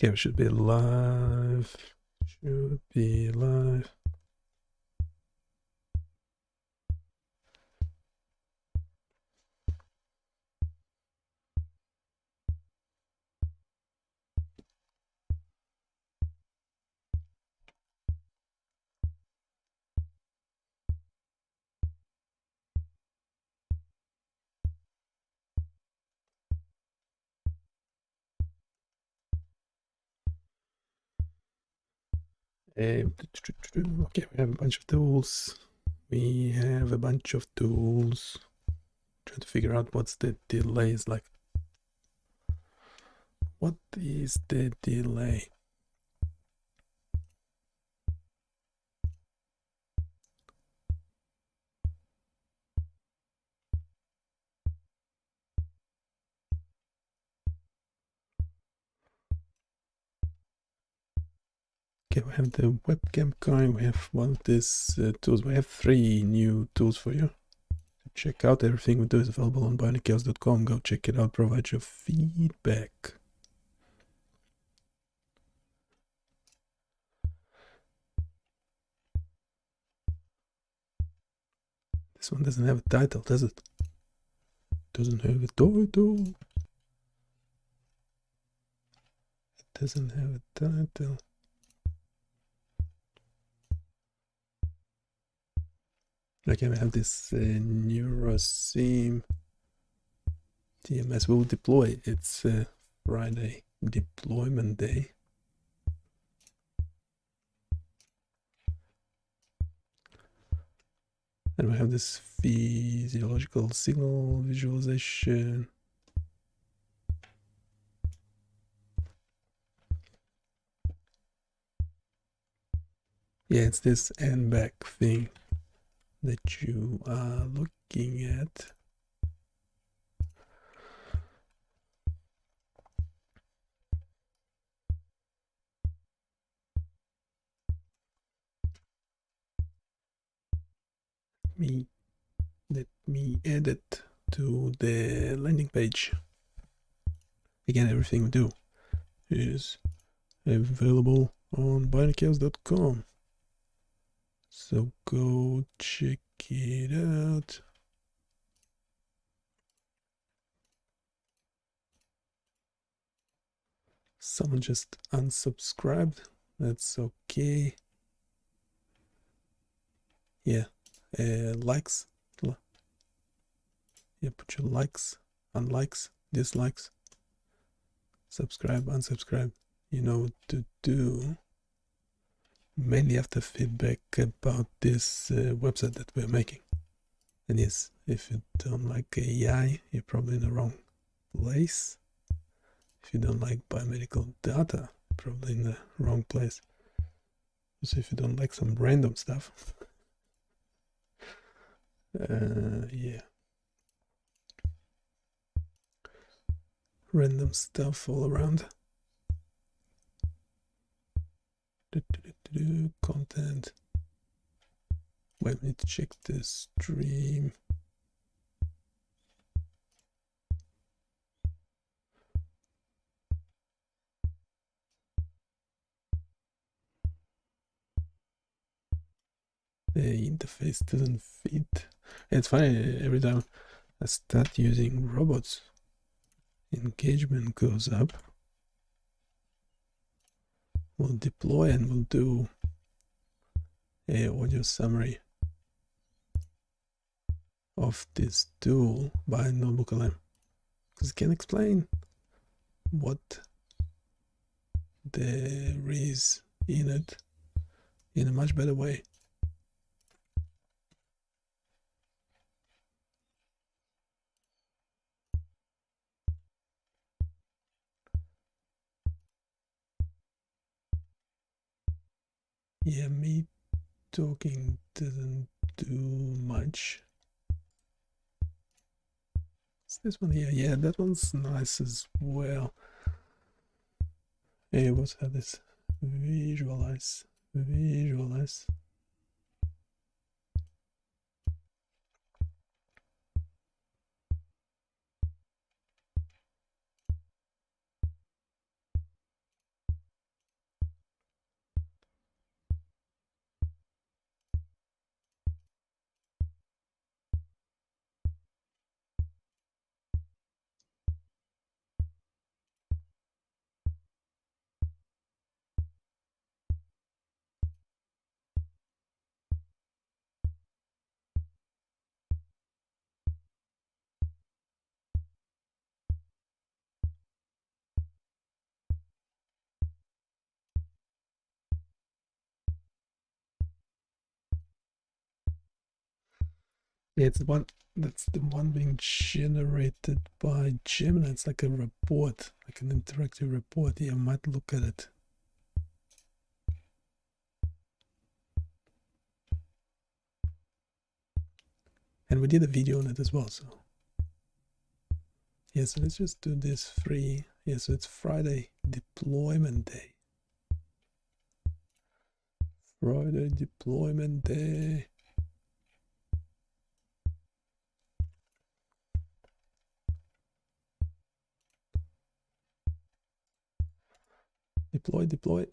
Okay, we should be live. Should be live. Okay, we have a bunch of tools. Trying to figure out what's the delay is like. What is the delay? Okay, we have the webcam going. We have one of these tools. We have 3 new tools for you. Check out everything we do is available on BioniChaos.com. Go check it out. Provide your feedback. This one doesn't have a title, does it? Doesn't have a title. It doesn't have a title. Okay, we have this NeuroSim TMS. We'll deploy. It's Friday deployment day. And we have this physiological signal visualization. Yeah, it's this and back thing that you are looking at. Let me add it to the landing page. Again, everything we do is available on BioniChaos.com. So go check it out. Someone just unsubscribed. That's okay. Yeah, likes. Yeah, put your likes, unlikes, dislikes, subscribe, unsubscribe. You know what to do. Mainly after feedback about this website that we're making. And yes, if you don't like AI, you're probably in the wrong place. If you don't like biomedical data, probably in the wrong place. So if you don't like some random stuff, yeah, random stuff all around. Content. Wait, I need to check the stream. The interface doesn't fit. It's funny, every time I start using robots, engagement goes up. We'll deploy and we'll do a audio summary of this tool by NotebookLM, because it can explain what there is in it in a much better way. Yeah, me talking doesn't do much. It's this one here. Yeah, that one's nice as well. Hey, what's that? This visualize. Yeah, it's the one that's the one being generated by Gemini. It's like a report, like an interactive report. Yeah, I might look at it. And we did a video on it as well, so yeah, so let's just do this free. Yeah, so it's Friday deployment day. Friday deployment day. Deploy, deploy.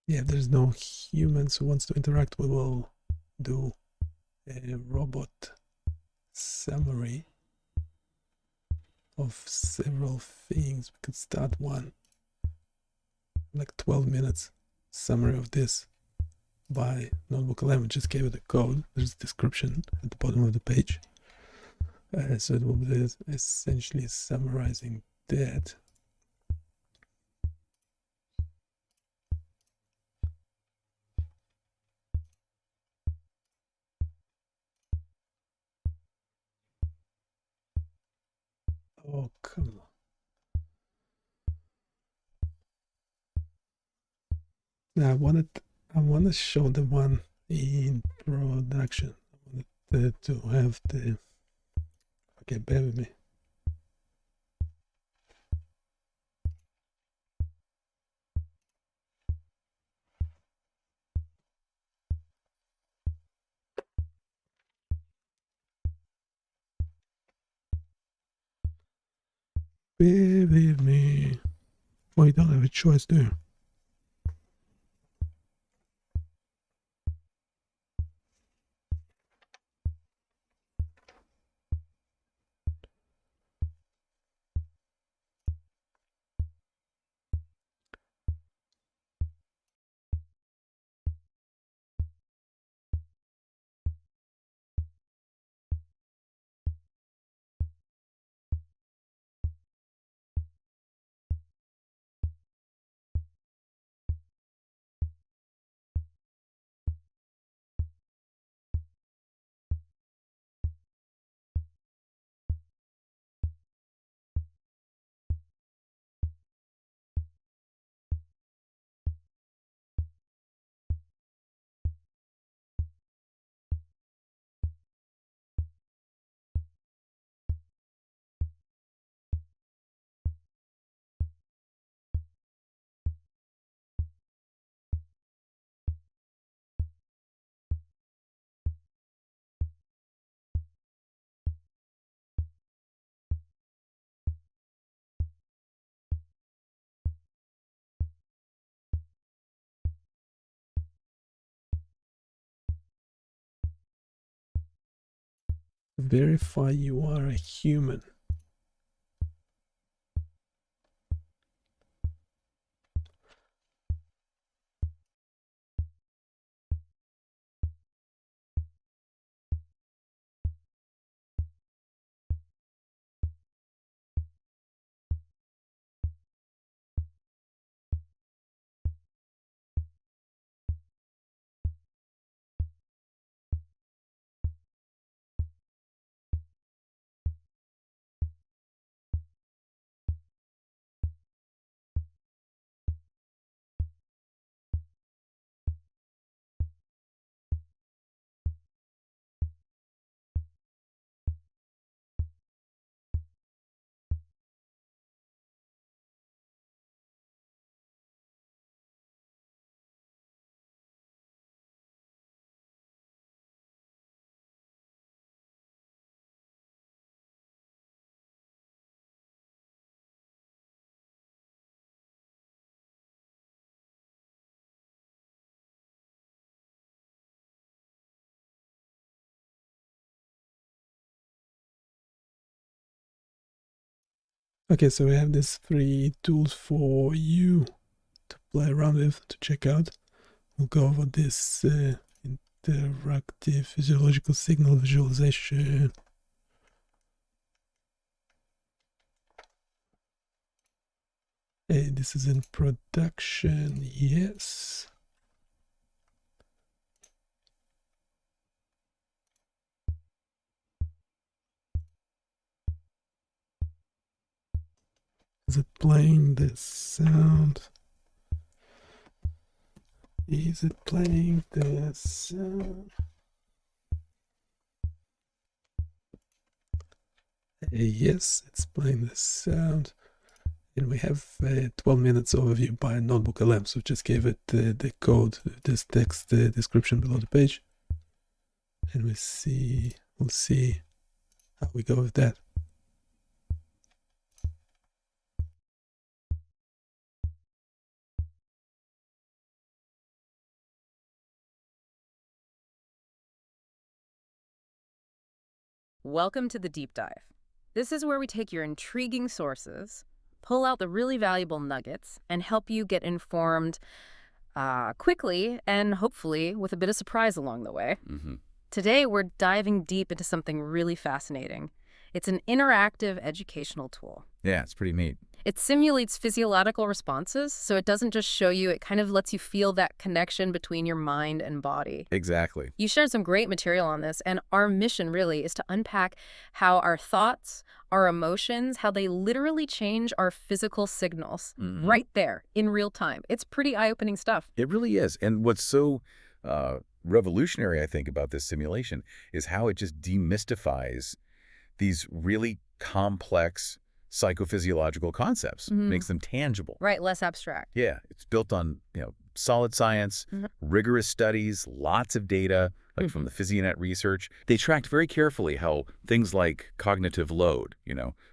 Yeah, if there's no humans who wants to interact, we will do a robot summary of several things. We could start one, like 12 minutes summary of this by Notebook 11. Just gave it a code. There's a description at the bottom of the page. So it will be essentially summarizing that. Oh, come on. Now I want to show the one in production. I wanted to have the, okay, bear with me. Bear with me. Well, you don't have a choice, do you? Verify you are a human. Okay, so we have these three tools for you to play around with to check out. We'll go over this interactive physiological signal visualization. Hey, this is in production, yes. Is it playing the sound? Is it playing the sound? Yes, it's playing the sound. And we have a 12 minutes overview by Notebook LM, so just gave it the code, this text description below the page. And we'll see how we go with that. Welcome to the Deep Dive. This is where we take your intriguing sources, pull out the really valuable nuggets, and help you get informed quickly and hopefully with a bit of surprise along the way. Today, we're diving deep into something really fascinating. It's an interactive educational tool. Yeah, it's pretty neat. It simulates physiological responses, so it doesn't just show you, it kind of lets you feel that connection between your mind and body. Exactly. You shared some great material on this, and our mission really is to unpack how our thoughts, our emotions, how they literally change our physical signals right there in real time. It's pretty eye-opening stuff. It really is. And what's so revolutionary, I think, about this simulation is how it just demystifies these really complex psychophysiological concepts, makes them tangible. Right, less abstract. Yeah, it's built on, solid science, rigorous studies, lots of data, like from the PhysioNet research. They tracked very carefully how things like cognitive load,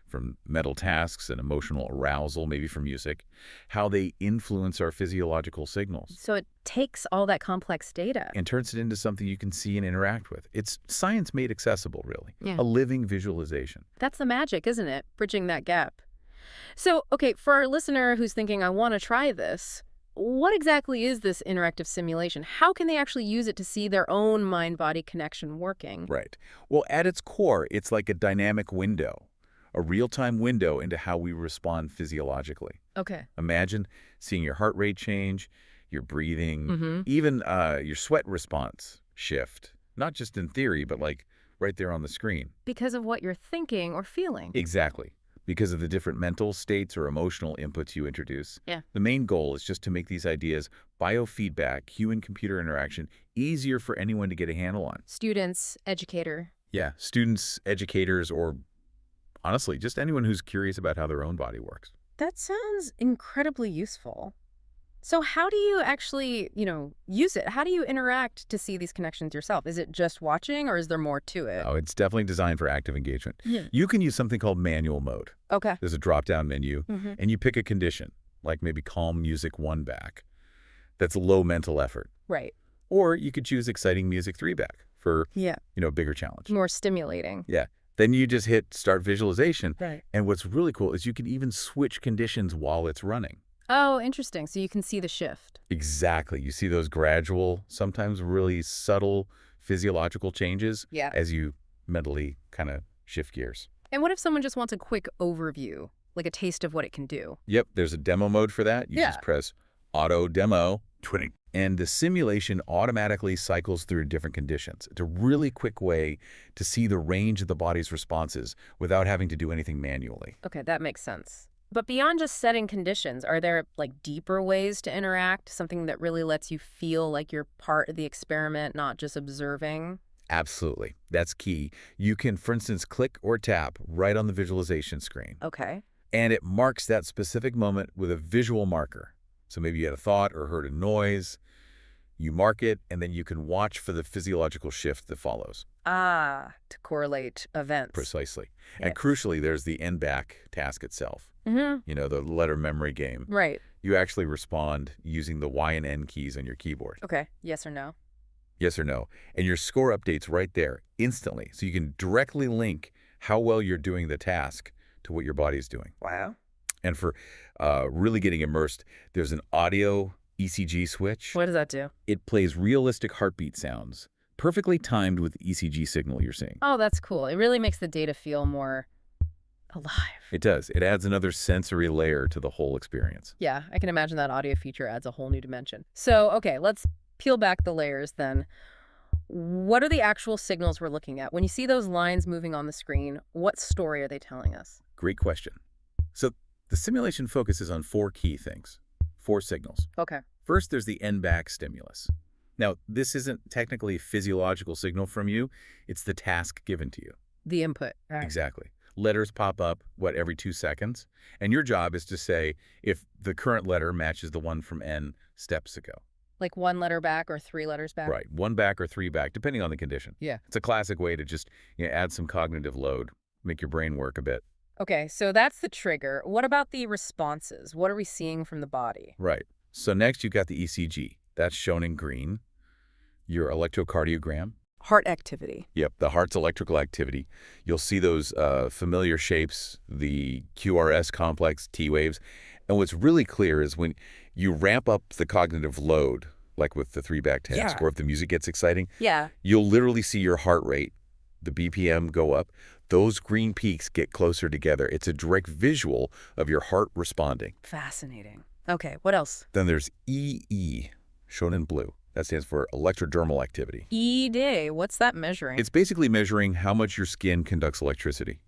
from mental tasks and emotional arousal, maybe from music, how they influence our physiological signals. So it takes all that complex data And turns it into something you can see and interact with. It's science made accessible, really. Yeah. A living visualization. That's the magic, isn't it? Bridging that gap. So, okay, for our listener who's thinking, I want to try this, what exactly is this interactive simulation? How can they actually use it to see their own mind-body connection working? Right. Well, at its core, it's like a dynamic window, a real-time window into how we respond physiologically. Okay. Imagine seeing your heart rate change, your breathing, even your sweat response shift. Not just in theory, but like right there on the screen. Because of what you're thinking or feeling. Exactly. Because of the different mental states or emotional inputs you introduce. Yeah. The main goal is just to make these ideas, biofeedback, human-computer interaction, easier for anyone to get a handle on. Students, educator. Yeah, students, educators, or honestly, just anyone who's curious about how their own body works. That sounds incredibly useful. So how do you actually, use it? How do you interact to see these connections yourself? Is it just watching or is there more to it? Oh, it's definitely designed for active engagement. Yeah. You can use something called manual mode. Okay. There's a drop-down menu, and you pick a condition, like maybe calm music 1 back. That's low mental effort. Right. Or you could choose exciting music 3 back for, Yeah. Bigger challenge. More stimulating. Yeah. Then you just hit start visualization. Right. And what's really cool is you can even switch conditions while it's running. Oh, interesting. So you can see the shift. Exactly. You see those gradual, sometimes really subtle physiological changes as you mentally kind of shift gears. And what if someone just wants a quick overview, like a taste of what it can do? Yep, there's a demo mode for that. You just press auto demo, and the simulation automatically cycles through different conditions. It's a really quick way to see the range of the body's responses without having to do anything manually. Okay, that makes sense. But beyond just setting conditions, are there deeper ways to interact? Something that really lets you feel like you're part of the experiment, not just observing? Absolutely. That's key. You can, for instance, click or tap right on the visualization screen. Okay. And it marks that specific moment with a visual marker. So maybe you had a thought or heard a noise. You mark it, and then you can watch for the physiological shift that follows. Ah, to correlate events. Precisely. Yes. And crucially, there's the end-back task itself. The letter memory game. Right. You actually respond using the Y and N keys on your keyboard. Okay. Yes or no? Yes or no. And your score updates right there instantly. So you can directly link how well you're doing the task to what your body's doing. Wow. And for really getting immersed, there's an audio ECG switch. What does that do? It plays realistic heartbeat sounds, perfectly timed with the ECG signal you're seeing. Oh, that's cool. It really makes the data feel more alive. It does. It adds another sensory layer to the whole experience. Yeah, I can imagine that audio feature adds a whole new dimension. So, okay, let's peel back the layers then. What are the actual signals we're looking at? When you see those lines moving on the screen, what story are they telling us? Great question. So the simulation focuses on 4 key things, 4 signals. Okay. First, there's the end-back stimulus. Now, this isn't technically a physiological signal from you. It's the task given to you. The input. Right. Exactly. Letters pop up, every 2 seconds? And your job is to say if the current letter matches the one from N steps ago. Like 1 letter back or 3 letters back? Right. 1 back or 3 back, depending on the condition. Yeah. It's a classic way to just add some cognitive load, make your brain work a bit. Okay, so that's the trigger. What about the responses? What are we seeing from the body? Right. So next you've got the ECG. That's shown in green. Your electrocardiogram. Heart activity. Yep, the heart's electrical activity. You'll see those familiar shapes, the QRS complex, T waves. And what's really clear is when you ramp up the cognitive load, like with the 3-back task, or if the music gets exciting, you'll literally see your heart rate, the BPM, go up. Those green peaks get closer together. It's a direct visual of your heart responding. Fascinating. Okay, what else? Then there's EE, shown in blue. That stands for electrodermal activity. ED, what's that measuring? It's basically measuring how much your skin conducts electricity,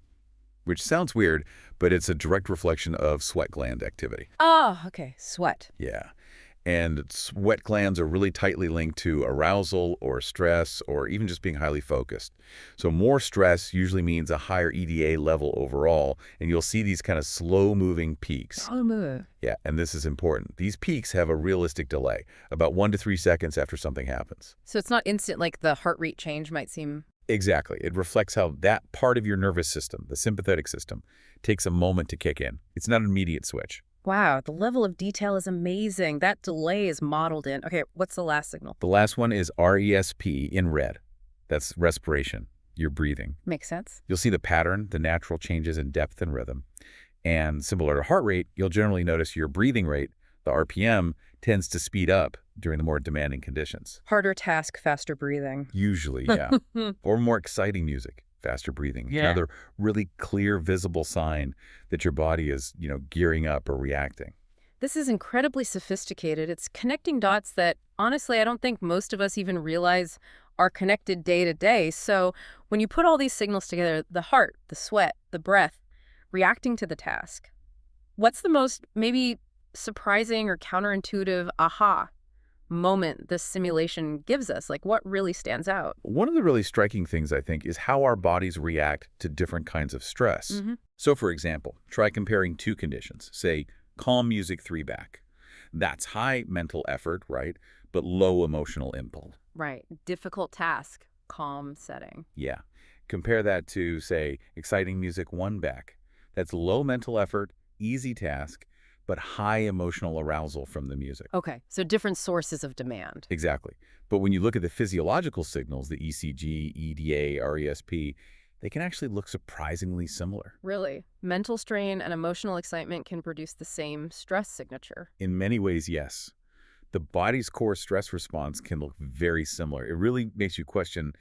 which sounds weird, but it's a direct reflection of sweat gland activity. Oh, okay, sweat. Yeah. And sweat glands are really tightly linked to arousal or stress or even just being highly focused. So more stress usually means a higher EDA level overall, and you'll see these kind of slow-moving peaks. Slow move. Yeah, and this is important. These peaks have a realistic delay, about 1 to 3 seconds after something happens. So it's not instant like the heart rate change might seem. Exactly. It reflects how that part of your nervous system, the sympathetic system, takes a moment to kick in. It's not an immediate switch. Wow, the level of detail is amazing. That delay is modeled in. Okay, what's the last signal? The last one is RESP in red. That's respiration, your breathing. Makes sense. You'll see the pattern, the natural changes in depth and rhythm. And similar to heart rate, you'll generally notice your breathing rate, the RPM, tends to speed up during the more demanding conditions. Harder task, faster breathing. Usually, yeah. Or more exciting music. Faster breathing. Yeah. Another really clear, visible sign that your body is, gearing up or reacting. This is incredibly sophisticated. It's connecting dots that, honestly, I don't think most of us even realize are connected day to day. So when you put all these signals together, the heart, the sweat, the breath, reacting to the task, what's the most maybe surprising or counterintuitive aha moment this simulation gives us? Like, what really stands out? One of the really striking things, I think, is how our bodies react to different kinds of stress. So, for example, try comparing 2 conditions. Say, calm music 3-back. That's high mental effort, right, but low emotional impulse. Right. Difficult task, calm setting. Yeah. Compare that to, say, exciting music 1-back. That's low mental effort, easy task, but high emotional arousal from the music. Okay, so different sources of demand. Exactly. But when you look at the physiological signals, the ECG, EDA, RESP, they can actually look surprisingly similar. Really? Mental strain and emotional excitement can produce the same stress signature. In many ways, yes. The body's core stress response can look very similar. It really makes you question,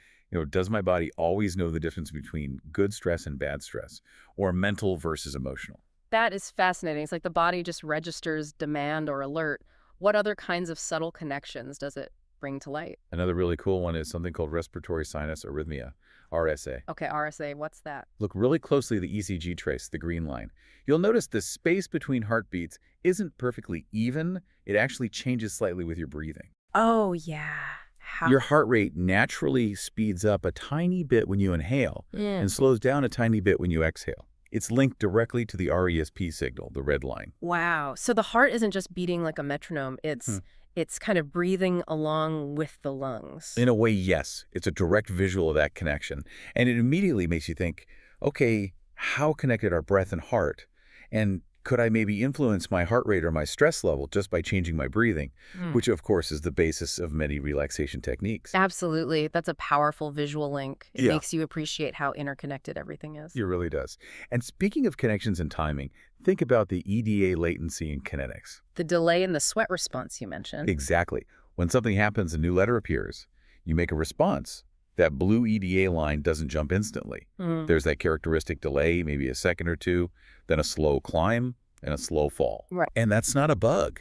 does my body always know the difference between good stress and bad stress, or mental versus emotional? That is fascinating. It's like the body just registers demand or alert. What other kinds of subtle connections does it bring to light? Another really cool one is something called respiratory sinus arrhythmia, RSA. Okay, RSA, what's that? Look really closely at the ECG trace, the green line. You'll notice the space between heartbeats isn't perfectly even. It actually changes slightly with your breathing. Oh, yeah. How? Your heart rate naturally speeds up a tiny bit when you inhale and slows down a tiny bit when you exhale. It's linked directly to the RESP signal, the red line. Wow. So the heart isn't just beating like a metronome. It's kind of breathing along with the lungs. In a way, yes. It's a direct visual of that connection. And it immediately makes you think, okay, how connected are breath and heart? And Could I maybe influence my heart rate or my stress level just by changing my breathing, which of course is the basis of many relaxation techniques? Absolutely. That's a powerful visual link. It Yeah. makes you appreciate how interconnected everything is. It really does. And speaking of connections and timing, think about the EDA latency in kinetics. The delay in the sweat response you mentioned. Exactly. When something happens, a new letter appears. You make a response. That blue EDA line doesn't jump instantly. There's that characteristic delay, maybe a second or two, then a slow climb and a slow fall. Right. And that's not a bug.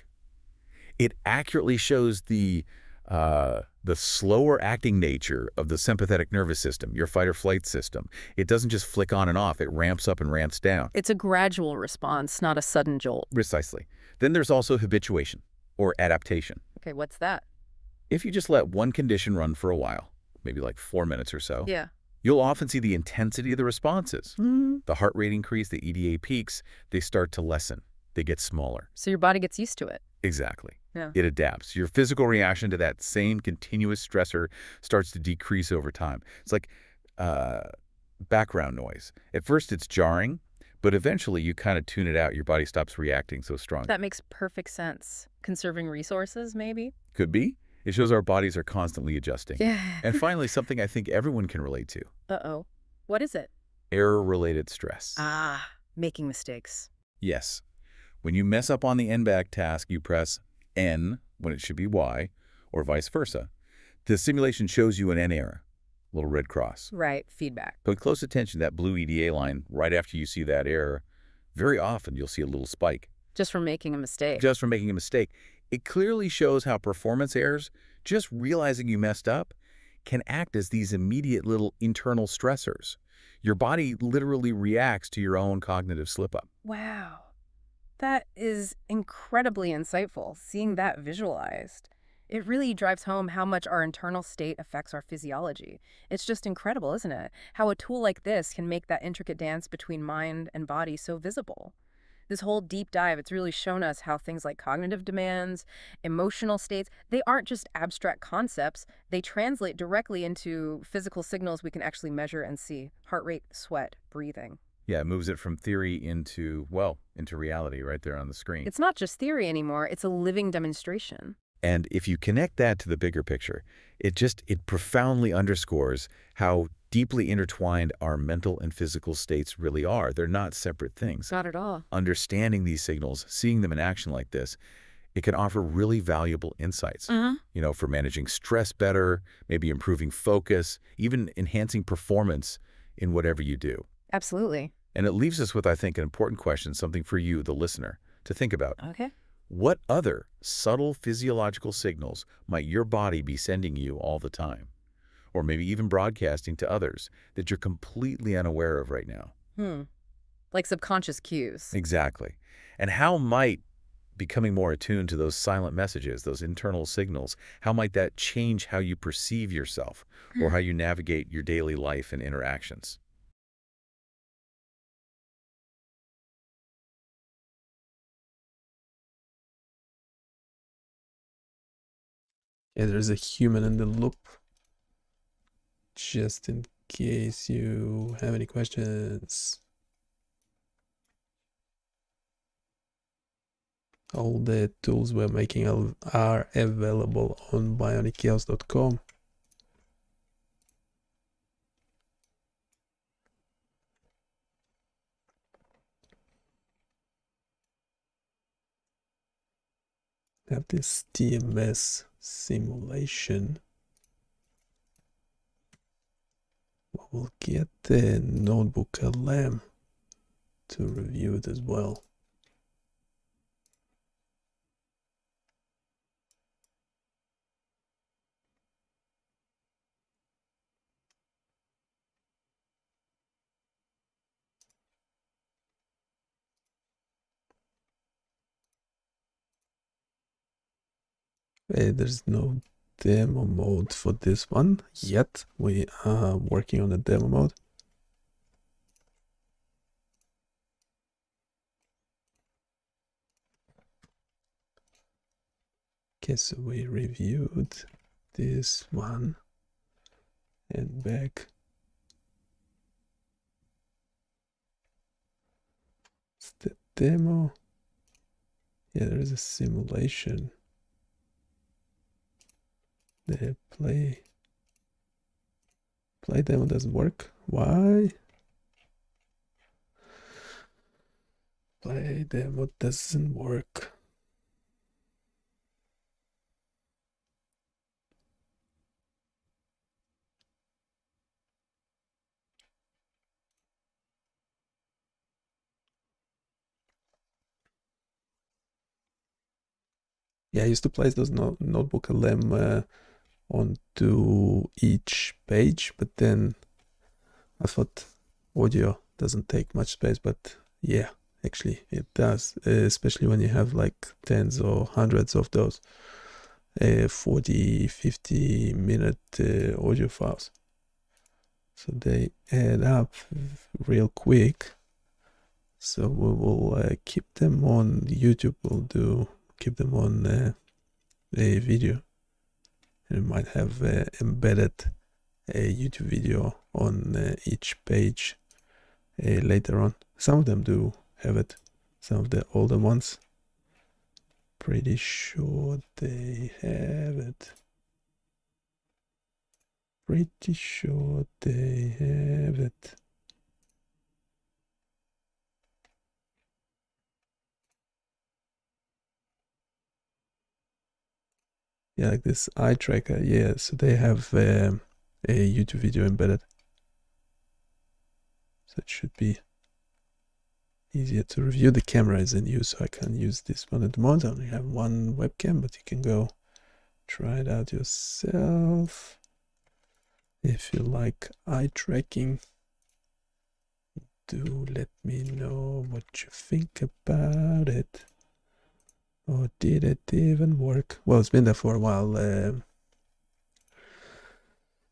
It accurately shows the slower acting nature of the sympathetic nervous system, your fight or flight system. It doesn't just flick on and off. It ramps up and ramps down. It's a gradual response, not a sudden jolt. Precisely. Then there's also habituation or adaptation. Okay, what's that? If you just let one condition run for a while, maybe like 4 minutes or so, Yeah. you'll often see the intensity of the responses. The heart rate increase, the EDA peaks, they start to lessen. They get smaller. So your body gets used to it. Exactly. Yeah. It adapts. Your physical reaction to that same continuous stressor starts to decrease over time. It's like background noise. At first it's jarring, but eventually you kind of tune it out. Your body stops reacting so strong. That makes perfect sense. Conserving resources, maybe? Could be. It shows our bodies are constantly adjusting. Yeah. And finally, something I think everyone can relate to. Uh-oh. What is it? Error-related stress. Making mistakes. Yes. When you mess up on the N-back task, you press N when it should be Y, or vice versa. The simulation shows you an N error, a little red cross. Right, feedback. Pay close attention to that blue EDA line right after you see that error. Very often you'll see a little spike. Just from making a mistake. Just from making a mistake. It clearly shows how performance errors, just realizing you messed up, can act as these immediate little internal stressors. Your body literally reacts to your own cognitive slip-up. Wow. That is incredibly insightful, seeing that visualized. It really drives home how much our internal state affects our physiology. It's just incredible, isn't it? How a tool like this can make that intricate dance between mind and body so visible. This whole deep dive, it's really shown us how things like cognitive demands, emotional states, they aren't just abstract concepts. They translate directly into physical signals we can actually measure and see. Heart rate, sweat, breathing. Yeah, it moves it from theory into, well, into reality right there on the screen. It's not just theory anymore, it's a living demonstration. And if you connect that to the bigger picture, it profoundly underscores how deeply intertwined our mental and physical states really are. They're not separate things. Not at all. Understanding these signals, seeing them in action like this, it can offer really valuable insights, for managing stress better, maybe improving focus, even enhancing performance in whatever you do. Absolutely. And it leaves us with, I think, an important question, something for you, the listener, to think about. Okay. What other subtle physiological signals might your body be sending you all the time? Or maybe even broadcasting to others that you're completely unaware of right now? Like subconscious cues. Exactly. And how might becoming more attuned to those silent messages, those internal signals, how might that change how you perceive yourself or how you navigate your daily life and interactions? Yeah, there's a human in the loop. Just in case you have any questions. All the tools we're making are available on BioniChaos.com. Have this TMS simulation. We'll get the notebook LM to review it as well. There's no demo mode for this one yet. We are working on the demo mode. Okay, so we reviewed this one and back. It's the demo. Yeah, there is a simulation. The play demo doesn't work. Why? Play demo doesn't work. Yeah, I used to place those notebook LM onto each page, but then I thought audio doesn't take much space, but yeah, actually it does, especially when you have like tens or hundreds of those 40-50 minute audio files. So they add up real quick. So we will keep them on YouTube. We'll keep them on a video, and we might have embedded a YouTube video on each page later on. Some of them do have it, some of the older ones. Pretty sure they have it. Pretty sure they have it. Yeah, like this eye tracker. Yeah, so they have a YouTube video embedded. So it should be easier to review. The camera is in use, so I can't use this one at the moment. I only have one webcam, but you can go try it out yourself. If you like eye tracking, do let me know what you think about it. Or did it even work? Well, it's been there for a while. I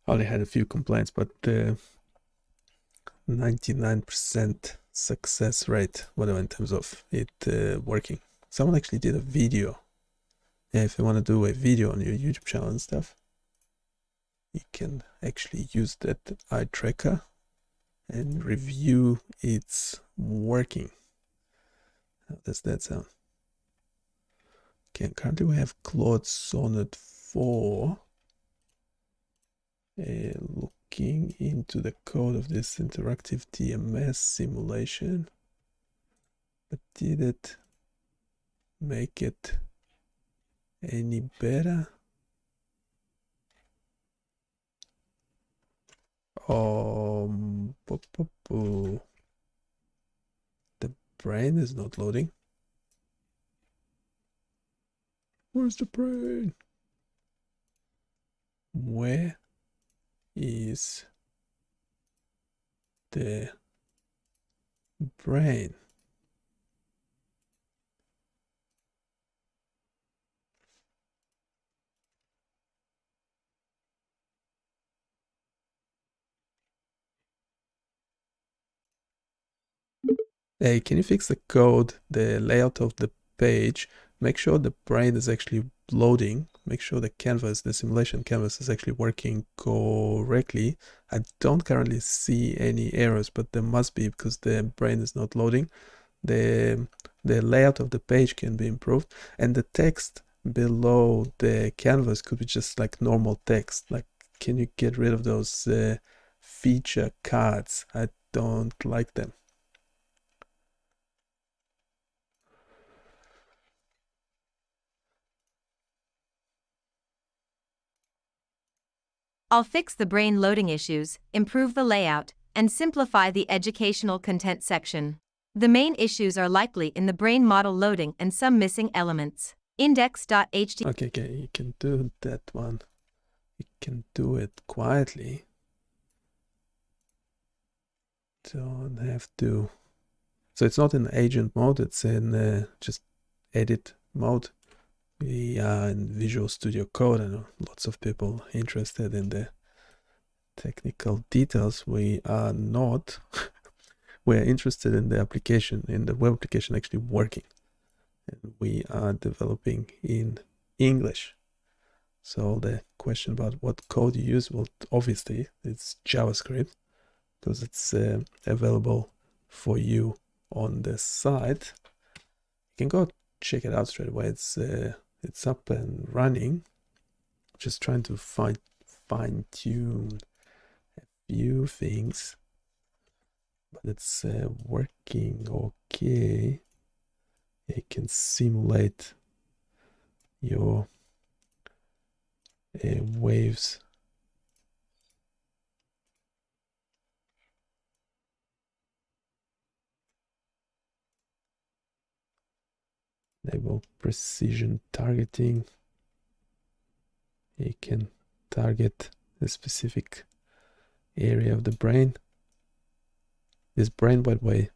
only had a few complaints, but 99% success rate, whatever, in terms of it working. Someone actually did a video. Yeah, if you want to do a video on your YouTube channel and stuff, you can actually use that eye tracker and review its working. How does that sound? Okay, currently we have Claude Sonnet 4 looking into the code of this interactive TMS simulation, but did it make it any better? The brain is not loading. Where's the brain? Where is the brain? Hey, can you fix the code, the layout of the page? Make sure the brain is actually loading. Make sure the canvas, the simulation canvas, is actually working correctly. I don't currently see any errors, but there must be, because the brain is not loading. The layout of the page can be improved, and the text below the canvas could be just like normal text. Like, can you get rid of those feature cards? I don't like them. I'll fix the brain loading issues, improve the layout, and simplify the educational content section. The main issues are likely in the brain model loading and some missing elements. Index.html. Okay, you can do that one. You can do it quietly. Don't have to. So it's not in agent mode, it's in just edit mode. We are in Visual Studio Code. I know lots of people interested in the technical details. We are not. We're interested in the application, in the web application actually working. And we are developing in English. So the question about what code you use, well, obviously it's JavaScript, because it's available for you on the site. can go check it out straight away. It's up and running. Just trying to fine tune a few things, but it's working okay. It can simulate your waves. Enable precision targeting. You can target a specific area of the brain. This brain, by the way,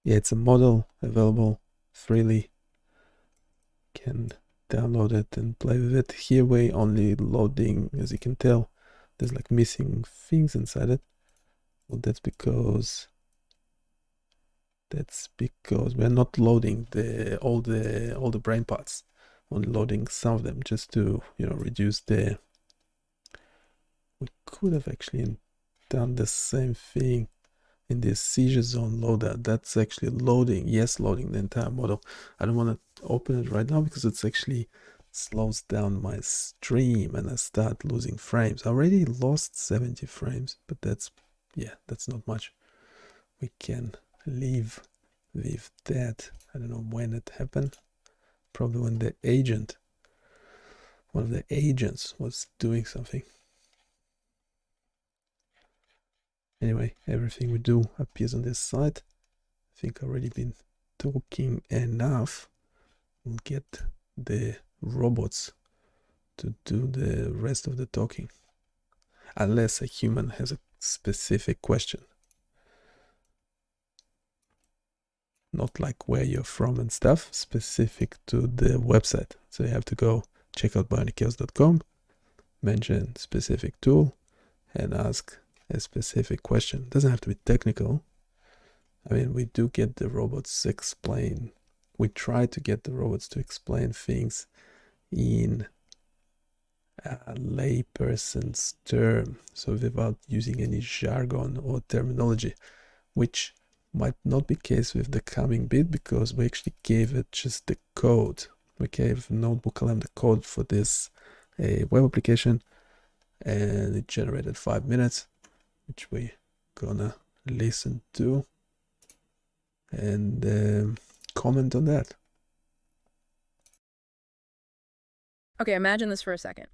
yeah, it's a model available freely. Can download it and play with it. Here we're only loading, as you can tell, there's like missing things inside it. Well, that's because we're not loading all the brain parts, only loading some of them, just to reduce the. We could have actually done the same thing in the seizure zone loader. That's actually loading the entire model. I don't want to open it right now because it's actually slows down my stream and I start losing frames. I already lost 70 frames, but that's not much. We can leave with that. I don't know when it happened. Probably when one of the agents was doing something. Anyway, everything we do appears on this side. I think I've already been talking enough. We'll get the robots to do the rest of the talking, unless a human has a specific question, not like where you're from and stuff, specific to the website. So you have to go check out BioniChaos.com, mention specific tool, and ask a specific question. It doesn't have to be technical. I mean, we do get the robots explain. We try to get the robots to explain things in a layperson's term, so without using any jargon or terminology, which might not be the case with the coming bit, because we actually gave it just the code. We gave Notebook LM the code for this web application, and it generated 5 minutes, which we're gonna listen to and comment on that. Okay, imagine this for a second.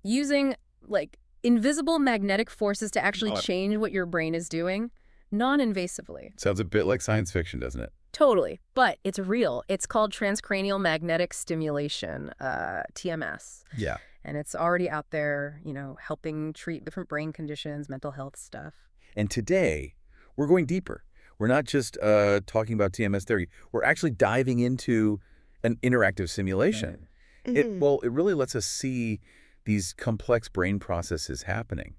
Using like invisible magnetic forces to actually change what your brain is doing, non-invasively. Sounds a bit like science fiction, doesn't it? Totally, but it's real. It's called transcranial magnetic stimulation, TMS. Yeah. And it's already out there, helping treat different brain conditions, mental health stuff. And today, we're going deeper. We're not just talking about TMS theory. We're actually diving into an interactive simulation. Right. It really lets us see these complex brain processes happening.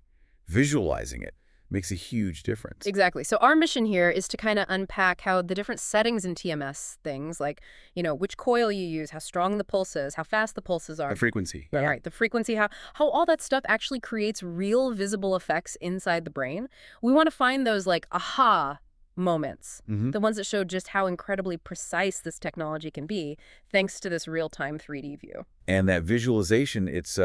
Visualizing it makes a huge difference. Exactly. So our mission here is to kind of unpack how the different settings in TMS things, like, which coil you use, how strong the pulse is, how fast the pulses are. The frequency. Right. The frequency, how all that stuff actually creates real visible effects inside the brain. We want to find those like aha moments, the ones that show just how incredibly precise this technology can be, thanks to this real-time 3D view. And that visualization, it's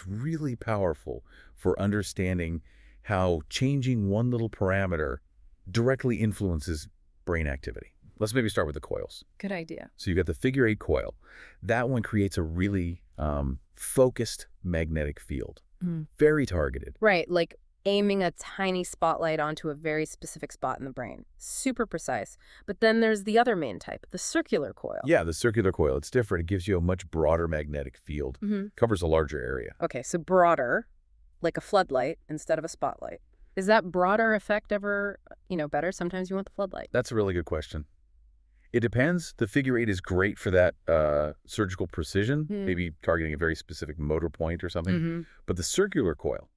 really powerful for understanding how changing one little parameter directly influences brain activity. Let's maybe start with the coils. Good idea. So you got the figure 8 coil. That one creates a really focused magnetic field, very targeted. Right, like aiming a tiny spotlight onto a very specific spot in the brain. Super precise. But then there's the other main type, the circular coil. Yeah, the circular coil. It's different. It gives you a much broader magnetic field. Covers a larger area. Okay, so broader, like a floodlight instead of a spotlight. Is that broader effect ever, better? Sometimes you want the floodlight. That's a really good question. It depends. The figure 8 is great for that surgical precision, maybe targeting a very specific motor point or something. But the circular coil,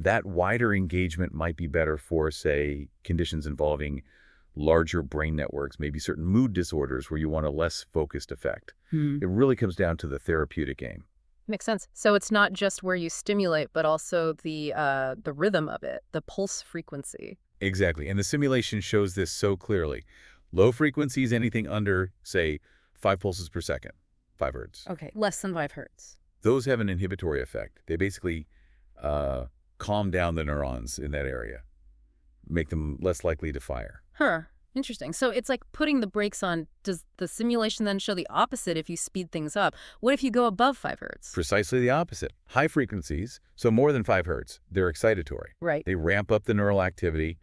that wider engagement might be better for, say, conditions involving larger brain networks, maybe certain mood disorders where you want a less focused effect. It really comes down to the therapeutic aim. Makes sense. So it's not just where you stimulate, but also the rhythm of it, the pulse frequency. Exactly. And the simulation shows this so clearly. Low frequencies, anything under, say, 5 pulses per second, 5 hertz. Okay, less than 5 hertz. Those have an inhibitory effect. They basically calm down the neurons in that area, make them less likely to fire. Huh. Interesting. So it's like putting the brakes on. Does the simulation then show the opposite if you speed things up? What if you go above 5 hertz? Precisely the opposite. High frequencies, so more than 5 hertz, they're excitatory. Right. They ramp up the neural activity,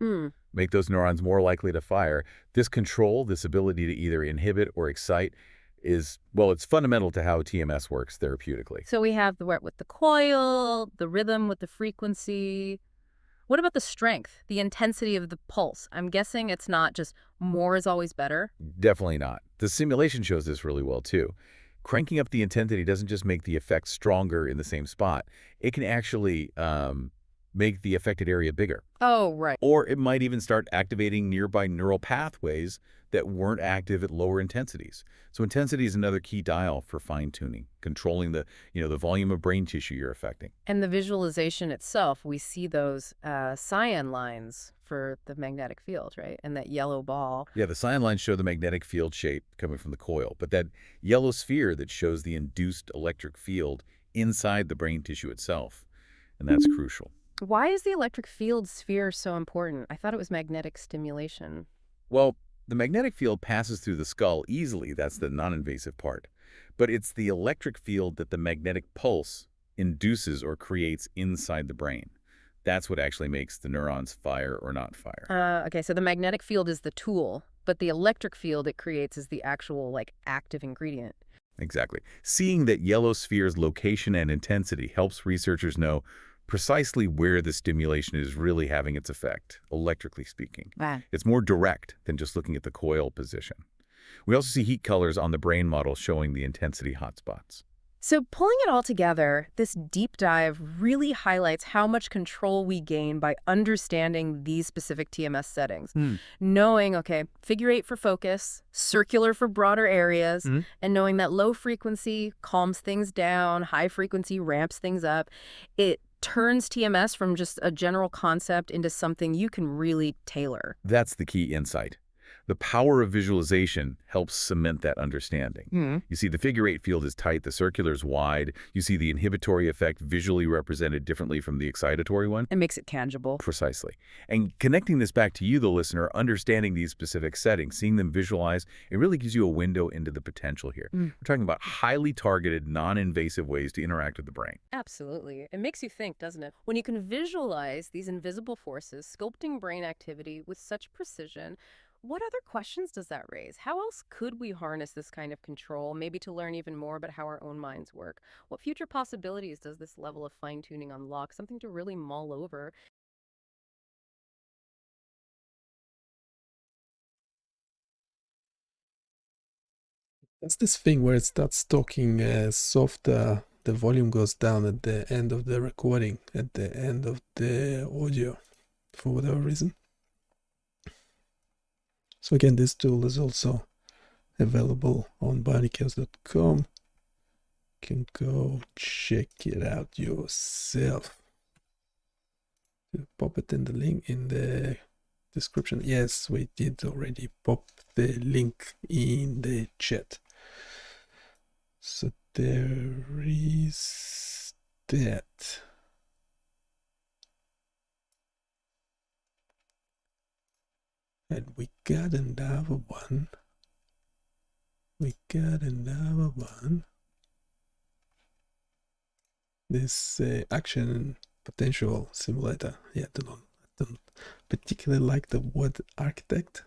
make those neurons more likely to fire. This control, this ability to either inhibit or excite is, well, it's fundamental to how TMS works therapeutically. So we have the wet with the coil, the rhythm with the frequency. What about the strength, the intensity of the pulse? I'm guessing it's not just more is always better. Definitely not. The simulation shows this really well, too. Cranking up the intensity doesn't just make the effect stronger in the same spot. It can actually make the affected area bigger. Oh, right. Or it might even start activating nearby neural pathways that weren't active at lower intensities. So intensity is another key dial for fine-tuning, controlling the volume of brain tissue you're affecting. And the visualization itself, we see those cyan lines for the magnetic field, right? And that yellow ball. Yeah, the cyan lines show the magnetic field shape coming from the coil, but that yellow sphere that shows the induced electric field inside the brain tissue itself, and that's crucial. Why is the electric field sphere so important? I thought it was magnetic stimulation. Well, the magnetic field passes through the skull easily. That's the non-invasive part. But it's the electric field that the magnetic pulse induces or creates inside the brain. That's what actually makes the neurons fire or not fire. Okay, so the magnetic field is the tool, but the electric field it creates is the actual, active ingredient. Exactly. Seeing that yellow sphere's location and intensity helps researchers know precisely where the stimulation is really having its effect, electrically speaking. Wow. It's more direct than just looking at the coil position. We also see heat colors on the brain model showing the intensity hotspots. So pulling it all together, this deep dive really highlights how much control we gain by understanding these specific TMS settings. Knowing, okay, figure 8 for focus, circular for broader areas, and knowing that low frequency calms things down, high frequency ramps things up. It turns TMS from just a general concept into something you can really tailor. That's the key insight. The power of visualization helps cement that understanding. You see, the figure-8 field is tight, the circular is wide. You see the inhibitory effect visually represented differently from the excitatory one. It makes it tangible. Precisely. And connecting this back to you, the listener, understanding these specific settings, seeing them visualized, it really gives you a window into the potential here. We're talking about highly targeted, non-invasive ways to interact with the brain. Absolutely. It makes you think, doesn't it? When you can visualize these invisible forces sculpting brain activity with such precision, what other questions does that raise? How else could we harness this kind of control, maybe to learn even more about how our own minds work? What future possibilities does this level of fine-tuning unlock? Something to really mull over. That's this thing where it starts talking softer, the volume goes down at the end of the recording, at the end of the audio, for whatever reason. So again, this tool is also available on BioniChaos.com. You can go check it out yourself. Pop it in the link in the description. Yes, we did already pop the link in the chat. So there is that. And we got another one. This action potential simulator. Yeah, I don't particularly like the word architect.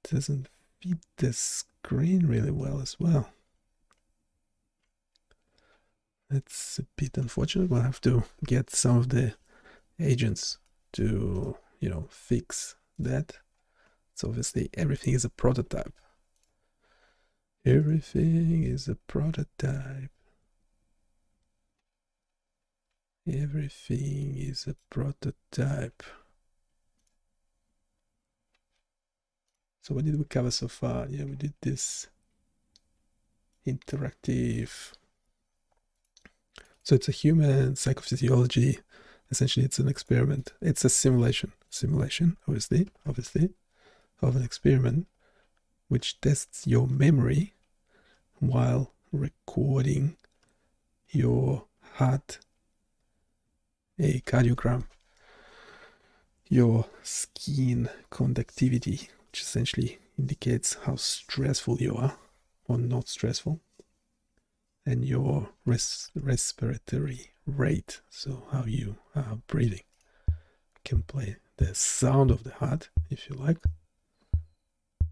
Doesn't fit the screen really well as well. That's a bit unfortunate. We'll have to get some of the agents to fix that. So obviously everything is a prototype. Everything is a prototype. Everything is a prototype. So what did we cover so far? Yeah, we did this interactive So it's a human psychophysiology. Essentially, it's an experiment. It's a simulation, obviously, of an experiment which tests your memory while recording your heart, a cardiogram, your skin conductivity, which essentially indicates how stressful you are or not stressful, and your respiratory rate, so how you are breathing. You can play the sound of the heart if you like.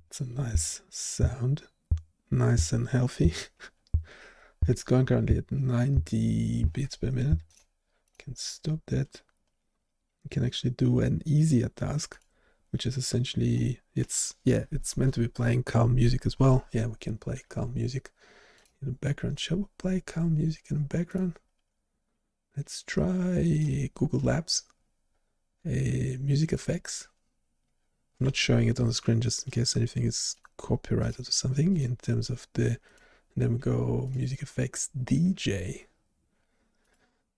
It's a nice sound, nice and healthy. It's going currently at 90 beats per minute. You can stop that. You can actually do an easier task, which is essentially, it's meant to be playing calm music as well. Yeah, we can play calm music in the background. Shall we play calm music in the background? Let's try Google Labs, music effects. I'm not showing it on the screen just in case anything is copyrighted or something in terms of the, and then we go music effects, DJ,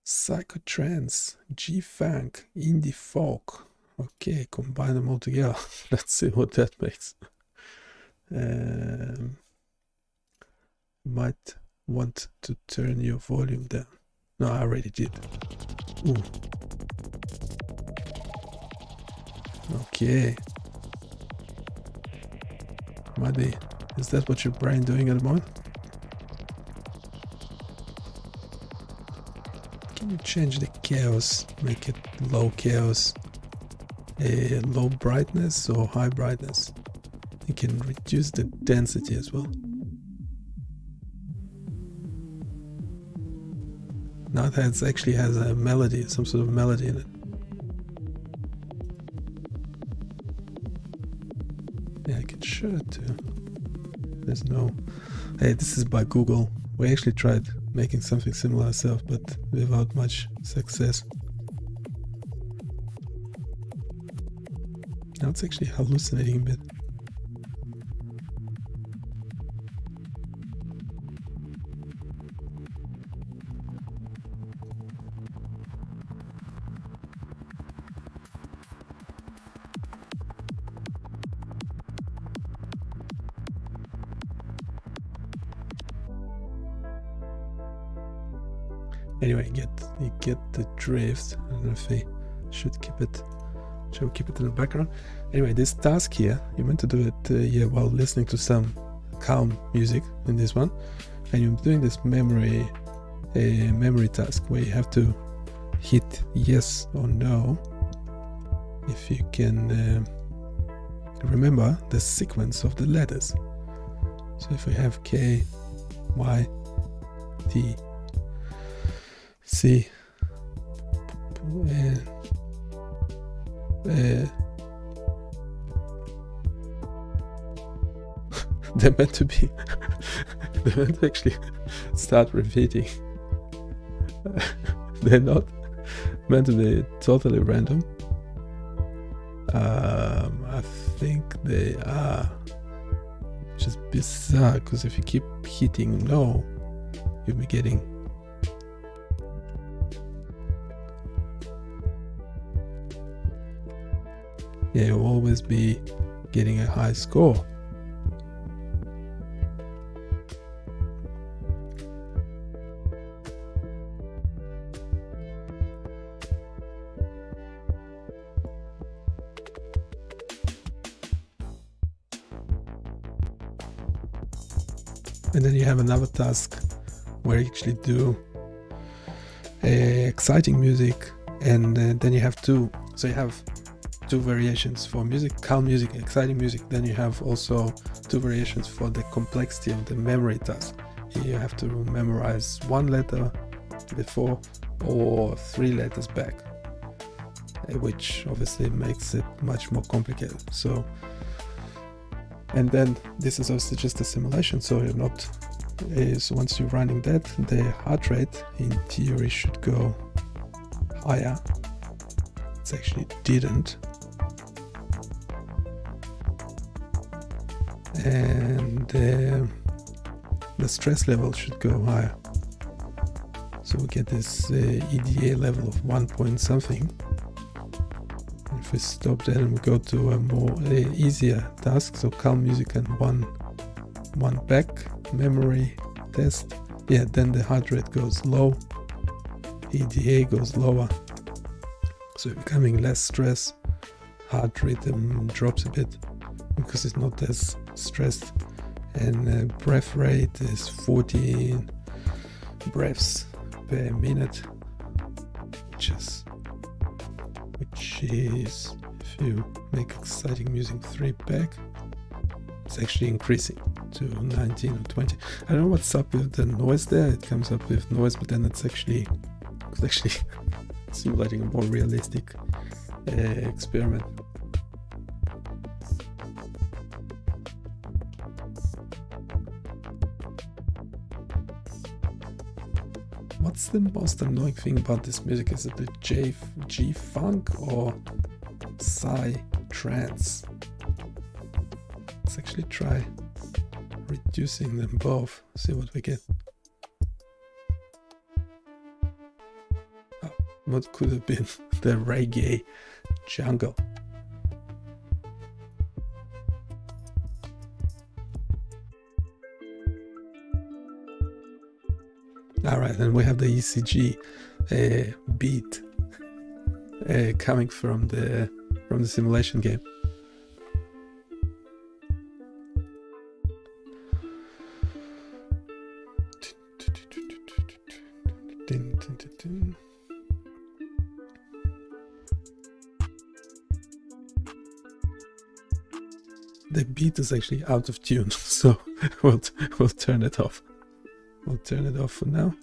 psychotrance, G-funk, indie folk. Okay, combine them all together. Let's see what that makes. Might want to turn your volume down. No, I already did. Ooh. Okay. Muddy, is that what your brain doing at the moment? Can you change the chaos, make it low chaos, low brightness or high brightness? You can reduce the density as well. Now that actually has a melody, some sort of melody in it. Yeah, I can show it too. There's no... Hey, this is by Google. We actually tried making something similar ourselves, but without much success. Now it's actually hallucinating a bit. Anyway, you get the drift. I don't know if we should keep it. Shall we keep it in the background? Anyway, this task here, you're meant to do it while listening to some calm music in this one, and you're doing this memory task where you have to hit yes or no if you can remember the sequence of the letters. So if we have K, Y, T, C, they're meant to be they're meant to actually start repeating. They're not meant to be totally random. I think they are, which is bizarre, because if you keep hitting no, you'll be getting you'll always be getting a high score. And then you have another task where you actually do exciting music, and then you have two variations for music, calm music, exciting music. Then you have also two variations for the complexity of the memory task. Here you have to memorize one letter before or 3 letters back, which obviously makes it much more complicated. So, and then this is also just a simulation, so you're not so once you're running that, the heart rate in theory should go higher. It actually didn't. And the stress level should go higher. So we get this EDA level of 1 point something. If we stop there and we go to a more easier task, so calm music and one back, memory test, yeah, then the heart rate goes low, EDA goes lower, so becoming less stress, heart rhythm drops a bit because it's not as stressed, and breath rate is 14 breaths per minute, which is, if you make exciting music 3 back, it's actually increasing to 19 or 20. I don't know what's up with the noise there. It comes up with noise, but then it's actually simulating a more realistic experiment. What's the most annoying thing about this music? Is it the G-funk or Psy-trance? Let's actually try reducing them both, see what we get. Oh, what could have been the reggae jungle? Alright, and we have the ECG beat coming from the simulation game. The beat is actually out of tune, so we'll turn it off. We'll turn it off for now.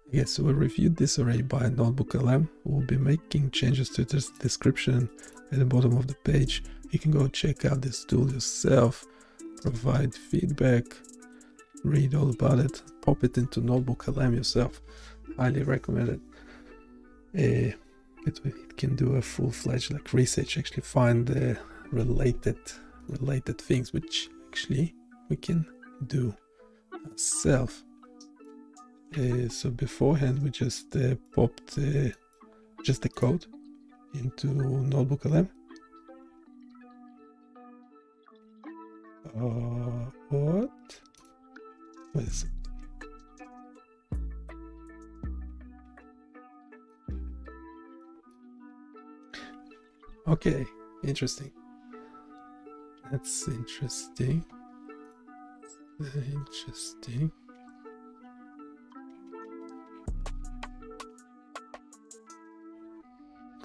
Okay, so we reviewed this already by Notebook LM. We'll be making changes to this description at the bottom of the page. You can go check out this tool yourself, provide feedback, read all about it, pop it into Notebook LM yourself. Highly recommend it. It can do a full-fledged like research, actually find the related things, which actually we can do ourselves. So beforehand we just popped just the code into Notebook LM. What? Wait a second. Okay, interesting. That's interesting. Interesting.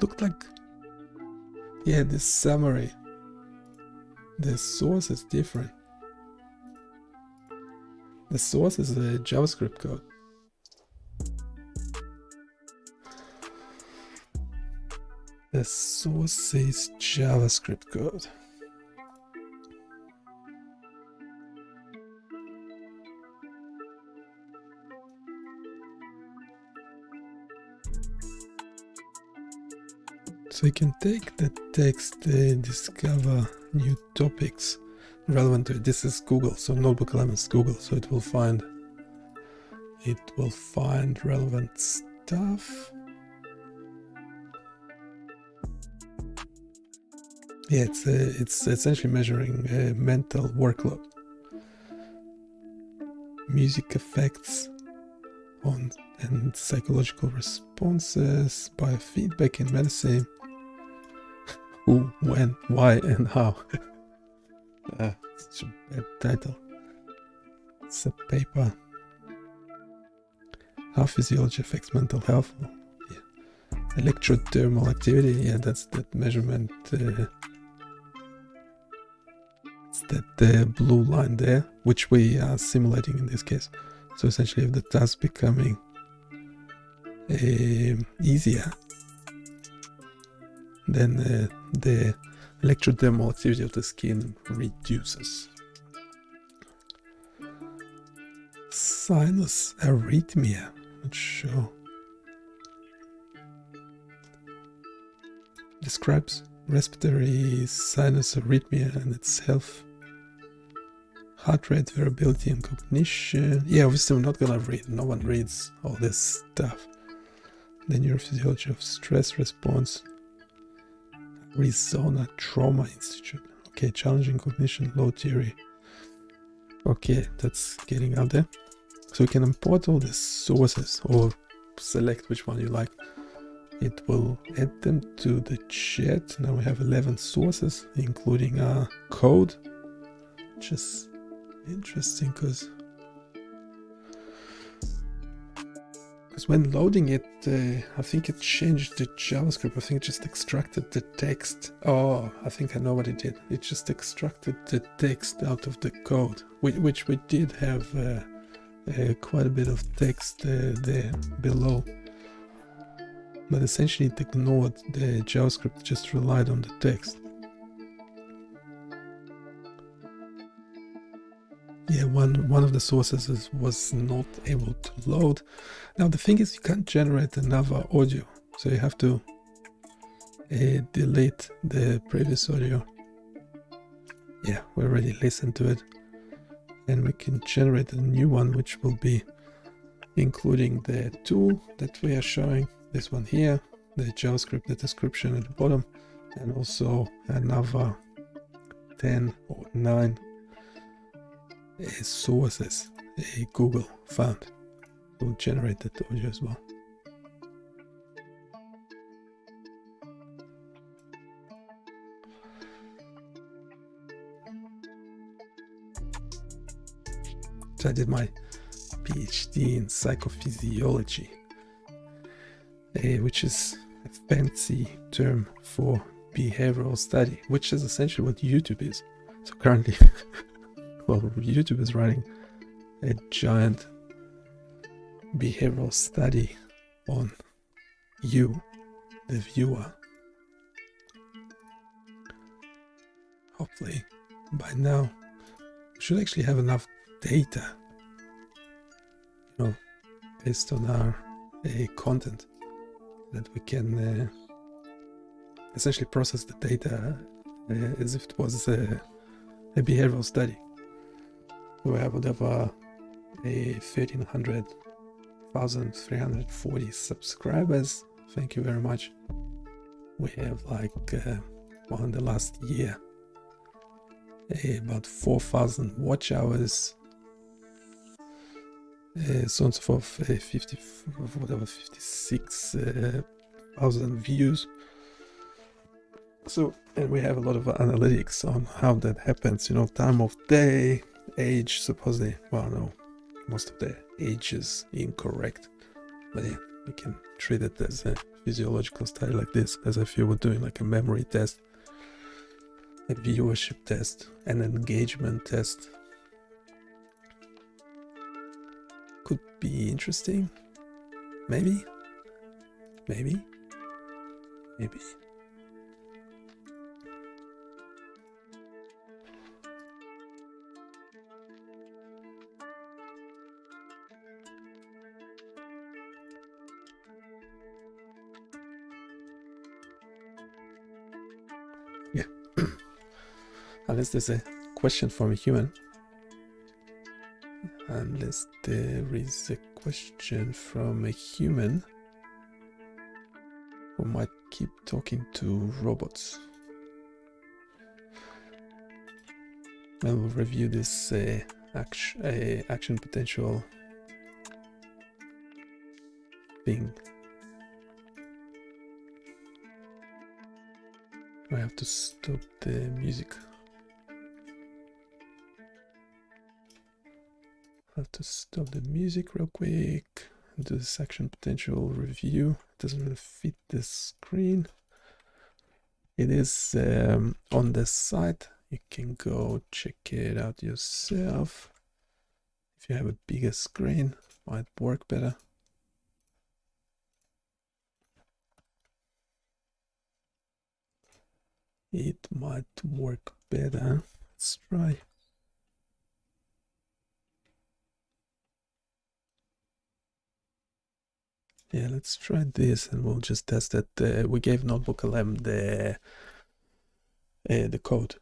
Looked like, yeah, this summary, the source is different. The source is a JavaScript code. The source is JavaScript code. So you can take the text, discover new topics relevant to it. This is Google, so Notebook LM is Google, so it will find relevant stuff. Yeah, it's essentially measuring mental workload, music effects on and psychological responses, biofeedback in medicine. Who, when, why, and how. Such a bad title. It's a paper. How physiology affects mental health. Yeah. Electrothermal activity. Yeah, that's that measurement. It's that blue line there, which we are simulating in this case. So essentially, if the task becoming easier, then the electrodermal activity of the skin reduces. Sinus arrhythmia. Not sure. Describes respiratory sinus arrhythmia and its health. heart rate, variability, and cognition. Yeah, obviously we're not gonna read. No one reads all this stuff. The neurophysiology of stress response. Arizona Trauma Institute. Okay, challenging cognition, load theory. Okay, that's getting out there. So we can import all these sources or select which one you like. It will add them to the chat. Now we have 11 sources, including our code, which is interesting because when loading it, I think it changed the JavaScript. I think it just extracted the text. Oh, I think I know what it did. It just extracted the text out of the code, which we did have quite a bit of text there below. But essentially it ignored the JavaScript, just relied on the text. Yeah, one of the sources was not able to load. Now the thing is, you can't generate another audio, so you have to delete the previous audio. Yeah, we already listened to it, and we can generate a new one, which will be including the tool that we are showing, this one here, the JavaScript, the description at the bottom, and also another 10 or 9 sources Google found to generate that audio as well. So I did my PhD in psychophysiology, which is a fancy term for behavioral study, which is essentially what YouTube is. So currently well, YouTube is running a giant behavioral study on you, the viewer. Hopefully by now we should actually have enough data, you know, based on our content, that we can essentially process the data as if it was a behavioral study. We have whatever 13,340 subscribers. Thank you very much. We have like well, in the last year about 4,000 watch hours, so on and so forth, 56,000 views. So, and we have a lot of analytics on how that happens, you know, time of day, age, supposedly. Well, no, most of the age is incorrect, but yeah, we can treat it as a physiological study like this, as if you were doing like a memory test, a viewership test, an engagement test. Could be interesting. Maybe. Yeah. Unless there's a question from a human. Unless there is a question from a human who might keep talking to robots. And we'll review this action potential thing. I have to stop the music. I have to stop the music real quick and do this action potential review. It doesn't really fit the screen. It is on the site. You can go check it out yourself. If you have a bigger screen, it might work better. It might work better. Let's try. Yeah, let's try this and we'll just test it. We gave Notebook LM the code.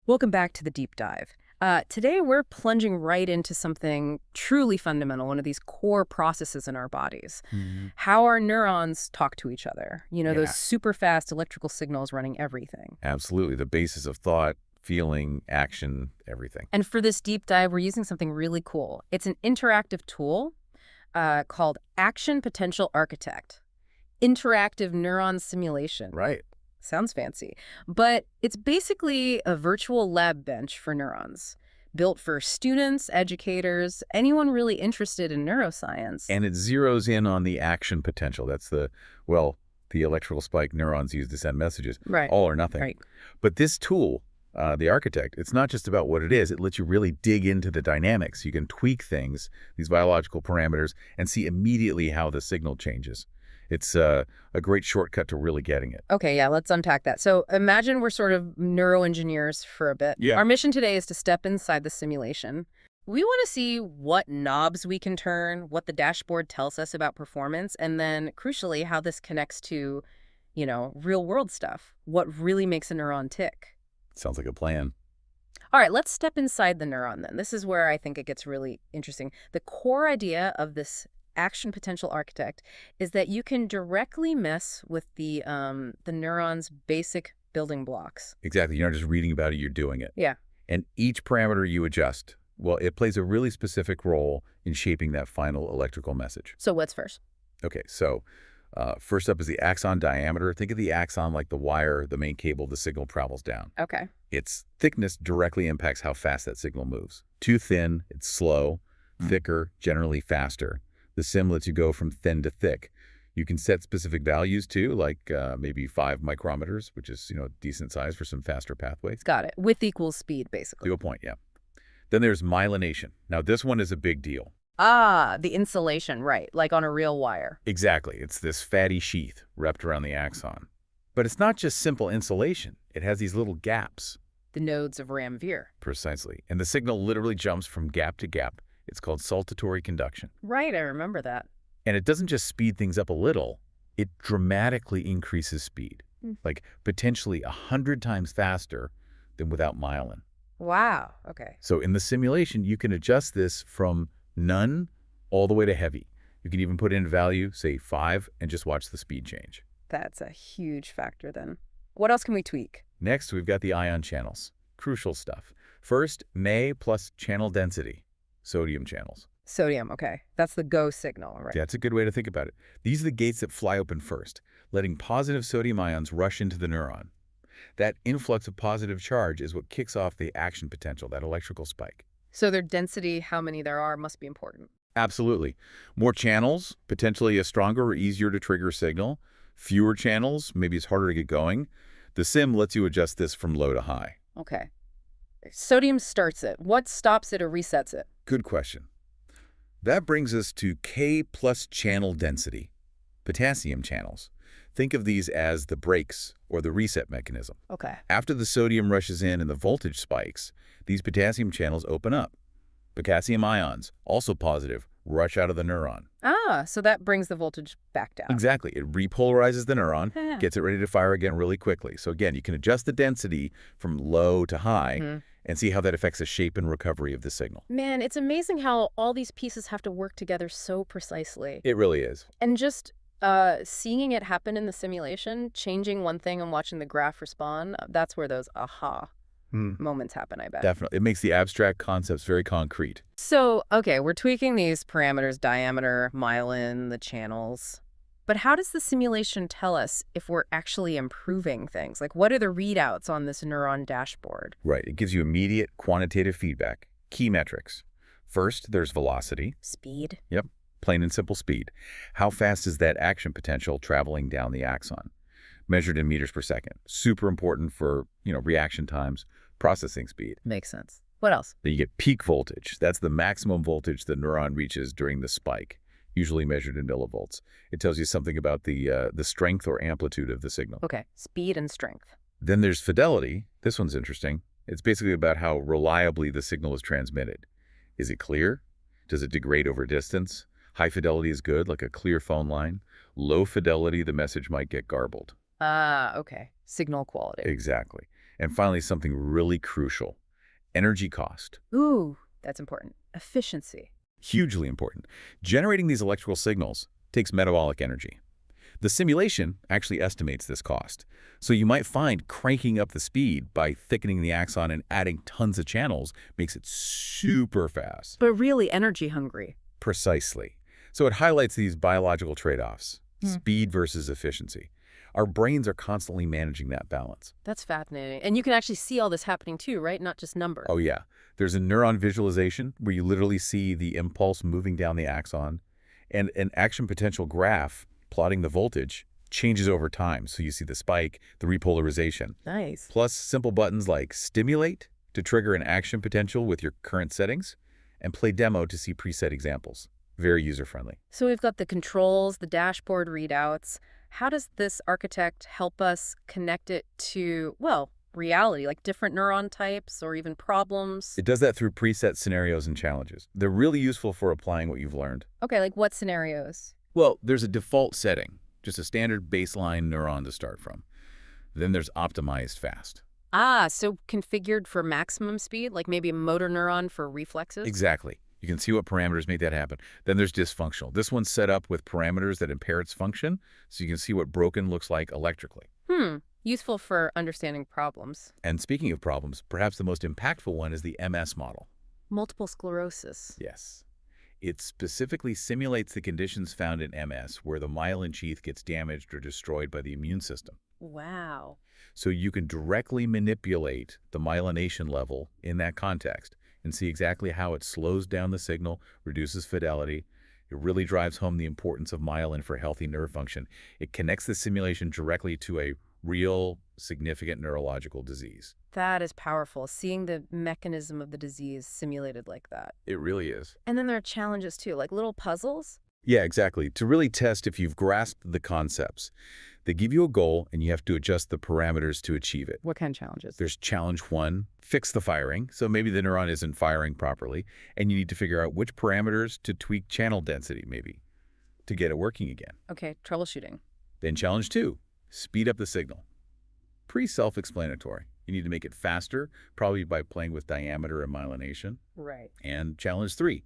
Welcome back to the deep dive. Today, we're plunging right into something truly fundamental, one of these core processes in our bodies. How our neurons talk to each other. You know, Yeah. those super fast electrical signals running everything. Absolutely. The basis of thought, feeling, action, everything. And for this deep dive, we're using something really cool. It's an interactive tool called Action Potential Architect. Interactive neuron simulation. Right. Sounds fancy. But it's basically a virtual lab bench for neurons, built for students, educators, anyone really interested in neuroscience. And it zeroes in on the action potential. That's the electrical spike neurons use to send messages. Right. All or nothing. Right. But this tool, the architect, it's not just about what it is. It lets you really dig into the dynamics. You can tweak things, these biological parameters, and see immediately how the signal changes. It's a great shortcut to really getting it. Okay, yeah, let's unpack that. So imagine we're sort of neuroengineers for a bit. Yeah. Our mission today is to step inside the simulation. We want to see what knobs we can turn, what the dashboard tells us about performance, and then, crucially, how this connects to, real-world stuff. What really makes a neuron tick. Sounds like a plan. All right, let's step inside the neuron then. This is where I think it gets really interesting. The core idea of this action potential architect is that you can directly mess with the neuron's basic building blocks. Exactly. You're not just reading about it, you're doing it. Yeah. And each parameter you adjust, well, it plays a really specific role in shaping that final electrical message. So what's first? Okay, so first up is the axon diameter. Think of the axon like the wire, the main cable the signal travels down. Okay. Its thickness directly impacts how fast that signal moves. Too thin, it's slow. Thicker, generally faster. The sim lets you go from thin to thick. You can set specific values too, like maybe 5 micrometers, which is decent size for some faster pathways. Got it. With equal speed, basically. To a point, yeah. Then there's myelination. Now this one is a big deal. Ah, the insulation, right, like on a real wire. Exactly. It's this fatty sheath wrapped around the axon. But it's not just simple insulation. It has these little gaps. The nodes of Ramvier. Precisely. And the signal literally jumps from gap to gap. It's called saltatory conduction. Right, I remember that. And it doesn't just speed things up a little, it dramatically increases speed, like potentially 100 times faster than without myelin. Wow, okay. So in the simulation, you can adjust this from none all the way to heavy. You can even put in a value, say 5, and just watch the speed change. That's a huge factor then. What else can we tweak? Next, we've got the ion channels. Crucial stuff. First, Na plus channel density. Sodium channels. Sodium, okay. That's the go signal, right? That's a good way to think about it. These are the gates that fly open first, letting positive sodium ions rush into the neuron. That influx of positive charge is what kicks off the action potential, that electrical spike. So their density, how many there are, must be important. Absolutely. More channels, potentially a stronger or easier to trigger signal. Fewer channels, maybe it's harder to get going. The sim lets you adjust this from low to high. Okay. Sodium starts it. What stops it or resets it? Good question. That brings us to K plus channel density, potassium channels. Think of these as the brakes or the reset mechanism. Okay. After the sodium rushes in and the voltage spikes, these potassium channels open up. Potassium ions, also positive, rush out of the neuron. Ah, so that brings the voltage back down. Exactly. It repolarizes the neuron, Yeah. gets it ready to fire again really quickly. So again, you can adjust the density from low to high and see how that affects the shape and recovery of the signal. Man, it's amazing how all these pieces have to work together so precisely. It really is. And just seeing it happen in the simulation, changing one thing and watching the graph respond, that's where those aha moments happen, I bet. Definitely. It makes the abstract concepts very concrete. So, okay, we're tweaking these parameters, diameter, myelin, the channels. But how does the simulation tell us if we're actually improving things? Like, what are the readouts on this neuron dashboard? Right. It gives you immediate quantitative feedback, key metrics. First, there's velocity. Speed. Yep. Plain and simple speed. How fast is that action potential traveling down the axon? Measured in meters per second. Super important for, reaction times, processing speed. Makes sense. What else? Then you get peak voltage. That's the maximum voltage the neuron reaches during the spike, usually measured in millivolts. It tells you something about the strength or amplitude of the signal. Okay, speed and strength. Then there's fidelity. This one's interesting. It's basically about how reliably the signal is transmitted. Is it clear? Does it degrade over distance? High fidelity is good, like a clear phone line. Low fidelity, the message might get garbled. Ah, okay. Signal quality. Exactly. And finally, something really crucial, energy cost. Ooh, that's important. Efficiency. Hugely important. Generating these electrical signals takes metabolic energy. The simulation actually estimates this cost. So you might find cranking up the speed by thickening the axon and adding tons of channels makes it super fast. But really energy hungry. Precisely. So it highlights these biological trade-offs, speed versus efficiency. Our brains are constantly managing that balance. That's fascinating. And you can actually see all this happening too, right? Not just numbers. Oh yeah. There's a neuron visualization where you literally see the impulse moving down the axon, and an action potential graph plotting the voltage changes over time. So you see the spike, the repolarization. Nice. Plus simple buttons like stimulate to trigger an action potential with your current settings, and play demo to see preset examples. Very user-friendly. So we've got the controls, the dashboard readouts. How does this architect help us connect it to, well, reality, like different neuron types or even problems? It does that through preset scenarios and challenges. They're really useful for applying what you've learned. Okay, like what scenarios? Well, there's a default setting, just a standard baseline neuron to start from. Then there's optimized fast. Ah, so configured for maximum speed, like maybe a motor neuron for reflexes? Exactly. You can see what parameters make that happen. Then there's dysfunctional. This one's set up with parameters that impair its function, so you can see what broken looks like electrically. Useful for understanding problems. And speaking of problems, perhaps the most impactful one is the MS model. Multiple sclerosis. Yes. It specifically simulates the conditions found in MS where the myelin sheath gets damaged or destroyed by the immune system. Wow. So you can directly manipulate the myelination level in that context and see exactly how it slows down the signal, reduces fidelity. It really drives home the importance of myelin for healthy nerve function. It connects the simulation directly to a real, significant neurological disease. That is powerful, seeing the mechanism of the disease simulated like that. It really is. And then there are challenges too, like little puzzles. Yeah, exactly. To really test if you've grasped the concepts. They give you a goal, and you have to adjust the parameters to achieve it. What kind of challenges? There's challenge 1, fix the firing. So maybe the neuron isn't firing properly, and you need to figure out which parameters to tweak channel density, maybe, to get it working again. Okay, troubleshooting. Then challenge 2, speed up the signal. Pretty self-explanatory. You need to make it faster, probably by playing with diameter and myelination. Right. And challenge 3,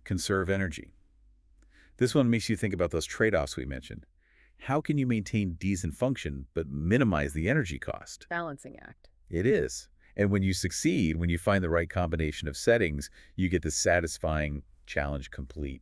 conserve energy. This one makes you think about those trade-offs we mentioned. How can you maintain decent function but minimize the energy cost? Balancing act. It is. And when you succeed, when you find the right combination of settings, you get the satisfying challenge complete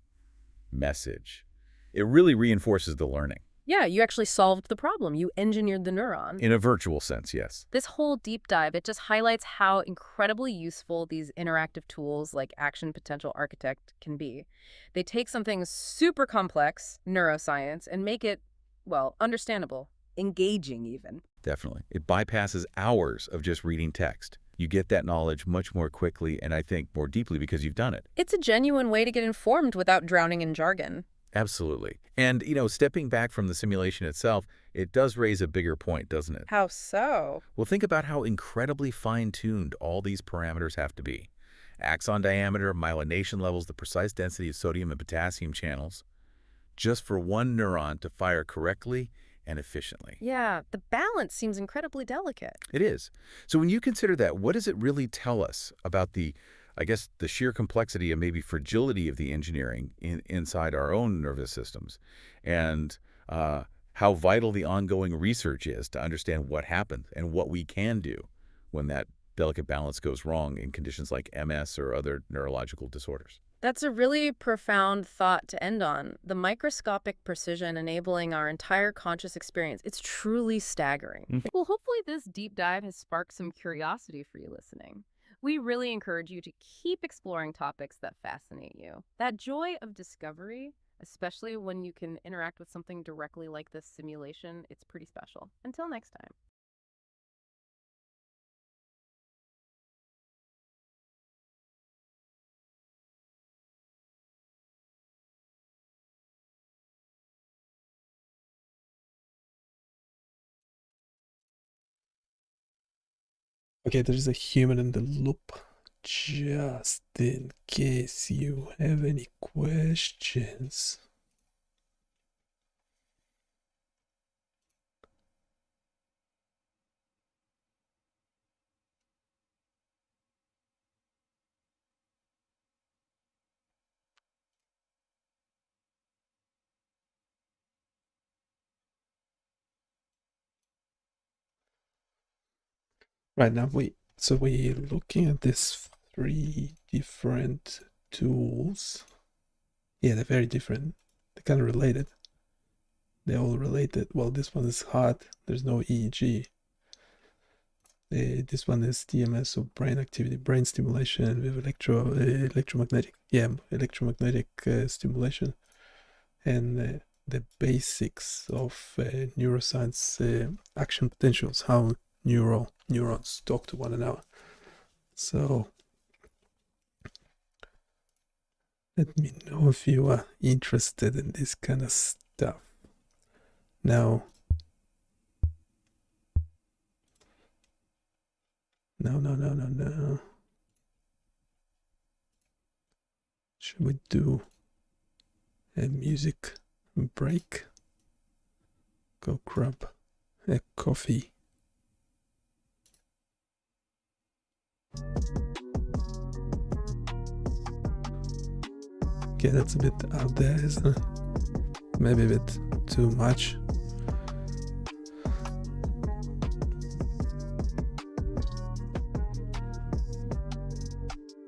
message. It really reinforces the learning. Yeah, you actually solved the problem. You engineered the neuron. In a virtual sense, yes. This whole deep dive, it just highlights how incredibly useful these interactive tools like Action Potential Architect can be. They take something super complex, neuroscience, and make it, well, understandable, engaging even. Definitely. It bypasses hours of just reading text. You get that knowledge much more quickly and I think more deeply because you've done it. It's a genuine way to get informed without drowning in jargon. Absolutely. And, stepping back from the simulation itself, it does raise a bigger point, doesn't it? How so? Well, think about how incredibly fine-tuned all these parameters have to be. Axon diameter, myelination levels, the precise density of sodium and potassium channels, just for one neuron to fire correctly and efficiently. Yeah, the balance seems incredibly delicate. It is. So when you consider that, what does it really tell us about the sheer complexity and maybe fragility of the engineering inside our own nervous systems, and how vital the ongoing research is to understand what happens and what we can do when that delicate balance goes wrong in conditions like MS or other neurological disorders? That's a really profound thought to end on. The microscopic precision enabling our entire conscious experience. It's truly staggering. Well, hopefully this deep dive has sparked some curiosity for you listening. We really encourage you to keep exploring topics that fascinate you. That joy of discovery, especially when you can interact with something directly like this simulation, it's pretty special. Until next time. Okay, there is a human in the loop. Just in case you have any questions. Right now we're looking at these 3 different tools. Yeah, they're very different. They're kind of related. They're all related. Well, this one is hard. There's no EEG. This one is DMS, so brain activity, brain stimulation with electromagnetic stimulation, and the basics of neuroscience action potentials, how neurons talk to one another. So let me know if you are interested in this kind of stuff. Now, no. Should we do a music break? Go grab a coffee. Okay, that's a bit out there, isn't it? Maybe a bit too much.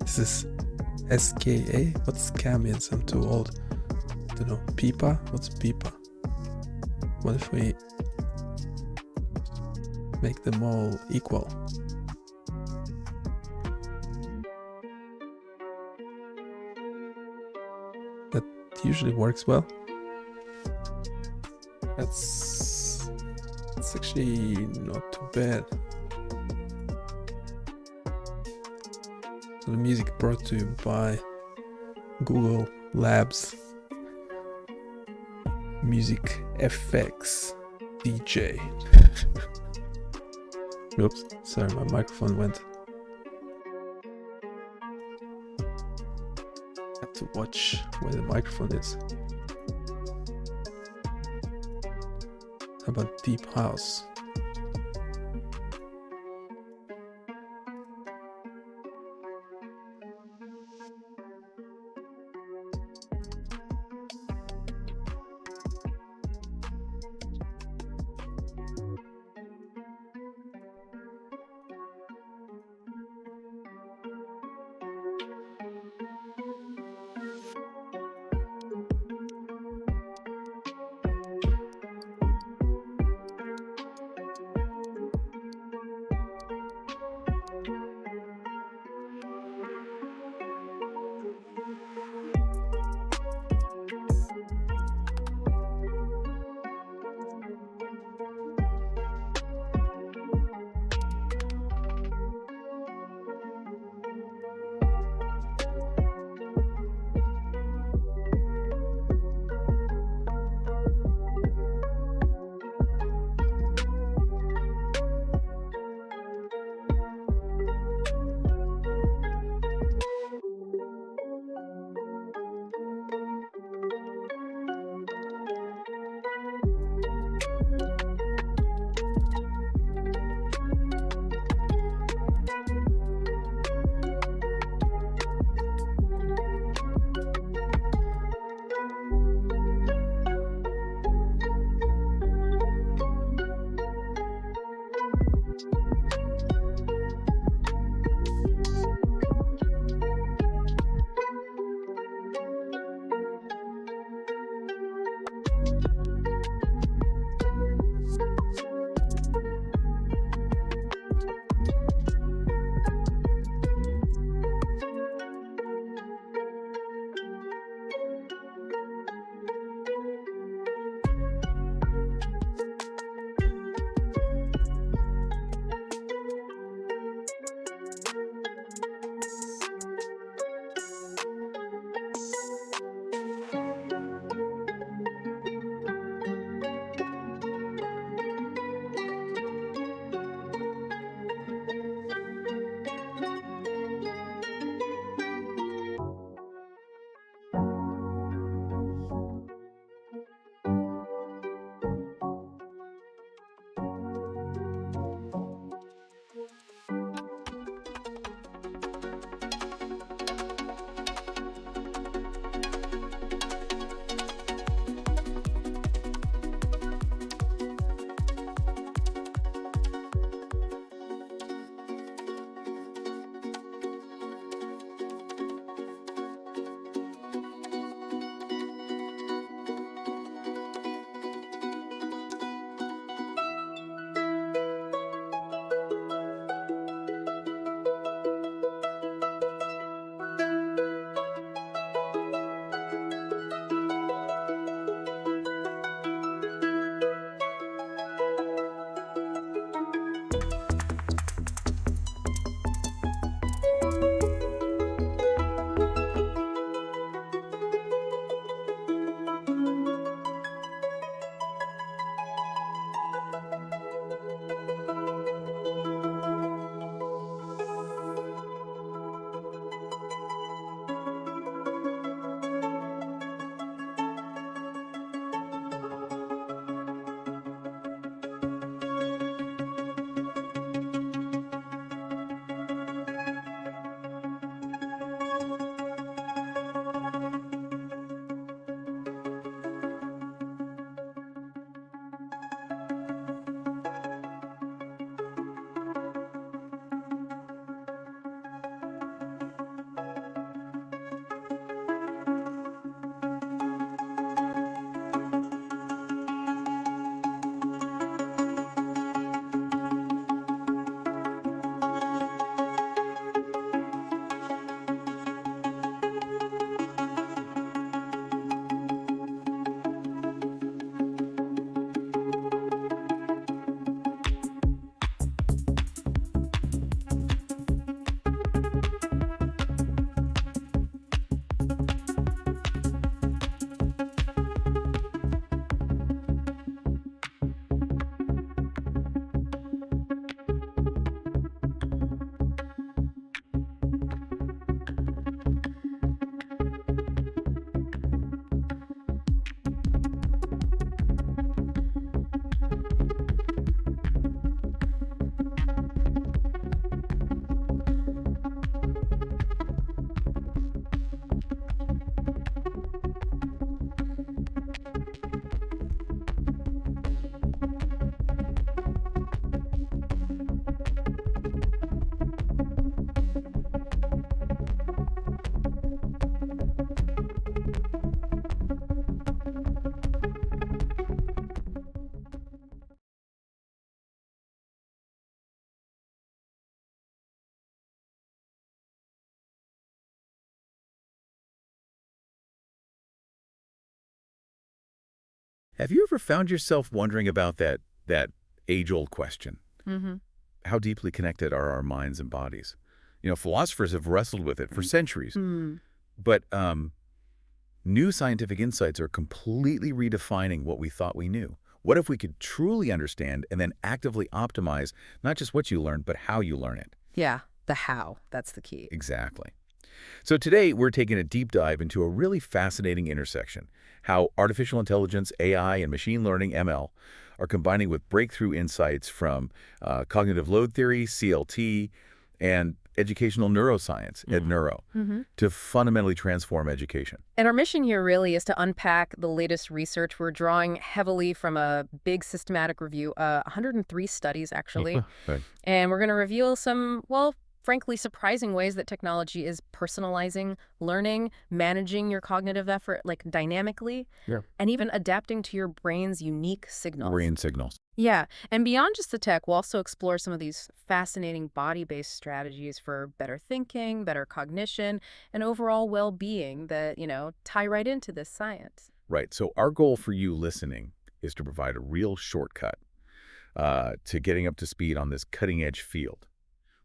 This is SKA. What's ska means? I'm too old. Don't know. Pipa? What's pipa? What if we make them all equal? That usually works well. That's actually not too bad. So the music brought to you by Google Labs Music FX DJ. Oops, sorry, my microphone went. I have to watch where the microphone is. How about deep house? Have you ever found yourself wondering about that age-old question? Mm-hmm. How deeply connected are our minds and bodies? Philosophers have wrestled with it for centuries. But new scientific insights are completely redefining what we thought we knew. What if we could truly understand and then actively optimize not just what you learn, but how you learn it? Yeah, the how. That's the key. Exactly. So today, we're taking a deep dive into a really fascinating intersection, how artificial intelligence, AI, and machine learning, ML, are combining with breakthrough insights from cognitive load theory, CLT, and educational neuroscience, EdNeuro, to fundamentally transform education. And our mission here really is to unpack the latest research. We're drawing heavily from a big systematic review, 103 studies, actually. Right. And we're going to reveal some, well, frankly, surprising ways that technology is personalizing, learning, managing your cognitive effort, like dynamically, and even adapting to your brain's unique signals. Brain signals. Yeah, and beyond just the tech, we'll also explore some of these fascinating body-based strategies for better thinking, better cognition, and overall well-being that, tie right into this science. Right. So our goal for you listening is to provide a real shortcut to getting up to speed on this cutting-edge field.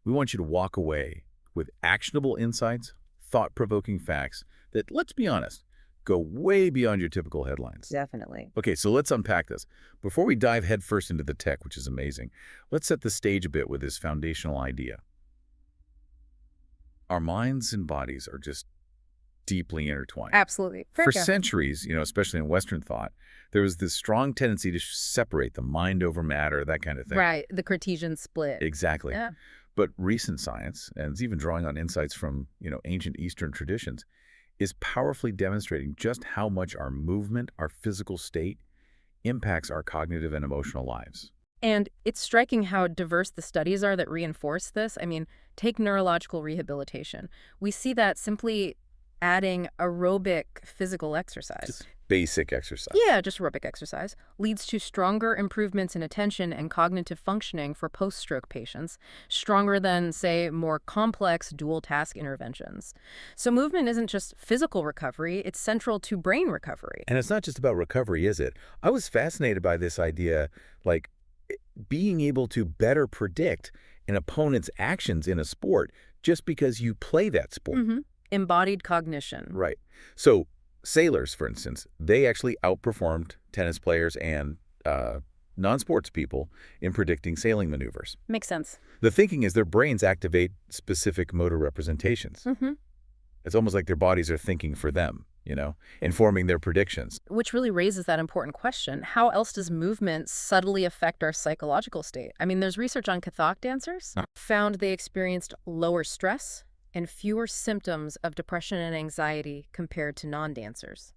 We want you to walk away with actionable insights, thought-provoking facts that, let's be honest, go way beyond your typical headlines. Definitely. Okay, so let's unpack this. Before we dive headfirst into the tech, which is amazing, let's set the stage a bit with this foundational idea. Our minds and bodies are just deeply intertwined. Absolutely. For centuries, especially in Western thought, there was this strong tendency to separate the mind over matter, that kind of thing. Right, the Cartesian split. Exactly. Yeah. But recent science, and it's even drawing on insights from, ancient Eastern traditions, is powerfully demonstrating just how much our movement, our physical state, impacts our cognitive and emotional lives. And it's striking how diverse the studies are that reinforce this. I mean, take neurological rehabilitation. We see that simply adding aerobic physical exercise. Just basic exercise. Yeah, just aerobic exercise leads to stronger improvements in attention and cognitive functioning for post-stroke patients, stronger than, say, more complex dual-task interventions. So movement isn't just physical recovery, it's central to brain recovery. And it's not just about recovery, is it? I was fascinated by this idea, like being able to better predict an opponent's actions in a sport just because you play that sport. Embodied cognition. Right. So sailors, for instance, they actually outperformed tennis players and non-sports people in predicting sailing maneuvers. Makes sense. The thinking is their brains activate specific motor representations. It's almost like their bodies are thinking for them, informing their predictions. Which really raises that important question. How else does movement subtly affect our psychological state? I mean, there's research on Kathak dancers found they experienced lower stress and fewer symptoms of depression and anxiety compared to non-dancers.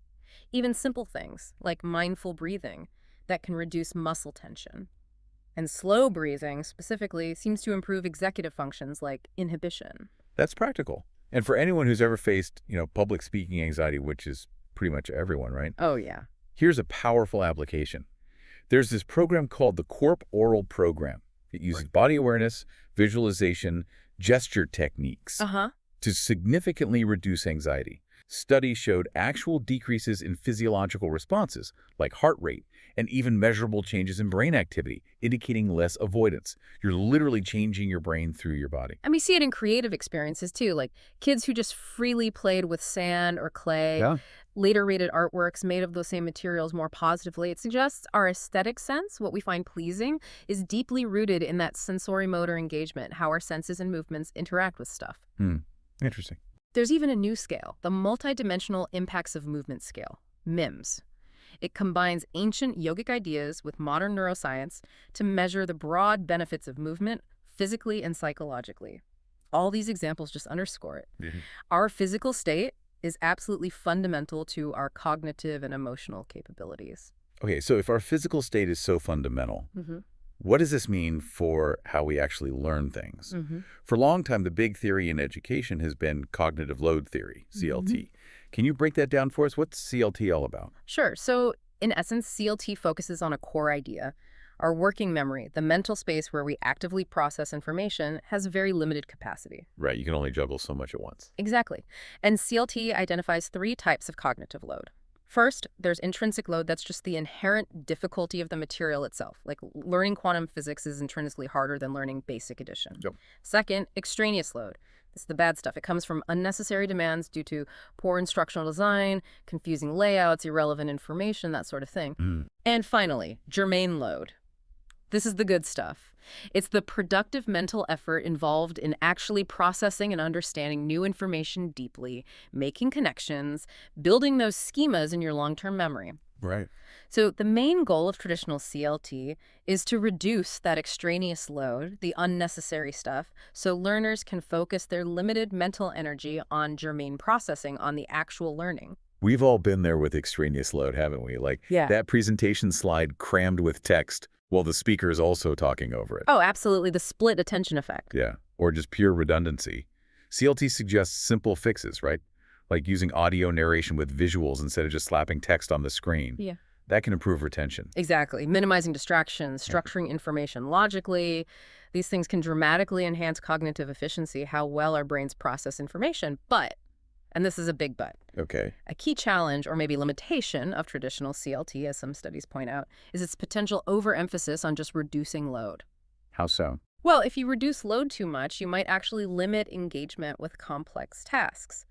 Even simple things like mindful breathing that can reduce muscle tension. And slow breathing, specifically, seems to improve executive functions like inhibition. That's practical. And for anyone who's ever faced, public speaking anxiety, which is pretty much everyone, right? Oh, yeah. Here's a powerful application. There's this program called the Corp Oral Program. It uses body awareness, visualization, gesture techniques to significantly reduce anxiety. Studies showed actual decreases in physiological responses, like heart rate, and even measurable changes in brain activity, indicating less avoidance. You're literally changing your brain through your body. And we see it in creative experiences, too, like kids who just freely played with sand or clay, later rated artworks made of those same materials more positively. It suggests our aesthetic sense, what we find pleasing, is deeply rooted in that sensory-motor engagement, how our senses and movements interact with stuff. Interesting. There's even a new scale, the Multidimensional Impacts of Movement Scale, MIMS. It combines ancient yogic ideas with modern neuroscience to measure the broad benefits of movement physically and psychologically. All these examples just underscore it. Our physical state is absolutely fundamental to our cognitive and emotional capabilities. Okay, so if our physical state is so fundamental, what does this mean for how we actually learn things? For a long time, the big theory in education has been cognitive load theory, CLT. Can you break that down for us? What's CLT all about? Sure. So in essence, CLT focuses on a core idea. Our working memory, the mental space where we actively process information, has very limited capacity. Right, you can only juggle so much at once. Exactly. And CLT identifies 3 types of cognitive load. First, there's intrinsic load. That's just the inherent difficulty of the material itself. Like learning quantum physics is intrinsically harder than learning basic addition. Yep. Second, extraneous load. This is the bad stuff. It comes from unnecessary demands due to poor instructional design, confusing layouts, irrelevant information, that sort of thing. And finally, germane load. This is the good stuff. It's the productive mental effort involved in actually processing and understanding new information deeply, making connections, building those schemas in your long-term memory. Right. So the main goal of traditional CLT is to reduce that extraneous load, the unnecessary stuff, so learners can focus their limited mental energy on germane processing, on the actual learning. We've all been there with extraneous load, haven't we? Like that presentation slide crammed with text while the speaker is also talking over it. Oh, absolutely. The split attention effect. Yeah, or just pure redundancy. CLT suggests simple fixes, right? Like using audio narration with visuals instead of just slapping text on the screen. Yeah. That can improve retention. Exactly. Minimizing distractions, structuring information logically. These things can dramatically enhance cognitive efficiency, how well our brains process information. But, and this is a big but, Okay. a key challenge or maybe limitation of traditional CLT, as some studies point out, is its potential overemphasis on just reducing load. How so? Well, if you reduce load too much, you might actually limit engagement with complex tasks.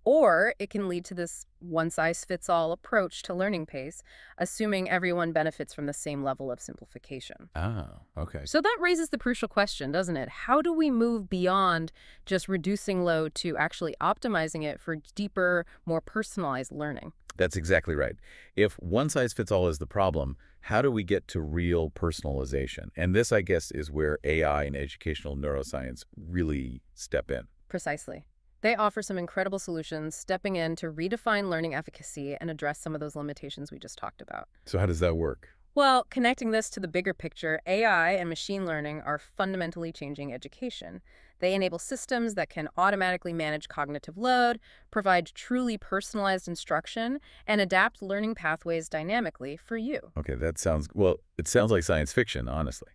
Or it can lead to this one-size-fits-all approach to learning pace, assuming everyone benefits from the same level of simplification. Oh, okay. So that raises the crucial question, doesn't it? How do we move beyond just reducing load to actually optimizing it for deeper, more personalized learning? That's exactly right. If one size fits all is the problem, how do we get to real personalization? And this, I guess, is where AI and educational neuroscience really step in. Precisely. They offer some incredible solutions, stepping in to redefine learning efficacy and address some of those limitations we just talked about. So how does that work? Well, connecting this to the bigger picture, AI and machine learning are fundamentally changing education. They enable systems that can automatically manage cognitive load, provide truly personalized instruction, and adapt learning pathways dynamically for you. Okay, it sounds like science fiction, honestly.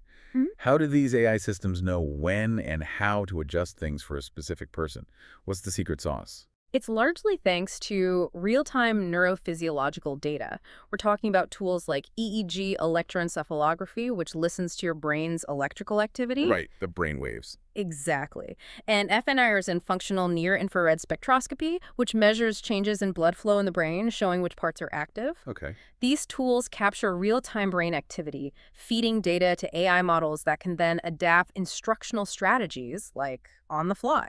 How do these AI systems know when and how to adjust things for a specific person? What's the secret sauce? It's largely thanks to real-time neurophysiological data. We're talking about tools like EEG electroencephalography, which listens to your brain's electrical activity. Right, the brain waves. Exactly. And FNIRs and functional near-infrared spectroscopy, which measures changes in blood flow in the brain, showing which parts are active. Okay. These tools capture real-time brain activity, feeding data to AI models that can then adapt instructional strategies, like on the fly.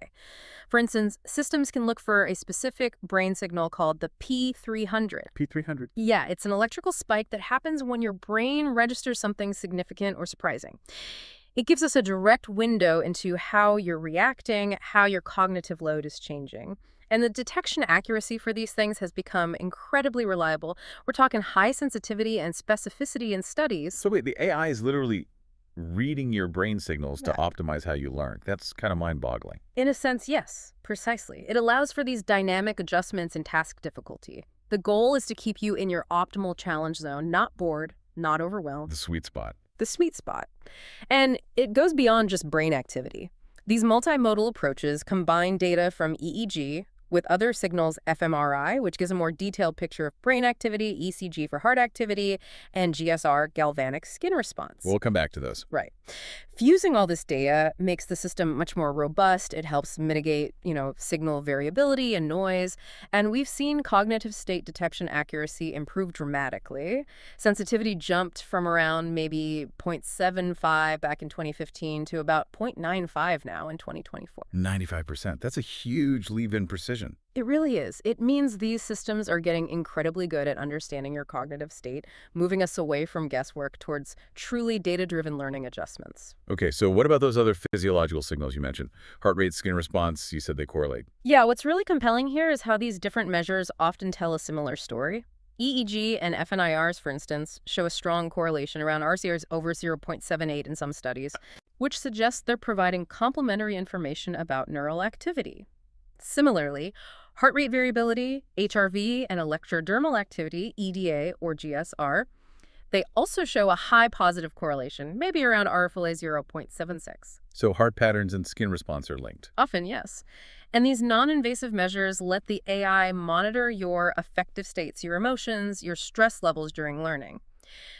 For instance, systems can look for a specific brain signal called the P300. P300. Yeah, it's an electrical spike that happens when your brain registers something significant or surprising. It gives us a direct window into how you're reacting, how your cognitive load is changing. And the detection accuracy for these things has become incredibly reliable. We're talking high sensitivity and specificity in studies. So wait, the AI is literally reading your brain signals to optimize how you learn. That's kind of mind-boggling. In a sense, yes, precisely. It allows for these dynamic adjustments in task difficulty. The goal is to keep you in your optimal challenge zone, not bored, not overwhelmed. The sweet spot. The sweet spot. And it goes beyond just brain activity. These multimodal approaches combine data from EEG with other signals, fMRI, which gives a more detailed picture of brain activity, ECG for heart activity, and GSR, galvanic skin response. We'll come back to those. Right. Fusing all this data makes the system much more robust. It helps mitigate, signal variability and noise. And we've seen cognitive state detection accuracy improve dramatically. Sensitivity jumped from around maybe 0.75 back in 2015 to about 0.95 now in 2024. 95%. That's a huge leap in precision. It really is. It means these systems are getting incredibly good at understanding your cognitive state, moving us away from guesswork towards truly data-driven learning adjustments. Okay, so what about those other physiological signals you mentioned? Heart rate, skin response, you said they correlate. Yeah, what's really compelling here is how these different measures often tell a similar story. EEG and FNIRs, for instance, show a strong correlation around RCRs over 0.78 in some studies, which suggests they're providing complementary information about neural activity. Similarly, heart rate variability, HRV, and electrodermal activity, EDA or GSR, They also show a high positive correlation, maybe around RFLA 0.76. So heart patterns and skin response are linked. Often, yes. And these non-invasive measures let the AI monitor your affective states, your emotions, your stress levels during learning.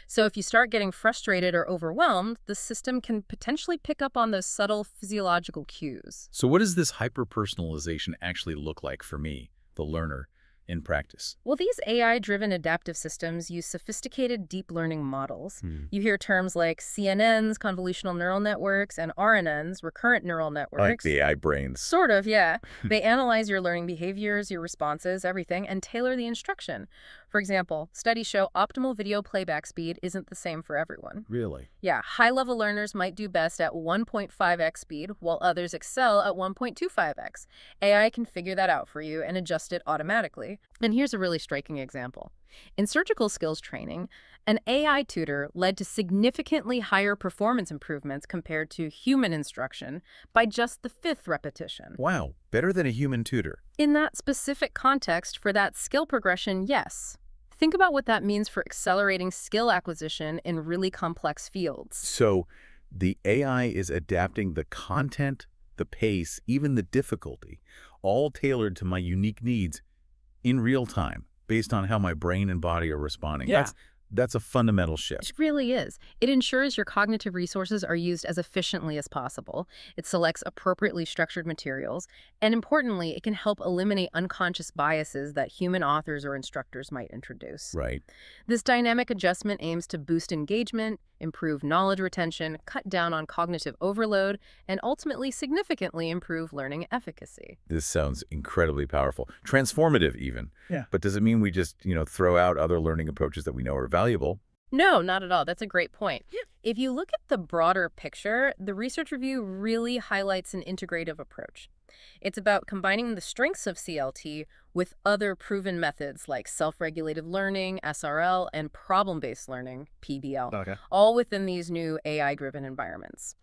So if you start getting frustrated or overwhelmed, the system can potentially pick up on those subtle physiological cues. So what does this hyper-personalization actually look like for me, the learner, in practice? Well, these AI-driven adaptive systems use sophisticated deep learning models. You hear terms like CNNs, convolutional neural networks, and RNNs, recurrent neural networks. Like the AI brains. Sort of, yeah. They analyze your learning behaviors, your responses, everything, and tailor the instruction. For example, studies show optimal video playback speed isn't the same for everyone. Really? Yeah, high-level learners might do best at 1.5x speed, while others excel at 1.25x. AI can figure that out for you and adjust it automatically. And here's a really striking example. In surgical skills training, an AI tutor led to significantly higher performance improvements compared to human instruction by just the 5th repetition. Wow, better than a human tutor. In that specific context, for that skill progression, yes. Think about what that means for accelerating skill acquisition in really complex fields. So the AI is adapting the content, the pace, even the difficulty, all tailored to my unique needs in real time, based on how my brain and body are responding. Yeah. That's a fundamental shift. It really is. It ensures your cognitive resources are used as efficiently as possible. It selects appropriately structured materials. And importantly, it can help eliminate unconscious biases that human authors or instructors might introduce. Right. This dynamic adjustment aims to boost engagement, improve knowledge retention, cut down on cognitive overload, and ultimately significantly improve learning efficacy. This sounds incredibly powerful. Transformative even. Yeah. But does it mean we just, throw out other learning approaches that we know are valuable? No, not at all. That's a great point. If you look at the broader picture, the research review really highlights an integrative approach. It's about combining the strengths of CLT with other proven methods like self-regulated learning, SRL, and problem-based learning, PBL, Okay. all within these new AI-driven environments.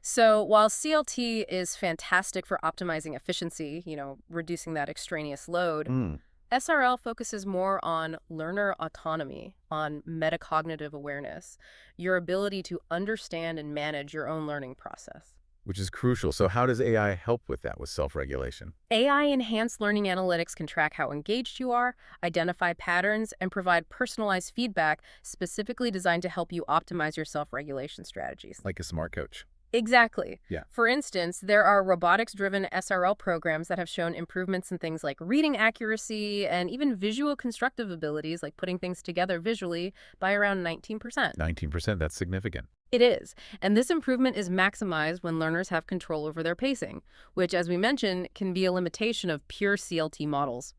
So while CLT is fantastic for optimizing efficiency, reducing that extraneous load, SRL focuses more on learner autonomy, on metacognitive awareness, your ability to understand and manage your own learning process. Which is crucial. So how does AI help with that, with self-regulation? AI-enhanced learning analytics can track how engaged you are, identify patterns, and provide personalized feedback specifically designed to help you optimize your self-regulation strategies. Like a smart coach. Exactly. Yeah. For instance, there are robotics-driven SRL programs that have shown improvements in things like reading accuracy and even visual constructive abilities, like putting things together visually, by around 19%. 19%, that's significant. It is. And this improvement is maximized when learners have control over their pacing, which, as we mentioned, can be a limitation of pure CLT models.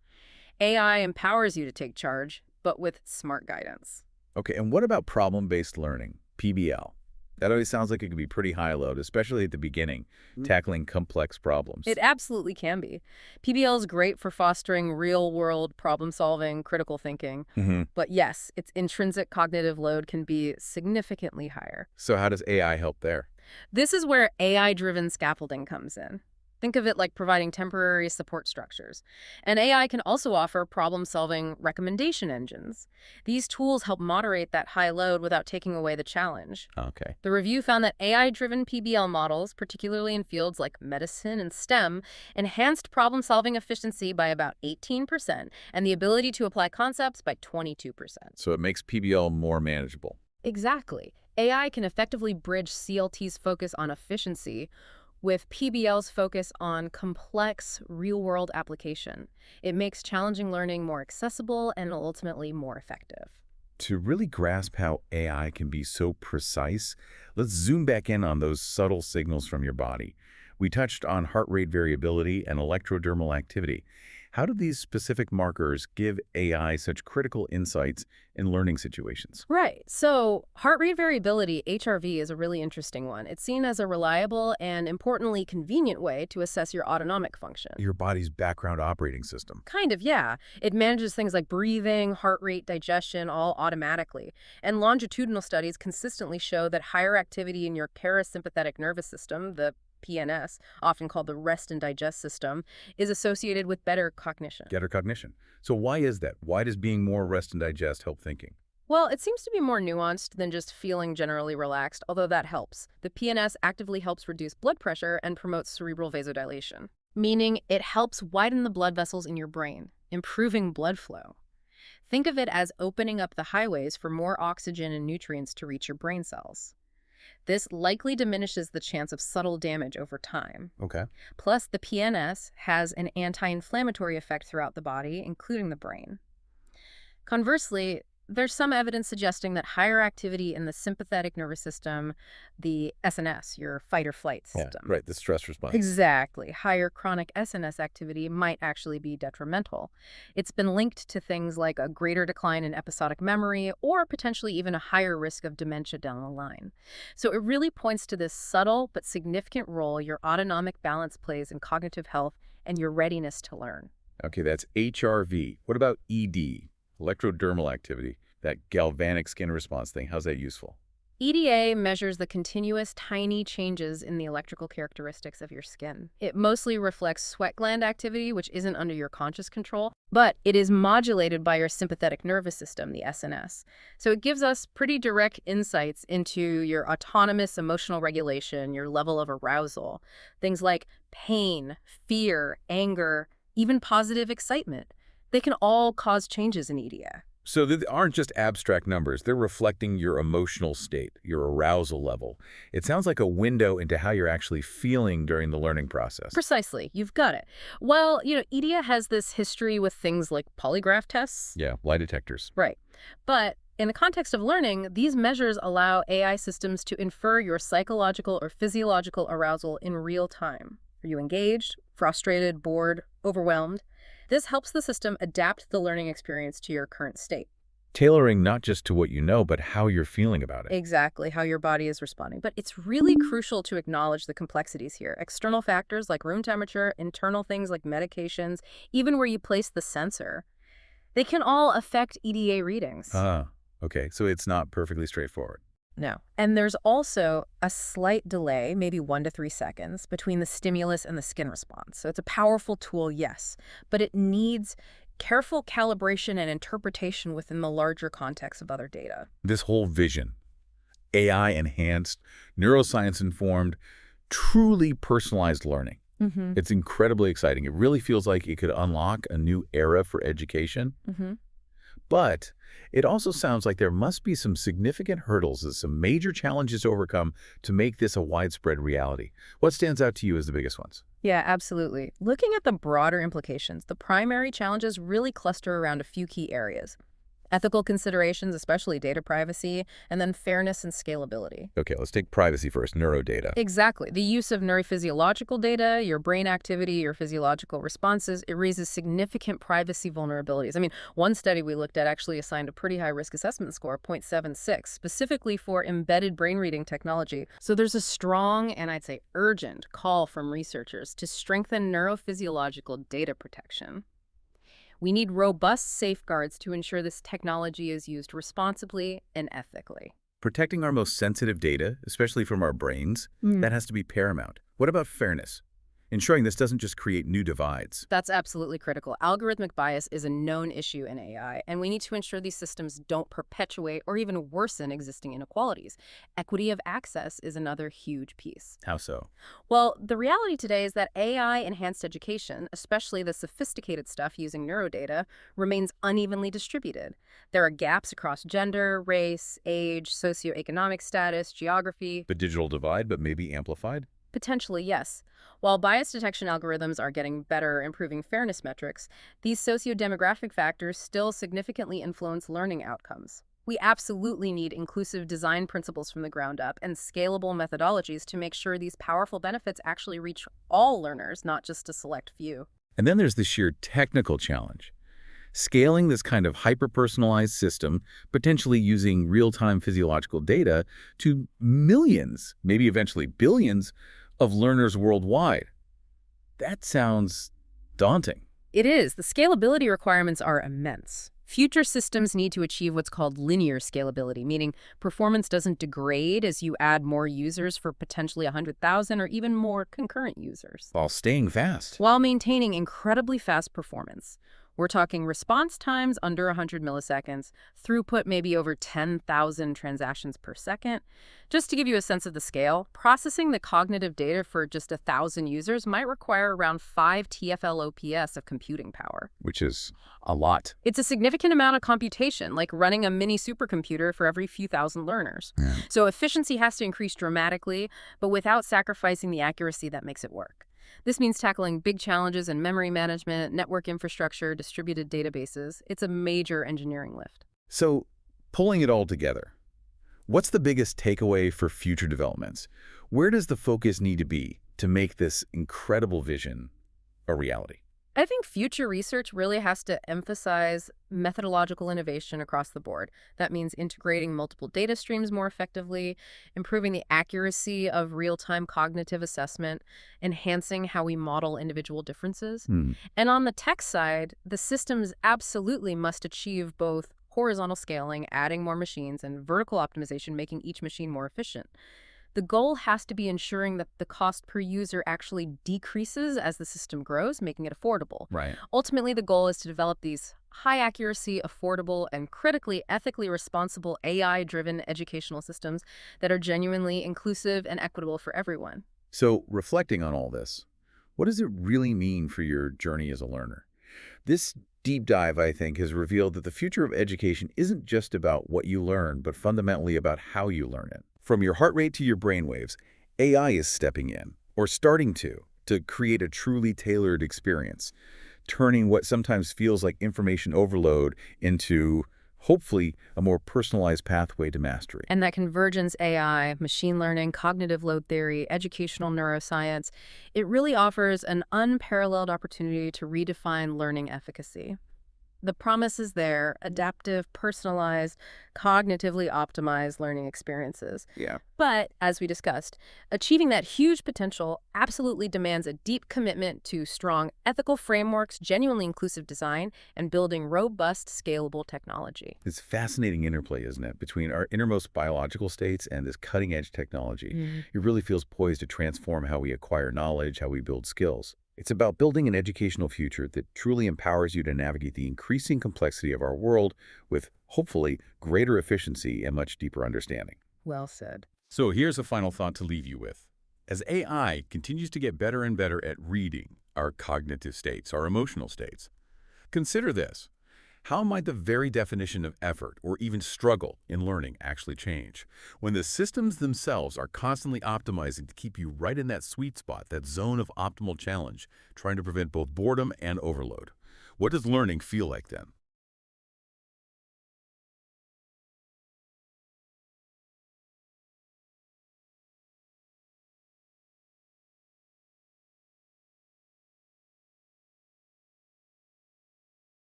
AI empowers you to take charge, but with smart guidance. Okay, and what about problem-based learning, PBL? That always sounds like it could be pretty high load, especially at the beginning, tackling complex problems. It absolutely can be. PBL is great for fostering real-world problem-solving, critical thinking. But yes, its intrinsic cognitive load can be significantly higher. So how does AI help there? This is where AI-driven scaffolding comes in. Think of it like providing temporary support structures. And AI can also offer problem-solving recommendation engines. These tools help moderate that high load without taking away the challenge. Okay. The review found that AI-driven PBL models, particularly in fields like medicine and STEM, enhanced problem-solving efficiency by about 18% and the ability to apply concepts by 22%. So it makes PBL more manageable. Exactly. AI can effectively bridge CLT's focus on efficiency with PBL's focus on complex, real-world application. It makes challenging learning more accessible and ultimately more effective. To really grasp how AI can be so precise, let's zoom back in on those subtle signals from your body. We touched on heart rate variability and electrodermal activity. How do these specific markers give AI such critical insights in learning situations? Right. So heart rate variability, HRV, is a really interesting one. It's seen as a reliable and, importantly, convenient way to assess your autonomic function. Your body's background operating system. Kind of, yeah. It manages things like breathing, heart rate, digestion, all automatically. And longitudinal studies consistently show that higher activity in your parasympathetic nervous system, the PNS, often called the rest and digest system, is associated with better cognition. Better cognition. So why is that? Why does being more rest and digest help thinking? Well, it seems to be more nuanced than just feeling generally relaxed, although that helps. The PNS actively helps reduce blood pressure and promotes cerebral vasodilation, meaning it helps widen the blood vessels in your brain, improving blood flow. Think of it as opening up the highways for more oxygen and nutrients to reach your brain cells. This likely diminishes the chance of subtle damage over time. Okay. Plus, the PNS has an anti-inflammatory effect throughout the body, including the brain. Conversely, there's some evidence suggesting that higher activity in the sympathetic nervous system, the SNS, your fight or flight system. Yeah, right, the stress response. Exactly. Higher chronic SNS activity might actually be detrimental. It's been linked to things like a greater decline in episodic memory or potentially even a higher risk of dementia down the line. So it really points to this subtle but significant role your autonomic balance plays in cognitive health and your readiness to learn. Okay, that's HRV. What about ED, electrodermal activity, that galvanic skin response thing? How's that useful? EDA measures the continuous tiny changes in the electrical characteristics of your skin. It mostly reflects sweat gland activity, which isn't under your conscious control, but it is modulated by your sympathetic nervous system, the SNS. So it gives us pretty direct insights into your autonomous emotional regulation, your level of arousal, things like pain, fear, anger, even positive excitement. They can all cause changes in EDA. So they aren't just abstract numbers. They're reflecting your emotional state, your arousal level. It sounds like a window into how you're actually feeling during the learning process. Precisely. You've got it. Well, EDA has this history with things like polygraph tests. Yeah, lie detectors. Right. But in the context of learning, these measures allow AI systems to infer your psychological or physiological arousal in real time. Are you engaged, frustrated, bored, overwhelmed? This helps the system adapt the learning experience to your current state. Tailoring not just to what you know, but how you're feeling about it. Exactly, how your body is responding. But it's really crucial to acknowledge the complexities here. External factors like room temperature, internal things like medications, even where you place the sensor, they can all affect EDA readings. Ah, okay. So it's not perfectly straightforward. No. And there's also a slight delay, maybe 1 to 3 seconds, between the stimulus and the skin response. So it's a powerful tool, yes, but it needs careful calibration and interpretation within the larger context of other data. This whole vision, AI-enhanced, neuroscience-informed, truly personalized learning. Mm-hmm. It's incredibly exciting. It really feels like it could unlock a new era for education. Mm-hmm. But it also sounds like there must be some significant hurdles and some major challenges to overcome to make this a widespread reality. What stands out to you as the biggest ones? Yeah, absolutely. Looking at the broader implications, the primary challenges really cluster around a few key areas. Ethical considerations, especially data privacy, and then fairness and scalability. Okay, let's take privacy first, neurodata. Exactly. The use of neurophysiological data, your brain activity, your physiological responses, it raises significant privacy vulnerabilities. I mean, one study we looked at actually assigned a pretty high risk assessment score, 0.76, specifically for embedded brain reading technology. So there's a strong, and I'd say urgent, call from researchers to strengthen neurophysiological data protection. We need robust safeguards to ensure this technology is used responsibly and ethically. Protecting our most sensitive data, especially from our brains, that has to be paramount. What about fairness? Ensuring this doesn't just create new divides. That's absolutely critical. Algorithmic bias is a known issue in AI, and we need to ensure these systems don't perpetuate or even worsen existing inequalities. Equity of access is another huge piece. How so? Well, the reality today is that AI-enhanced education, especially the sophisticated stuff using neurodata, remains unevenly distributed. There are gaps across gender, race, age, socioeconomic status, geography. The digital divide, but maybe amplified? Potentially, yes. While bias detection algorithms are getting better, improving fairness metrics, these socio-demographic factors still significantly influence learning outcomes. We absolutely need inclusive design principles from the ground up and scalable methodologies to make sure these powerful benefits actually reach all learners, not just a select few. And then there's the sheer technical challenge. Scaling this kind of hyper-personalized system, potentially using real-time physiological data, to millions, maybe eventually billions, of learners worldwide. That sounds daunting. It is. The scalability requirements are immense. Future systems need to achieve what's called linear scalability, meaning performance doesn't degrade as you add more users for potentially 100,000 or even more concurrent users, While staying fast. while maintaining incredibly fast performance. We're talking response times under 100 milliseconds, throughput maybe over 10,000 transactions per second. Just to give you a sense of the scale, processing the cognitive data for just 1,000 users might require around 5 TFLOPS of computing power. Which is a lot. It's a significant amount of computation, like running a mini supercomputer for every few thousand learners. Yeah. So efficiency has to increase dramatically, but without sacrificing the accuracy that makes it work. This means tackling big challenges in memory management, network infrastructure, distributed databases. It's a major engineering lift. So, pulling it all together, what's the biggest takeaway for future developments? Where does the focus need to be to make this incredible vision a reality? I think future research really has to emphasize methodological innovation across the board. That means integrating multiple data streams more effectively, improving the accuracy of real-time cognitive assessment, enhancing how we model individual differences. And on the tech side, the systems absolutely must achieve both horizontal scaling, adding more machines, and vertical optimization, making each machine more efficient. The goal has to be ensuring that the cost per user actually decreases as the system grows, making it affordable. Right. Ultimately, the goal is to develop these high-accuracy, affordable, and critically ethically responsible AI-driven educational systems that are genuinely inclusive and equitable for everyone. So, reflecting on all this, what does it really mean for your journey as a learner? This deep dive, I think, has revealed that the future of education isn't just about what you learn, but fundamentally about how you learn it. From your heart rate to your brainwaves, AI is stepping in, or starting to create a truly tailored experience, turning what sometimes feels like information overload into, hopefully, a more personalized pathway to mastery. And that convergence AI, machine learning, cognitive load theory, educational neuroscience, it really offers an unparalleled opportunity to redefine learning efficacy. The promise is there: adaptive, personalized, cognitively optimized learning experiences. Yeah. But, as we discussed, achieving that huge potential absolutely demands a deep commitment to strong ethical frameworks, genuinely inclusive design, and building robust, scalable technology. It's fascinating interplay, isn't it, between our innermost biological states and this cutting-edge technology. It really feels poised to transform how we acquire knowledge, how we build skills. It's about building an educational future that truly empowers you to navigate the increasing complexity of our world with, hopefully, greater efficiency and much deeper understanding. Well said. So here's a final thought to leave you with. As AI continues to get better and better at reading our cognitive states, our emotional states, consider this. How might the very definition of effort or even struggle in learning actually change when the systems themselves are constantly optimizing to keep you right in that sweet spot, that zone of optimal challenge, trying to prevent both boredom and overload? What does learning feel like then?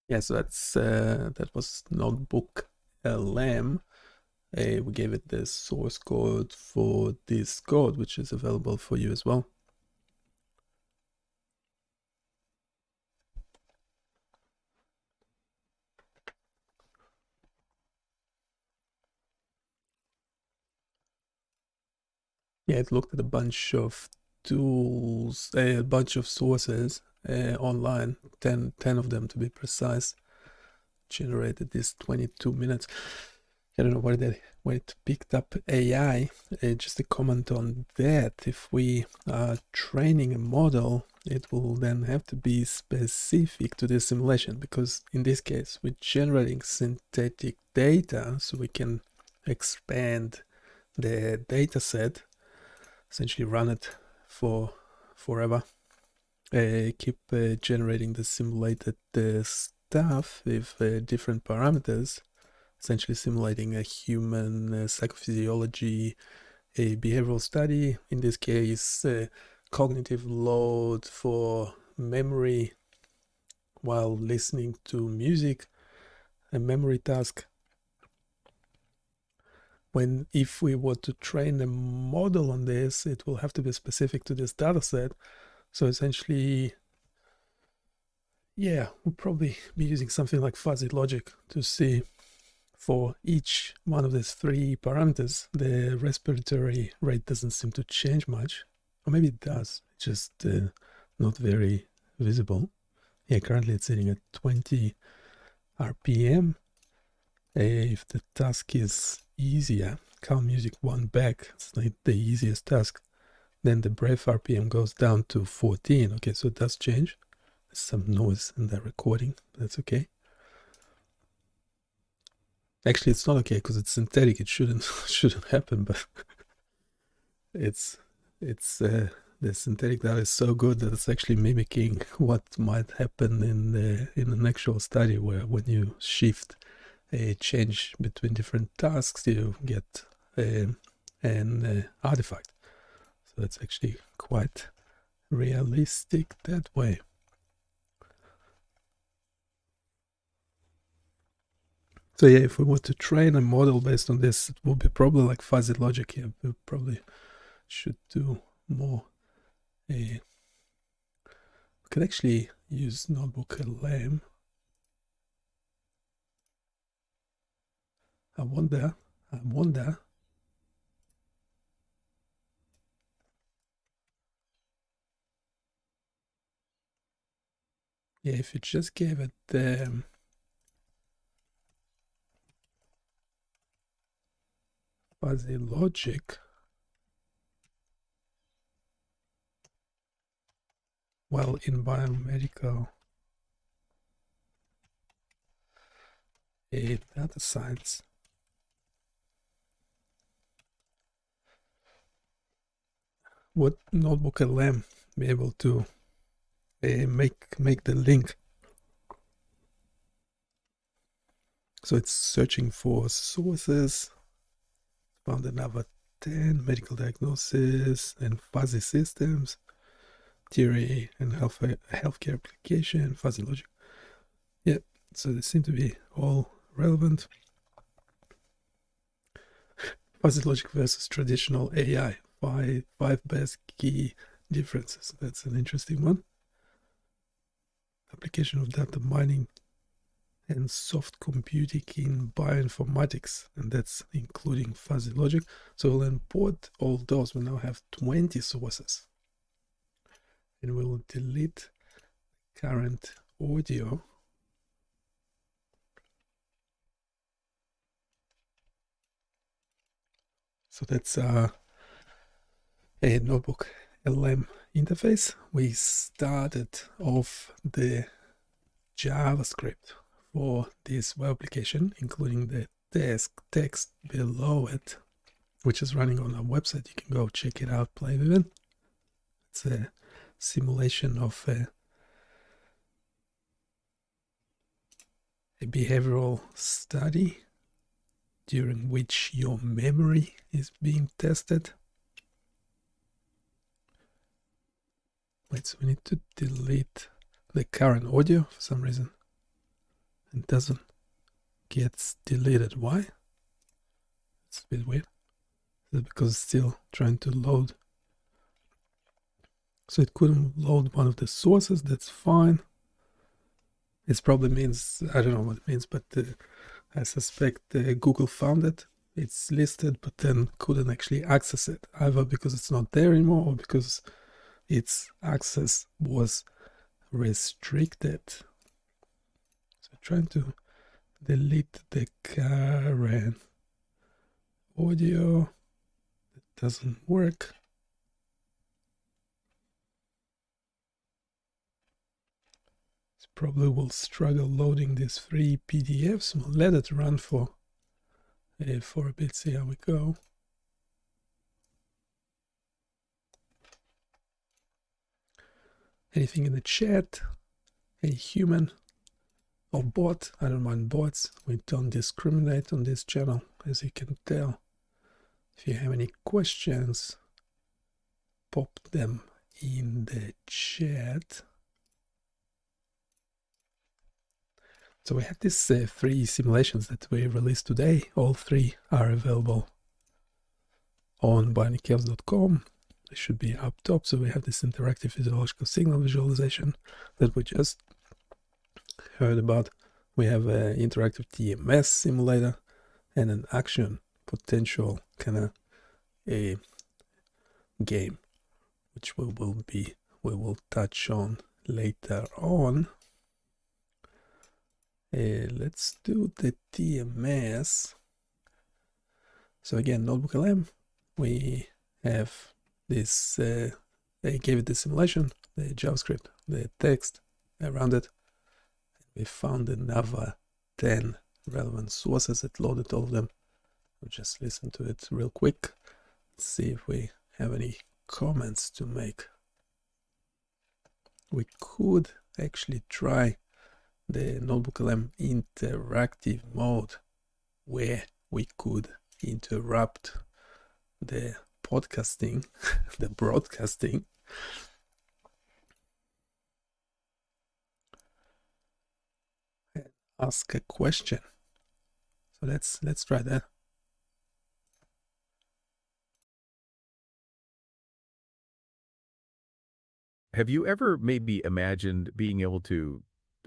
Yeah, so that was Notebook LM. We gave it the source code for this code, which is available for you as well. Yeah, it looked at a bunch of tools, a bunch of sources online, 10 of them to be precise, generated this 22 minutes. I don't know where it picked up AI. Just a comment on that. If we are training a model, it will then have to be specific to the simulation, because in this case, we're generating synthetic data, so we can expand the data set, essentially run it for forever, keep generating the simulated stuff with different parameters, essentially simulating a human psychophysiology, a behavioral study, in this case cognitive load for memory while listening to music, a memory task. if we were to train a model on this, it will have to be specific to this data set. So essentially, yeah, we'll probably be using something like fuzzy logic to see for each one of these 3 parameters, the respiratory rate doesn't seem to change much. Or maybe it does, just not very visible. Yeah, currently it's sitting at 20 RPM. If the task is easier, calm music 1 back, it's like the easiest task, then the breath RPM goes down to 14. Okay, so it does change. There's some noise in the recording, but that's okay. Actually, it's not okay because it's synthetic. It shouldn't happen, but the synthetic data is so good that it's actually mimicking what might happen in an actual study, where when you shift a change between different tasks, you get an artifact. So it's actually quite realistic that way. So yeah, if we were to train a model based on this, it would be probably like fuzzy logic here. We probably should do more. We could actually use Notebook LM. I wonder. Yeah, if you just gave it the fuzzy logic, well, in Biomedical data science, would Notebook LM be able to make the link? So it's searching for sources, found another 10, medical diagnosis and fuzzy systems, theory and healthcare application, fuzzy logic. Yeah, so they seem to be all relevant. Fuzzy logic versus traditional AI, five best key differences. That's an interesting one. Application of data mining and soft computing in bioinformatics, and that's including fuzzy logic. So we'll import all those. We now have 20 sources, and we will delete current audio. So that's a Notebook LM interface. We started off the JavaScript for this web application, including the text below it, which is running on our website. You can go check it out, play with it. It's a simulation of a behavioral study during which your memory is being tested. Wait, so we need to delete the current audio for some reason. It doesn't get deleted. Why? It's a bit weird. Is it because it's still trying to load? So it couldn't load one of the sources. That's fine. It probably means, I don't know what it means, but I suspect Google found it. It's listed, but then couldn't actually access it, either because it's not there anymore or because its access was restricted. So trying to delete the current audio. It doesn't work. It probably will struggle loading these 3 PDFs. We'll let it run for a bit, see how we go. Anything in the chat? Any human or bot? I don't mind bots. We don't discriminate on this channel, as you can tell. If you have any questions, pop them in the chat. So we have these 3 simulations that we released today. All 3 are available on BioniChaos.com. It should be up top. So we have this interactive physiological signal visualization that we just heard about. We have an interactive TMS simulator and an action potential kind of a game, which we will touch on later on. Let's do the TMS. So again, Notebook LM, we have this, they gave it the simulation, the JavaScript, the text around it. We found another 10 relevant sources that loaded all of them. We'll just listen to it real quick. Let's see if we have any comments to make. We could actually try the Notebook LM interactive mode, where we could interrupt the podcasting, the broadcasting. And ask a question. So let's try that. Have you ever maybe imagined being able to,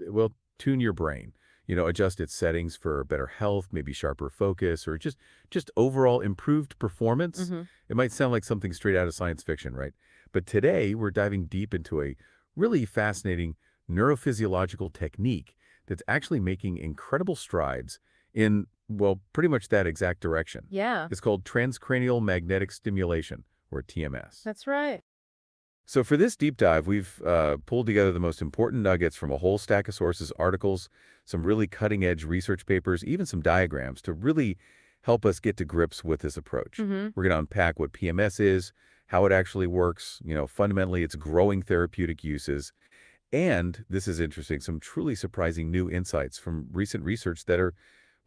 well, tune your brain, adjust its settings for better health, maybe sharper focus, or just overall improved performance? It might sound like something straight out of science fiction, right? But today we're diving deep into a really fascinating neurophysiological technique that's actually making incredible strides in, well, pretty much that exact direction. Yeah, It's called transcranial magnetic stimulation, or TMS. that's right. So for this deep dive, we've pulled together the most important nuggets from a whole stack of sources, articles, some really cutting-edge research papers, even some diagrams to really help us get to grips with this approach. We're going to unpack what PMS is, how it actually works, fundamentally its growing therapeutic uses, and, this is interesting, some truly surprising new insights from recent research that are,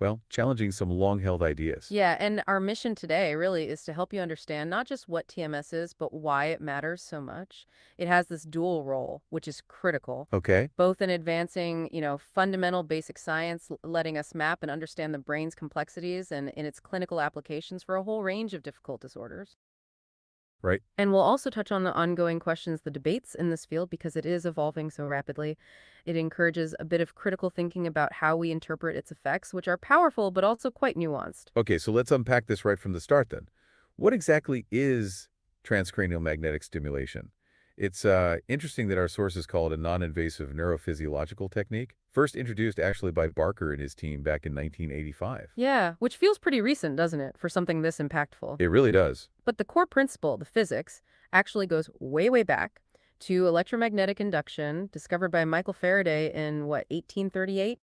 well, challenging some long-held ideas. Yeah, and our mission today really is to help you understand not just what TMS is, but why it matters so much. It has this dual role, which is critical, Okay. both in advancing, fundamental basic science, letting us map and understand the brain's complexities, and in its clinical applications for a whole range of difficult disorders. Right. And we'll also touch on the ongoing questions, the debates in this field, because it is evolving so rapidly. It encourages a bit of critical thinking about how we interpret its effects, which are powerful but also quite nuanced. Okay, so let's unpack this right from the start then. What exactly is transcranial magnetic stimulation? It's interesting that our sources call it a non-invasive neurophysiological technique, first introduced actually by Barker and his team back in 1985. Yeah, which feels pretty recent, doesn't it, for something this impactful? It really does. But the core principle, the physics, actually goes way, way back to electromagnetic induction, discovered by Michael Faraday in, 1838?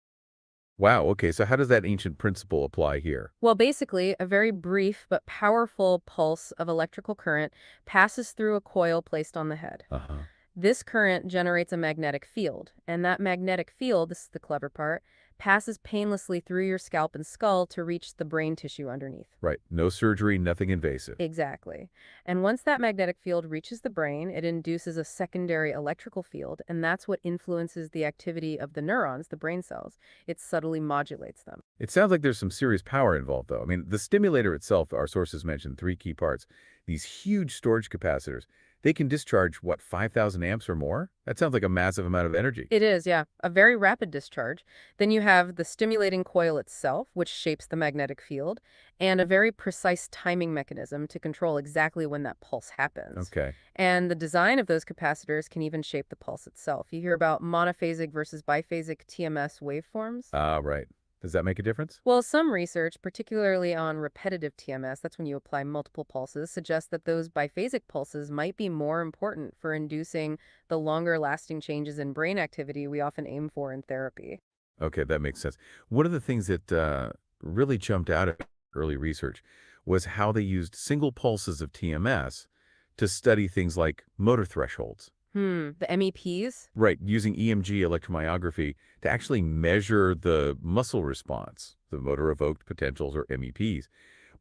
Wow, okay, so how does that ancient principle apply here? Well, basically, a very brief but powerful pulse of electrical current passes through a coil placed on the head. Uh-huh. This current generates a magnetic field, and that magnetic field, this is the clever part, passes painlessly through your scalp and skull to reach the brain tissue underneath. Right, no surgery, nothing invasive. Exactly. And once that magnetic field reaches the brain, it induces a secondary electrical field, and that's what influences the activity of the neurons, the brain cells. It subtly modulates them. It sounds like there's some serious power involved, though. I mean, the stimulator itself, our sources mentioned three key parts. These huge storage capacitors, they can discharge, 5,000 amps or more? That sounds like a massive amount of energy. It is, yeah, a very rapid discharge. Then you have the stimulating coil itself, which shapes the magnetic field, and a very precise timing mechanism to control exactly when that pulse happens. Okay. And the design of those capacitors can even shape the pulse itself. You hear about monophasic versus biphasic TMS waveforms? Right. Does that make a difference? Well, some research, particularly on repetitive TMS, that's when you apply multiple pulses, suggests that those biphasic pulses might be more important for inducing the longer-lasting changes in brain activity we often aim for in therapy. Okay, that makes sense. One of the things that really jumped out at early research was how they used single pulses of TMS to study things like motor thresholds. The MEPs? Right, using EMG electromyography to actually measure the muscle response, the motor evoked potentials, or MEPs.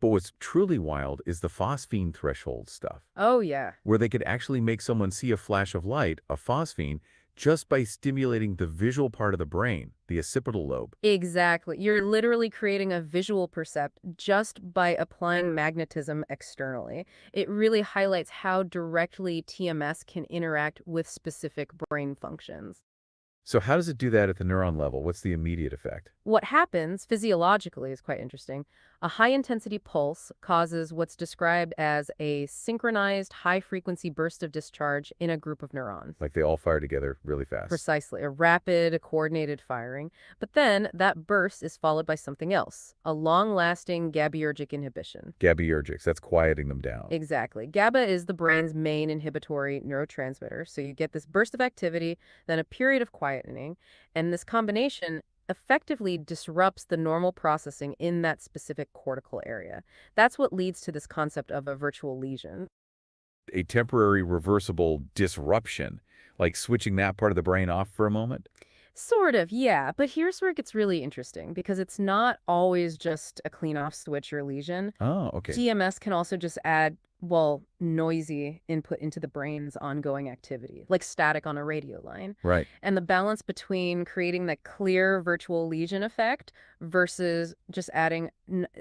But what's truly wild is the phosphine threshold stuff, Oh, yeah. where they could actually make someone see a flash of light, a phosphine, just by stimulating the visual part of the brain, the occipital lobe. Exactly. You're literally creating a visual percept just by applying magnetism externally. It really highlights how directly TMS can interact with specific brain functions. So how does it do that at the neuron level? What's the immediate effect? What happens physiologically is quite interesting. A high-intensity pulse causes what's described as a synchronized high-frequency burst of discharge in a group of neurons. Like they all fire together really fast. Precisely, a rapid, coordinated firing. But then that burst is followed by something else, a long-lasting GABAergic inhibition. GABAergics, that's quieting them down. Exactly. GABA is the brain's main inhibitory neurotransmitter. So you get this burst of activity, then a period of quietening, and this combination effectively disrupts the normal processing in that specific cortical area. That's what leads to this concept of a virtual lesion. A temporary reversible disruption, like switching that part of the brain off for a moment? Sort of, yeah. But here's where it gets really interesting because it's not always just a clean off switch or lesion. Oh, okay. TMS can also just add, well, noisy input into the brain's ongoing activity, like static on a radio line. Right. And the balance between creating that clear virtual lesion effect versus just adding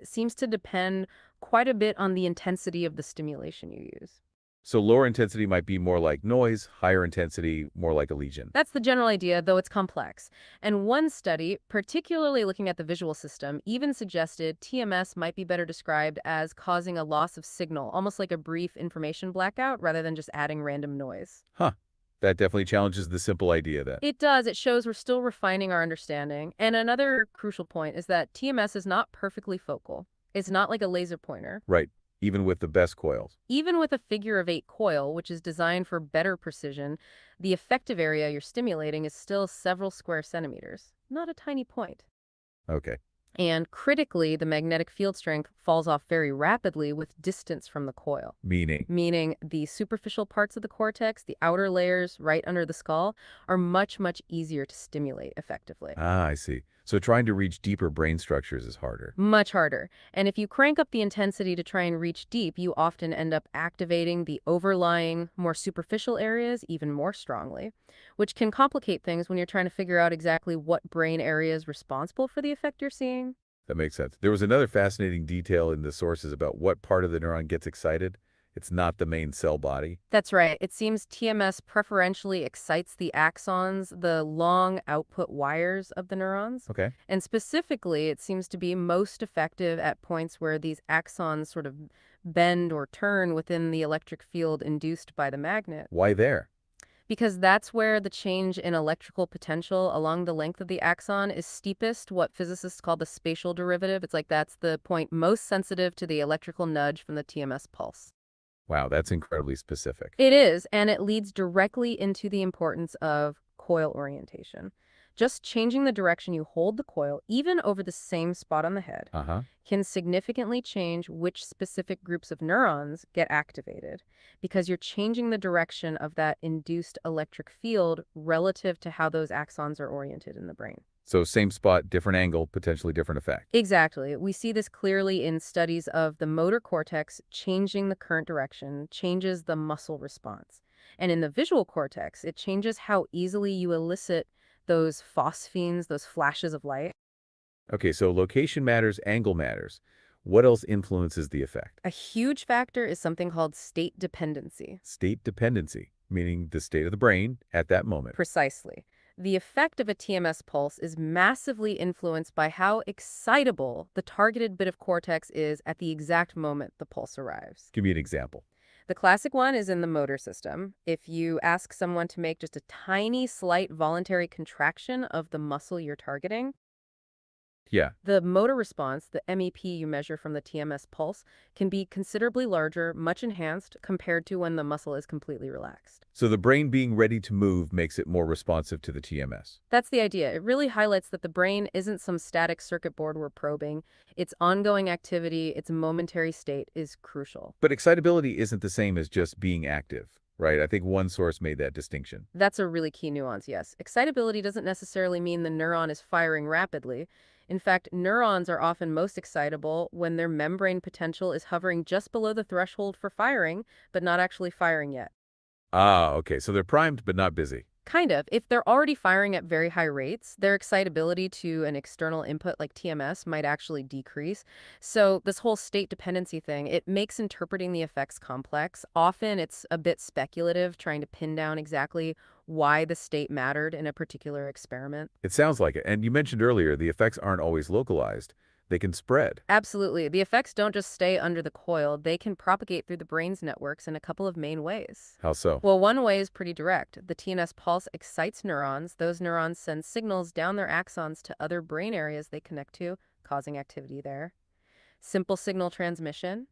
seems to depend quite a bit on the intensity of the stimulation you use. So lower intensity might be more like noise, higher intensity more like a lesion. That's the general idea, though it's complex. And one study, particularly looking at the visual system, even suggested TMS might be better described as causing a loss of signal, almost like a brief information blackout, rather than just adding random noise. Huh. That definitely challenges the simple idea then. It does. It shows we're still refining our understanding. And another crucial point is that TMS is not perfectly focal. It's not like a laser pointer. Right. Even with the best coils. Even with a figure-of-8 coil, which is designed for better precision, the effective area you're stimulating is still several square centimeters, not a tiny point. Okay. And critically, the magnetic field strength falls off very rapidly with distance from the coil. Meaning The superficial parts of the cortex, the outer layers right under the skull, are much, much easier to stimulate effectively. Ah, I see. So trying to reach deeper brain structures is harder. Much harder. And if you crank up the intensity to try and reach deep, you often end up activating the overlying, more superficial areas even more strongly, which can complicate things when you're trying to figure out exactly what brain area is responsible for the effect you're seeing. That makes sense. There was another fascinating detail in the sources about what part of the neuron gets excited. It's not the main cell body. That's right. It seems TMS preferentially excites the axons, the long output wires of the neurons. Okay. And specifically, it seems to be most effective at points where these axons sort of bend or turn within the electric field induced by the magnet. Why there? Because that's where the change in electrical potential along the length of the axon is steepest, what physicists call the spatial derivative. It's like that's the point most sensitive to the electrical nudge from the TMS pulse. Wow, that's incredibly specific. It is, and it leads directly into the importance of coil orientation. Just changing the direction you hold the coil, even over the same spot on the head, can significantly change which specific groups of neurons get activated because you're changing the direction of that induced electric field relative to how those axons are oriented in the brain. So same spot, different angle, potentially different effect. Exactly. We see this clearly in studies of the motor cortex changing the current direction, changes the muscle response. And in the visual cortex, it changes how easily you elicit those phosphenes, those flashes of light. Okay, so location matters, angle matters. What else influences the effect? A huge factor is something called state dependency. State dependency, meaning the state of the brain at that moment. Precisely. The effect of a TMS pulse is massively influenced by how excitable the targeted bit of cortex is at the exact moment the pulse arrives. Give me an example. The classic one is in the motor system. If you ask someone to make just a tiny, slight voluntary contraction of the muscle you're targeting, Yeah. the motor response, the MEP you measure from the TMS pulse, can be considerably larger, much enhanced, compared to when the muscle is completely relaxed. So the brain being ready to move makes it more responsive to the TMS. That's the idea. It really highlights that the brain isn't some static circuit board we're probing. Its ongoing activity, its momentary state is crucial. But excitability isn't the same as just being active, right? I think one source made that distinction. That's a really key nuance, yes. Excitability doesn't necessarily mean the neuron is firing rapidly. In fact, neurons are often most excitable when their membrane potential is hovering just below the threshold for firing, but not actually firing yet. Ah, okay. So they're primed but not busy. Kind of. If they're already firing at very high rates, their excitability to an external input like TMS might actually decrease. So this whole state dependency thing, it makes interpreting the effects complex. Often it's a bit speculative, trying to pin down exactly why the state mattered in a particular experiment. It sounds like it. And you mentioned earlier, the effects aren't always localized. They can spread. Absolutely. The effects don't just stay under the coil, they can propagate through the brain's networks in a couple of main ways. How so? Well, one way is pretty direct. The TNS pulse excites neurons. Those neurons send signals down their axons to other brain areas they connect to, causing activity there. Simple signal transmission.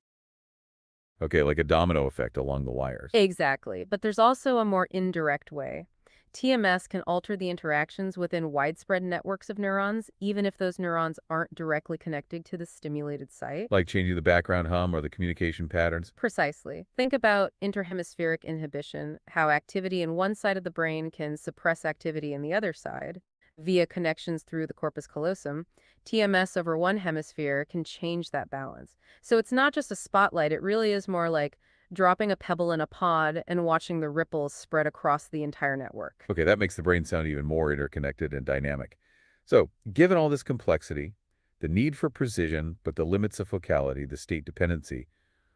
Okay, like a domino effect along the wires. Exactly. But there's also a more indirect way. TMS can alter the interactions within widespread networks of neurons, even if those neurons aren't directly connected to the stimulated site. Like changing the background hum or the communication patterns. Precisely. Think about interhemispheric inhibition, how activity in one side of the brain can suppress activity in the other side. Via connections through the corpus callosum, TMS over one hemisphere can change that balance. So it's not just a spotlight, it really is more like dropping a pebble in a pod and watching the ripples spread across the entire network. Okay, that makes the brain sound even more interconnected and dynamic. So, given all this complexity, the need for precision, but the limits of focality, the state dependency,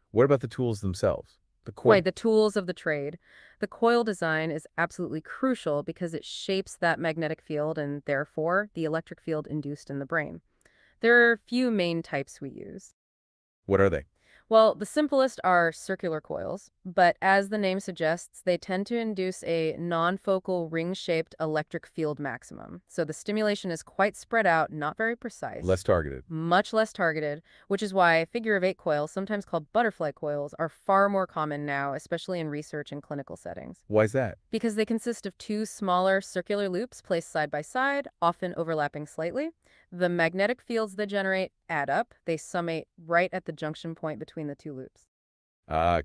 what about the tools themselves? The core. Right, the tools of the trade. The coil design is absolutely crucial because it shapes that magnetic field and therefore the electric field induced in the brain. There are a few main types we use. What are they? Well, the simplest are circular coils, but as the name suggests, they tend to induce a non-focal ring-shaped electric field maximum. So the stimulation is quite spread out, not very precise. Less targeted. Much less targeted, which is why figure-of-eight coils, sometimes called butterfly coils, are far more common now, especially in research and clinical settings. Why is that? Because they consist of two smaller circular loops placed side by side, often overlapping slightly. The magnetic fields they generate add up. They summate right at the junction point between the two loops.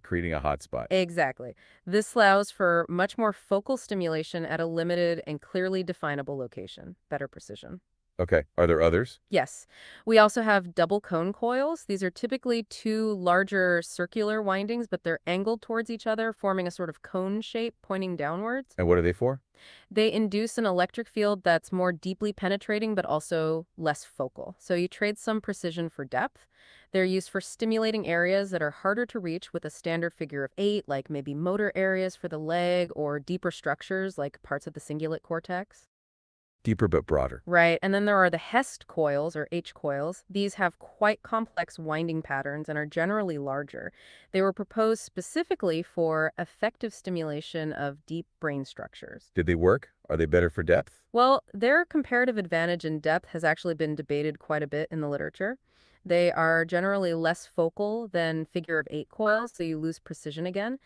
Creating a hotspot. Exactly. This allows for much more focal stimulation at a limited and clearly definable location. Better precision. Okay, are there others? Yes. We also have double cone coils. These are typically two larger circular windings, but they're angled towards each other, forming a sort of cone shape pointing downwards. And what are they for? They induce an electric field that's more deeply penetrating, but also less focal. So you trade some precision for depth. They're used for stimulating areas that are harder to reach with a standard figure of eight, like maybe motor areas for the leg or deeper structures like parts of the cingulate cortex. Deeper but broader. Right, and then there are the Hest coils, or H coils. These have quite complex winding patterns and are generally larger. They were proposed specifically for effective stimulation of deep brain structures. Did they work? Are they better for depth? Well, their comparative advantage in depth has actually been debated quite a bit in the literature. They are generally less focal than figure-of-eight coils, so you lose precision again.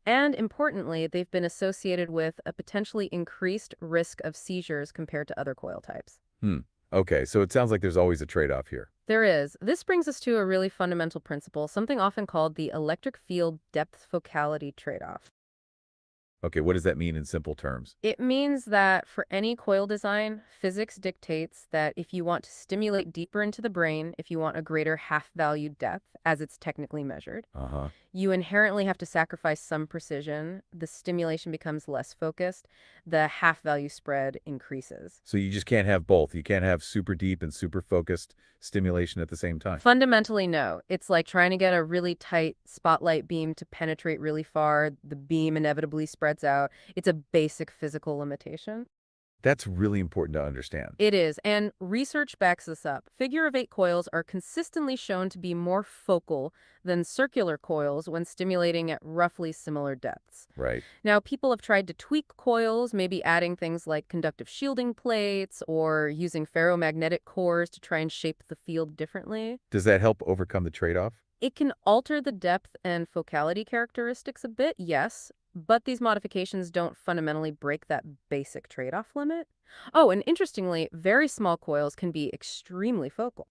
And importantly, they've been associated with a potentially increased risk of seizures compared to other coil types. Okay, so it sounds like there's always a trade-off here. There is. This brings us to a really fundamental principle, something often called the electric field depth focality trade-off. Okay, what does that mean in simple terms? It means that for any coil design, physics dictates that if you want to stimulate deeper into the brain, if you want a greater half-value depth, as it's technically measured, Uh-huh. you inherently have to sacrifice some precision. The stimulation becomes less focused. The half-value spread increases. So you just can't have both. You can't have super deep and super focused stimulation at the same time. Fundamentally, no. It's like trying to get a really tight spotlight beam to penetrate really far. The beam inevitably spreads out. It's a basic physical limitation. That's really important to understand. It is, and research backs this up. Figure-of-eight coils are consistently shown to be more focal than circular coils when stimulating at roughly similar depths. Right. Now, people have tried to tweak coils, maybe adding things like conductive shielding plates or using ferromagnetic cores to try and shape the field differently. Does that help overcome the trade-off? It can alter the depth and focality characteristics a bit, yes, but these modifications don't fundamentally break that basic trade-off limit. Oh, and interestingly, very small coils can be extremely focal.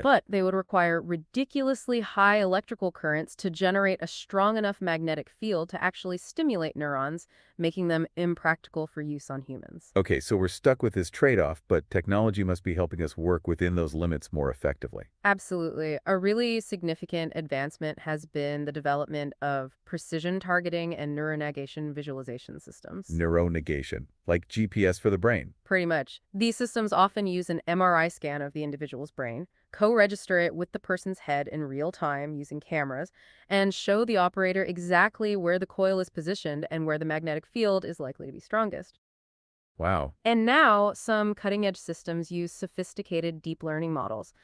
But they would require ridiculously high electrical currents to generate a strong enough magnetic field to actually stimulate neurons, making them impractical for use on humans. Okay, so we're stuck with this trade-off, but technology must be helping us work within those limits more effectively. Absolutely. A really significant advancement has been the development of precision targeting and neuronavigation visualization systems. Neuronegation, like GPS for the brain. Pretty much. These systems often use an MRI scan of the individual's brain, co-register it with the person's head in real time using cameras, and show the operator exactly where the coil is positioned and where the magnetic field is likely to be strongest. Wow. And now, some cutting-edge systems use sophisticated deep learning models.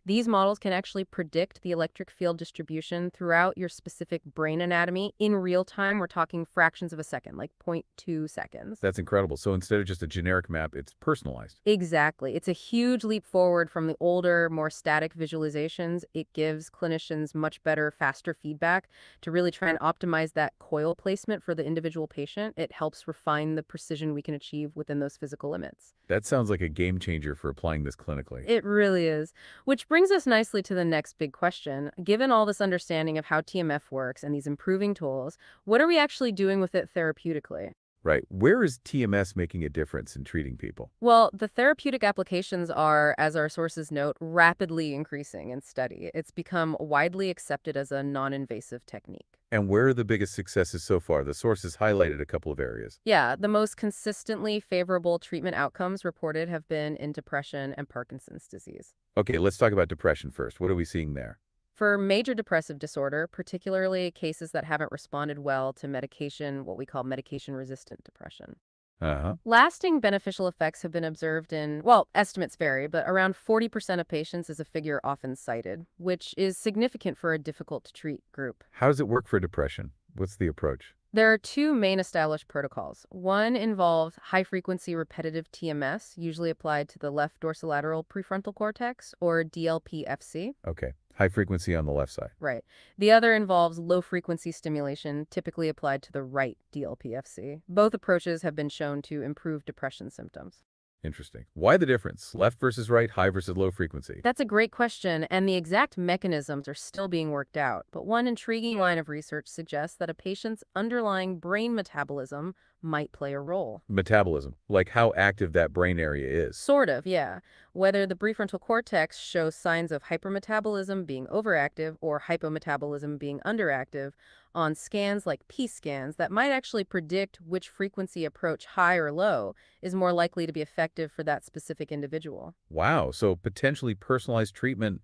These models can actually predict the electric field distribution throughout your specific brain anatomy in real time. We're talking fractions of a second, like 0.2 seconds. That's incredible. So instead of just a generic map, it's personalized. Exactly. It's a huge leap forward from the older, more static visualizations. It gives clinicians much better, faster feedback to really try and optimize that coil placement for the individual patient. It helps refine the precision we can achieve within those physical limits. That sounds like a game changer for applying this clinically. It really is. Which brings us nicely to the next big question. Given all this understanding of how TMF works and these improving tools, what are we actually doing with it therapeutically? Right. Where is TMS making a difference in treating people? Well, the therapeutic applications are, as our sources note, rapidly increasing in study. It's become widely accepted as a non-invasive technique. And where are the biggest successes so far? The sources highlighted a couple of areas. Yeah, the most consistently favorable treatment outcomes reported have been in depression and Parkinson's disease. Okay, let's talk about depression first. What are we seeing there? For major depressive disorder, particularly cases that haven't responded well to medication, what we call medication-resistant depression, Uh-huh. lasting beneficial effects have been observed in, well, estimates vary, but around 40% of patients is a figure often cited, which is significant for a difficult-to-treat group. How does it work for depression? What's the approach? There are two main established protocols. One involves high-frequency repetitive TMS, usually applied to the left dorsolateral prefrontal cortex, or DLP-FC. Okay. High frequency on the left side. Right. The other involves low-frequency stimulation, typically applied to the right DLP-FC. Both approaches have been shown to improve depression symptoms. Interesting. Why the difference? Left versus right, high versus low frequency? That's a great question, and the exact mechanisms are still being worked out. But one intriguing line of research suggests that a patient's underlying brain metabolism might play a role. Metabolism, like how active that brain area is. Sort of, yeah. Whether the prefrontal cortex shows signs of hypermetabolism being overactive or hypometabolism being underactive on scans like PET scans that might actually predict which frequency approach, high or low, is more likely to be effective for that specific individual. Wow, so potentially personalized treatment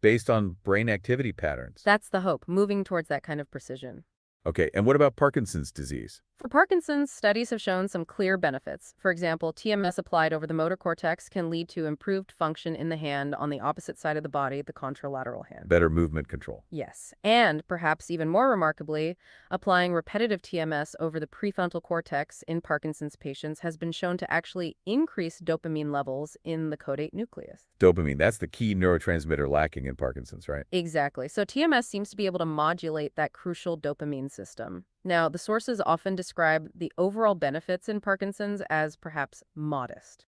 based on brain activity patterns. That's the hope, moving towards that kind of precision. Okay, and what about Parkinson's disease? For Parkinson's, studies have shown some clear benefits. For example, TMS applied over the motor cortex can lead to improved function in the hand on the opposite side of the body, the contralateral hand. Better movement control. Yes, and perhaps even more remarkably, applying repetitive TMS over the prefrontal cortex in Parkinson's patients has been shown to actually increase dopamine levels in the caudate nucleus. Dopamine, that's the key neurotransmitter lacking in Parkinson's, right? Exactly. So TMS seems to be able to modulate that crucial dopamine system. Now, the sources often describe the overall benefits in Parkinson's as perhaps modest.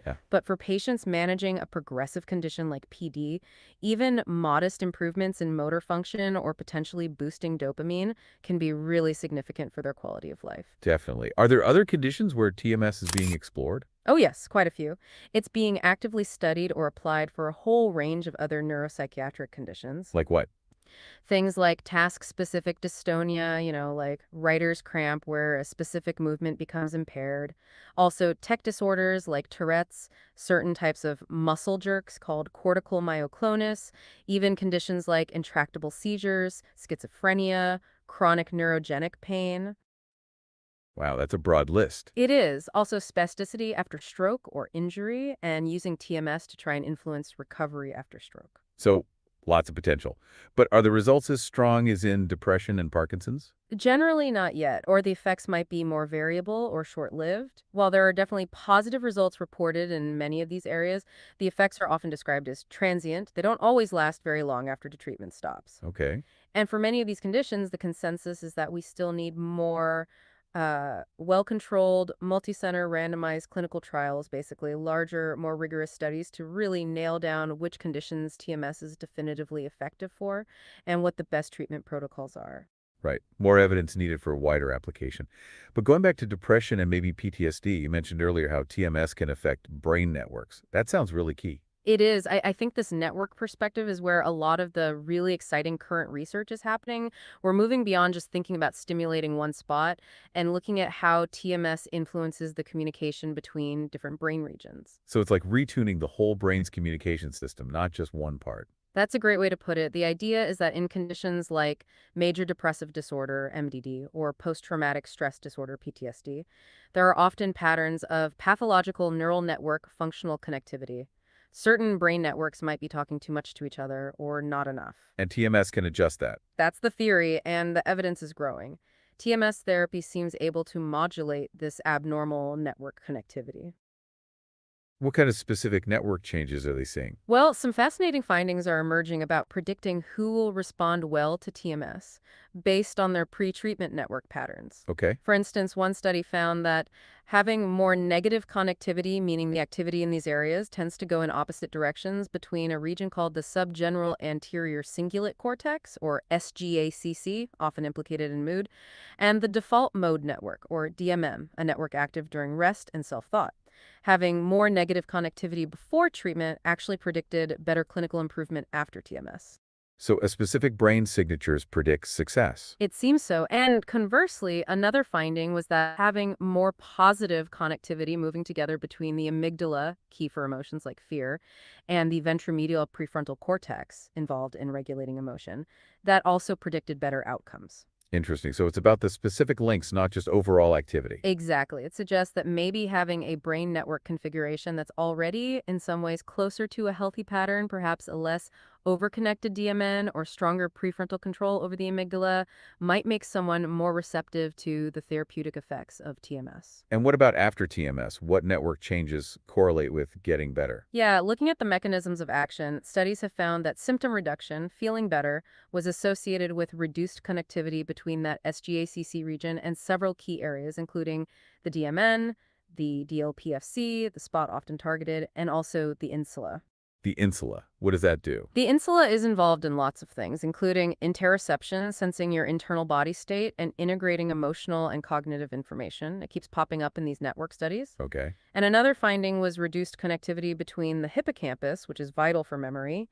Yeah. But for patients managing a progressive condition like PD, even modest improvements in motor function or potentially boosting dopamine can be really significant for their quality of life. Definitely. Are there other conditions where TMS is being explored? Oh yes, quite a few. It's being actively studied or applied for a whole range of other neuropsychiatric conditions. Like what? Things like task-specific dystonia, like writer's cramp where a specific movement becomes impaired. Also, tech disorders like Tourette's, certain types of muscle jerks called cortical myoclonus, even conditions like intractable seizures, schizophrenia, chronic neurogenic pain. Wow, that's a broad list. It is also spasticity after stroke or injury and using TMS to try and influence recovery after stroke. So, lots of potential. But are the results as strong as in depression and Parkinson's? Generally not yet, or the effects might be more variable or short-lived. While there are definitely positive results reported in many of these areas, the effects are often described as transient. They don't always last very long after the treatment stops. Okay. And for many of these conditions, the consensus is that we still need more Well-controlled, multi-center, randomized clinical trials, basically larger, more rigorous studies to really nail down which conditions TMS is definitively effective for and what the best treatment protocols are. Right. More evidence needed for a wider application. But going back to depression and maybe PTSD, you mentioned earlier how TMS can affect brain networks. That sounds really key. It is. I think this network perspective is where a lot of the really exciting current research is happening. We're moving beyond just thinking about stimulating one spot and looking at how TMS influences the communication between different brain regions. So it's like retuning the whole brain's communication system, not just one part. That's a great way to put it. The idea is that in conditions like major depressive disorder, MDD, or post-traumatic stress disorder, PTSD, there are often patterns of pathological neural network functional connectivity. Certain brain networks might be talking too much to each other or not enough. And TMS can adjust that. That's the theory, and the evidence is growing. TMS therapy seems able to modulate this abnormal network connectivity. What kind of specific network changes are they seeing? Well, some fascinating findings are emerging about predicting who will respond well to TMS based on their pre-treatment network patterns. Okay. For instance, one study found that having more negative connectivity, meaning the activity in these areas, tends to go in opposite directions between a region called the subgeneral anterior cingulate cortex, or SGACC, often implicated in mood, and the default mode network, or DMM, a network active during rest and self-thought. Having more negative connectivity before treatment actually predicted better clinical improvement after TMS. So a specific brain signatures predicts success. It seems so. And conversely, another finding was that having more positive connectivity moving together between the amygdala, key for emotions like fear, and the ventromedial prefrontal cortex, involved in regulating emotion, that also predicted better outcomes. Interesting. So it's about the specific links, not just overall activity. Exactly. It suggests that maybe having a brain network configuration that's already in some ways closer to a healthy pattern, perhaps a less overconnected DMN or stronger prefrontal control over the amygdala, might make someone more receptive to the therapeutic effects of TMS. And what about after TMS? What network changes correlate with getting better? Yeah, looking at the mechanisms of action, studies have found that symptom reduction, feeling better, was associated with reduced connectivity between that SGACC region and several key areas, including the DMN, the DLPFC, the spot often targeted, and also the insula. The insula. What does that do? The insula is involved in lots of things, including interoception, sensing your internal body state, and integrating emotional and cognitive information. It keeps popping up in these network studies. Okay. And another finding was reduced connectivity between the hippocampus, which is vital for memory,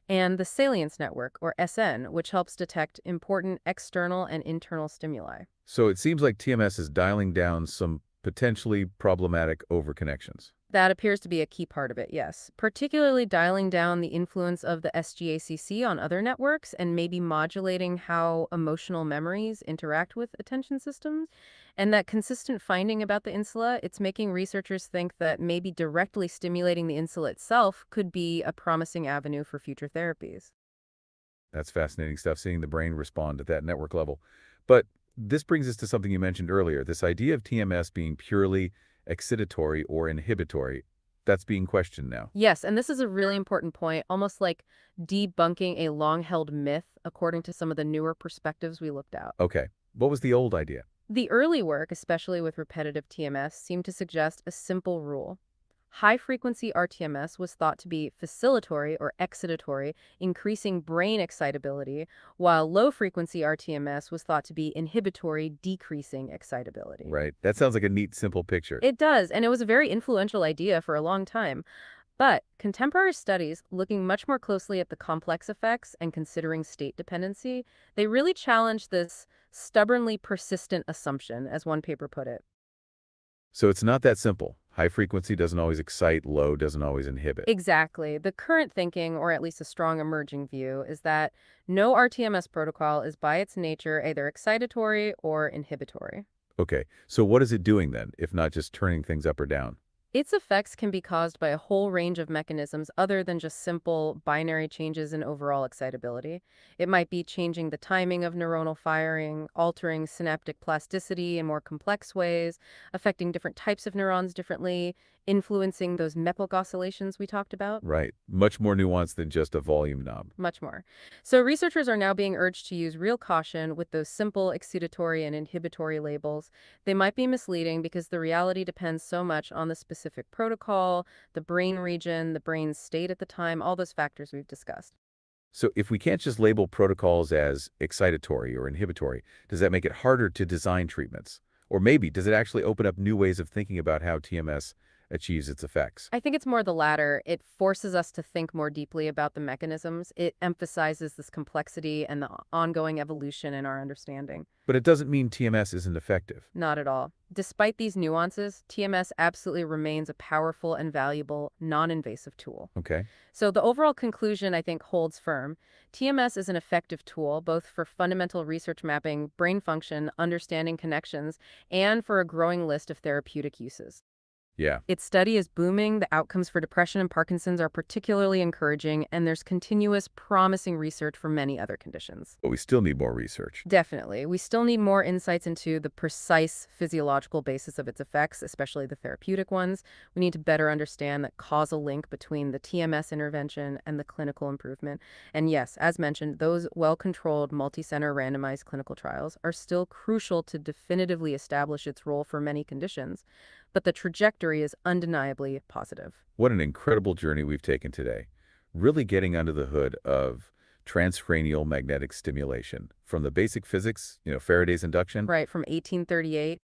and the salience network, or SN, which helps detect important external and internal stimuli. So it seems like TMS is dialing down some potentially problematic overconnections. That appears to be a key part of it, yes. Particularly dialing down the influence of the SGACC on other networks and maybe modulating how emotional memories interact with attention systems. And that consistent finding about the insula, it's making researchers think that maybe directly stimulating the insula itself could be a promising avenue for future therapies. That's fascinating stuff, seeing the brain respond at that network level. But this brings us to something you mentioned earlier, this idea of TMS being purely excitatory or inhibitory. That's being questioned now. Yes, and this is a really important point, almost like debunking a long-held myth according to some of the newer perspectives we looked at. Okay. What was the old idea? The early work, especially with repetitive TMS, seemed to suggest a simple rule. High-frequency RTMS was thought to be facilitatory or excitatory, increasing brain excitability, while low-frequency RTMS was thought to be inhibitory, decreasing excitability. Right. That sounds like a neat, simple picture. It does, and it was a very influential idea for a long time. But contemporary studies, looking much more closely at the complex effects and considering state dependency, they really challenge this stubbornly persistent assumption, as one paper put it. So it's not that simple. High frequency doesn't always excite, low doesn't always inhibit. Exactly. The current thinking, or at least a strong emerging view, is that no RTMS protocol is by its nature either excitatory or inhibitory. Okay, so what is it doing then, if not just turning things up or down? Its effects can be caused by a whole range of mechanisms other than just simple binary changes in overall excitability. It might be changing the timing of neuronal firing, altering synaptic plasticity in more complex ways, affecting different types of neurons differently, influencing those MEPOC oscillations we talked about. Right. Much more nuanced than just a volume knob. Much more. So researchers are now being urged to use real caution with those simple excitatory and inhibitory labels. They might be misleading because the reality depends so much on the specific protocol, the brain region, the brain's state at the time, all those factors we've discussed. So if we can't just label protocols as excitatory or inhibitory, does that make it harder to design treatments? Or maybe, does it actually open up new ways of thinking about how TMS achieves its effects? I think it's more the latter. It forces us to think more deeply about the mechanisms. It emphasizes this complexity and the ongoing evolution in our understanding. But it doesn't mean TMS isn't effective. Not at all. Despite these nuances, TMS absolutely remains a powerful and valuable, non-invasive tool. Okay. So the overall conclusion, I think, holds firm. TMS is an effective tool, both for fundamental research mapping, brain function, understanding connections, and for a growing list of therapeutic uses. Yeah. Its study is booming. The outcomes for depression and Parkinson's are particularly encouraging, and there's continuous promising research for many other conditions. But we still need more research. Definitely. We still need more insights into the precise physiological basis of its effects, especially the therapeutic ones. We need to better understand that causal link between the TMS intervention and the clinical improvement. And yes, as mentioned, those well-controlled, multi-center randomized clinical trials are still crucial to definitively establish its role for many conditions. But the trajectory is undeniably positive. What an incredible journey we've taken today. Really getting under the hood of transcranial magnetic stimulation, from the basic physics, Faraday's induction, Right, from 1838.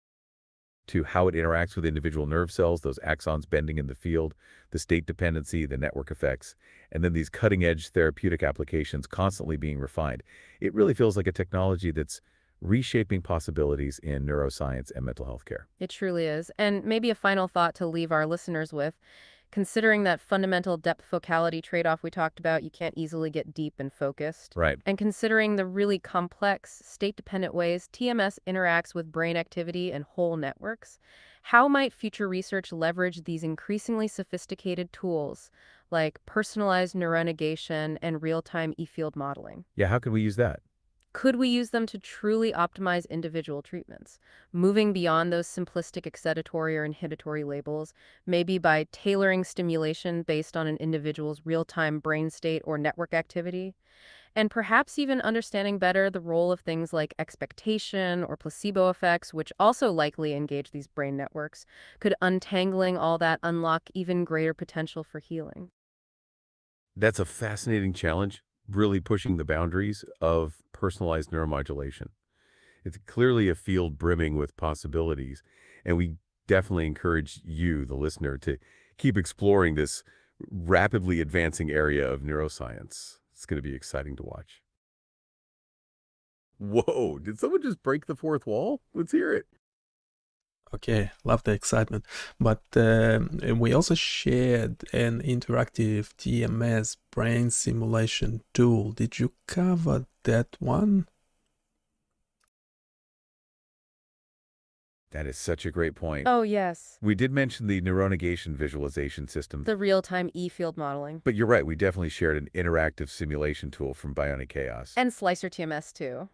to how it interacts with individual nerve cells, those axons bending in the field, the state dependency, the network effects, and then these cutting-edge therapeutic applications constantly being refined. It really feels like a technology that's reshaping possibilities in neuroscience and mental health care. It truly is. And maybe a final thought to leave our listeners with. Considering that fundamental depth-focality trade-off we talked about, you can't easily get deep and focused. Right. And considering the really complex, state-dependent ways TMS interacts with brain activity and whole networks, how might future research leverage these increasingly sophisticated tools like personalized neuronegation and real-time e-field modeling? Yeah, how could we use that? Could we use them to truly optimize individual treatments, moving beyond those simplistic excitatory or inhibitory labels, maybe by tailoring stimulation based on an individual's real-time brain state or network activity, and perhaps even understanding better the role of things like expectation or placebo effects, which also likely engage these brain networks? Could untangling all that unlock even greater potential for healing? That's a fascinating challenge, really pushing the boundaries of personalized neuromodulation. It's clearly a field brimming with possibilities, and we definitely encourage you, the listener, to keep exploring this rapidly advancing area of neuroscience. It's going to be exciting to watch. Whoa, did someone just break the fourth wall? Let's hear it. Okay, love the excitement. But we also shared an interactive TMS brain simulation tool. Did you cover that one? That is such a great point. Oh, yes. We did mention the neuronegation visualization system, The real-time e-field modeling. but you're right, we definitely shared an interactive simulation tool from BioniChaos. And slicer TMS, too.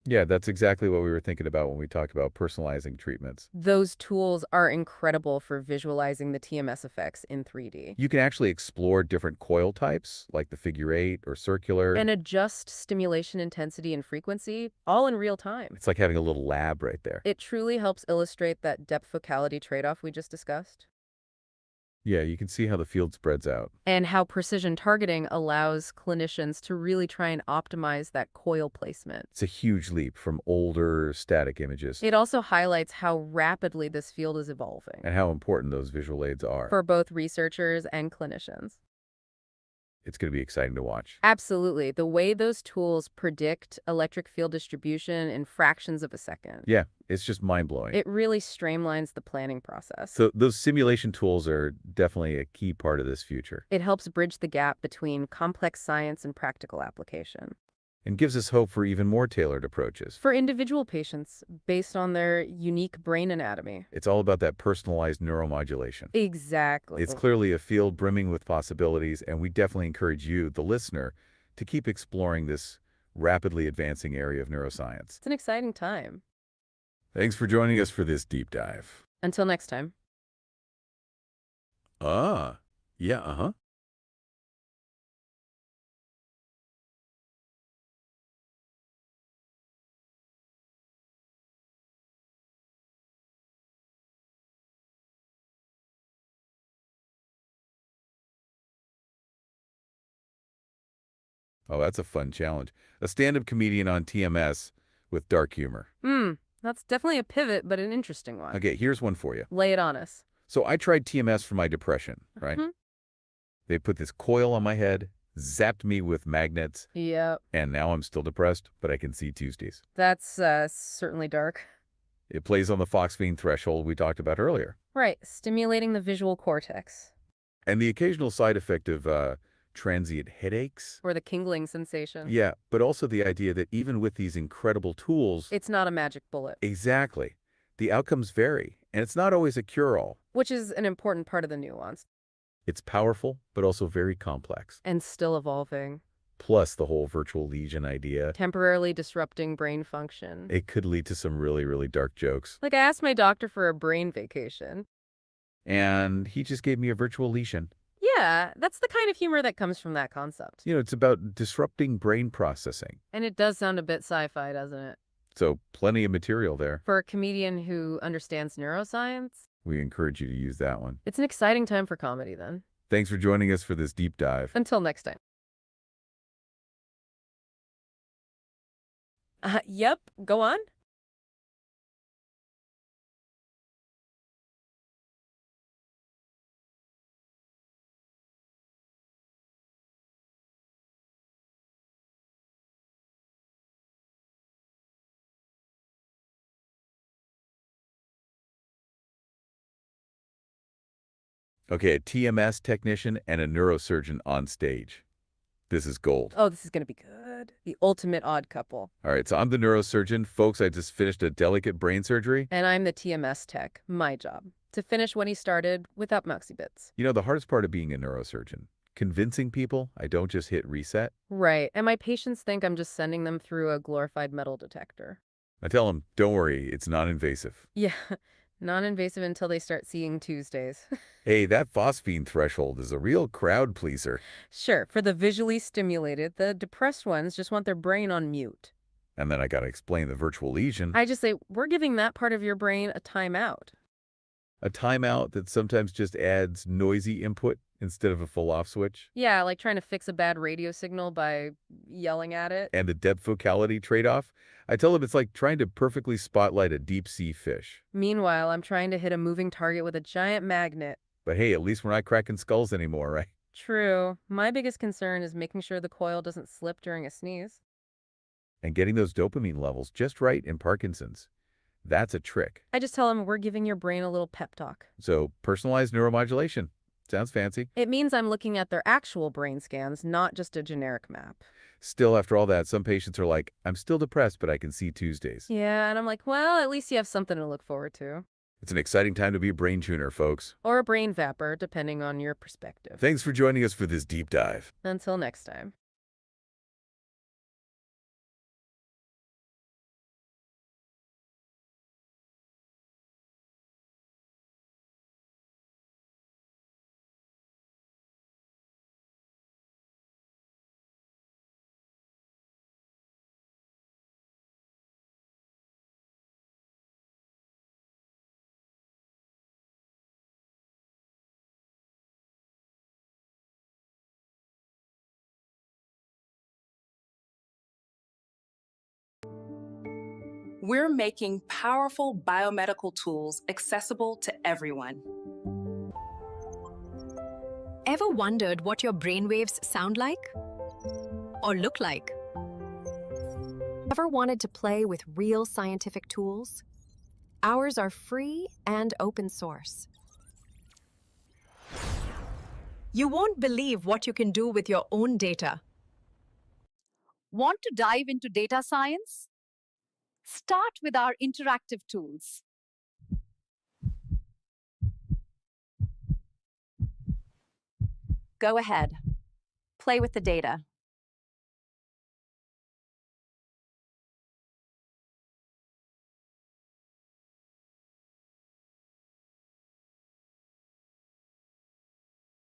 Yeah, that's exactly what we were thinking about when we talked about personalizing treatments. Those tools are incredible for visualizing the TMS effects in 3D. You can actually explore different coil types, like the figure 8 or circular. And adjust stimulation intensity and frequency, all in real time. It's like having a little lab right there. It truly helps illustrate that depth-focality trade-off we just discussed. Yeah, you can see how the field spreads out. And how precision targeting allows clinicians to really try and optimize that coil placement. It's a huge leap from older static images It also highlights how rapidly this field is evolving and how important those visual aids are. for both researchers and clinicians. It's going to be exciting to watch. Absolutely. The way those tools predict electric field distribution in fractions of a second. Yeah, it's just mind-blowing. It really streamlines the planning process. So those simulation tools are definitely a key part of this future It helps bridge the gap between complex science and practical application. and gives us hope for even more tailored approaches. For individual patients, based on their unique brain anatomy. It's all about that personalized neuromodulation. Exactly. It's clearly a field brimming with possibilities, and we definitely encourage you, the listener, to keep exploring this rapidly advancing area of neuroscience. It's an exciting time. Thanks for joining us for this deep dive. Until next time. Ah, yeah, uh-huh. Oh, that's a fun challenge. A stand-up comedian on TMS with dark humor. That's definitely a pivot, but an interesting one. Okay, here's one for you. Lay it on us. So I tried TMS for my depression, right? Mhm. They put this coil on my head, zapped me with magnets, Yep. and now I'm still depressed, but I can see Tuesdays. That's certainly dark. It plays on the phosphine threshold we talked about earlier. Right, stimulating the visual cortex. And the occasional side effect of transient headaches. Or the tingling sensation. Yeah, but also the idea that even with these incredible tools, It's not a magic bullet. exactly, the outcomes vary, and it's not always a cure-all. Which is an important part of the nuance. It's powerful, but also very complex. And still evolving. Plus the whole virtual lesion idea. Temporarily disrupting brain function. It could lead to some really, really dark jokes. Like I asked my doctor for a brain vacation. And he just gave me a virtual lesion. Yeah, that's the kind of humor that comes from that concept. You know, it's about disrupting brain processing. And it does sound a bit sci-fi, doesn't it? So plenty of material there. For a comedian who understands neuroscience, We encourage you to use that one. it's an exciting time for comedy then. Thanks for joining us for this deep dive. Until next time. Yep, go on. Okay, a TMS technician and a neurosurgeon on stage. This is gold. Oh, this is going to be good. The ultimate odd couple. All right, so I'm the neurosurgeon. Folks, I just finished a delicate brain surgery. And I'm the TMS tech. My job. To finish when he started without moxie bits. You know, the hardest part of being a neurosurgeon, convincing people I don't just hit reset. Right. And my patients think I'm just sending them through a glorified metal detector. I tell them, don't worry, it's non-invasive. Yeah. Non-invasive until they start seeing Tuesdays. Hey, that phosphine threshold is a real crowd pleaser. Sure, for the visually stimulated, the depressed ones just want their brain on mute. And then I gotta explain the virtual lesion. I just say, we're giving that part of your brain a timeout. A timeout that sometimes just adds noisy input instead of a full off switch. Yeah, like trying to fix a bad radio signal by yelling at it. And the depth vocality trade-off. I tell them it's like trying to perfectly spotlight a deep-sea fish. Meanwhile, I'm trying to hit a moving target with a giant magnet. But hey, at least we're not cracking skulls anymore, right? True. My biggest concern is making sure the coil doesn't slip during a sneeze. And getting those dopamine levels just right in Parkinson's. That's a trick. I just tell them we're giving your brain a little pep talk. So, personalized neuromodulation. Sounds fancy. It means I'm looking at their actual brain scans, not just a generic map. Still, after all that, some patients are like, I'm still depressed, but I can see Tuesdays. Yeah, and I'm like, well, at least you have something to look forward to. It's an exciting time to be a brain tuner, folks. Or a brain vapor, depending on your perspective. Thanks for joining us for this deep dive. Until next time. We're making powerful biomedical tools accessible to everyone. Ever wondered what your brainwaves sound like? Or look like? Ever wanted to play with real scientific tools? Ours are free and open source. You won't believe what you can do with your own data. Want to dive into data science? Start with our interactive tools. Go ahead. Play with the data.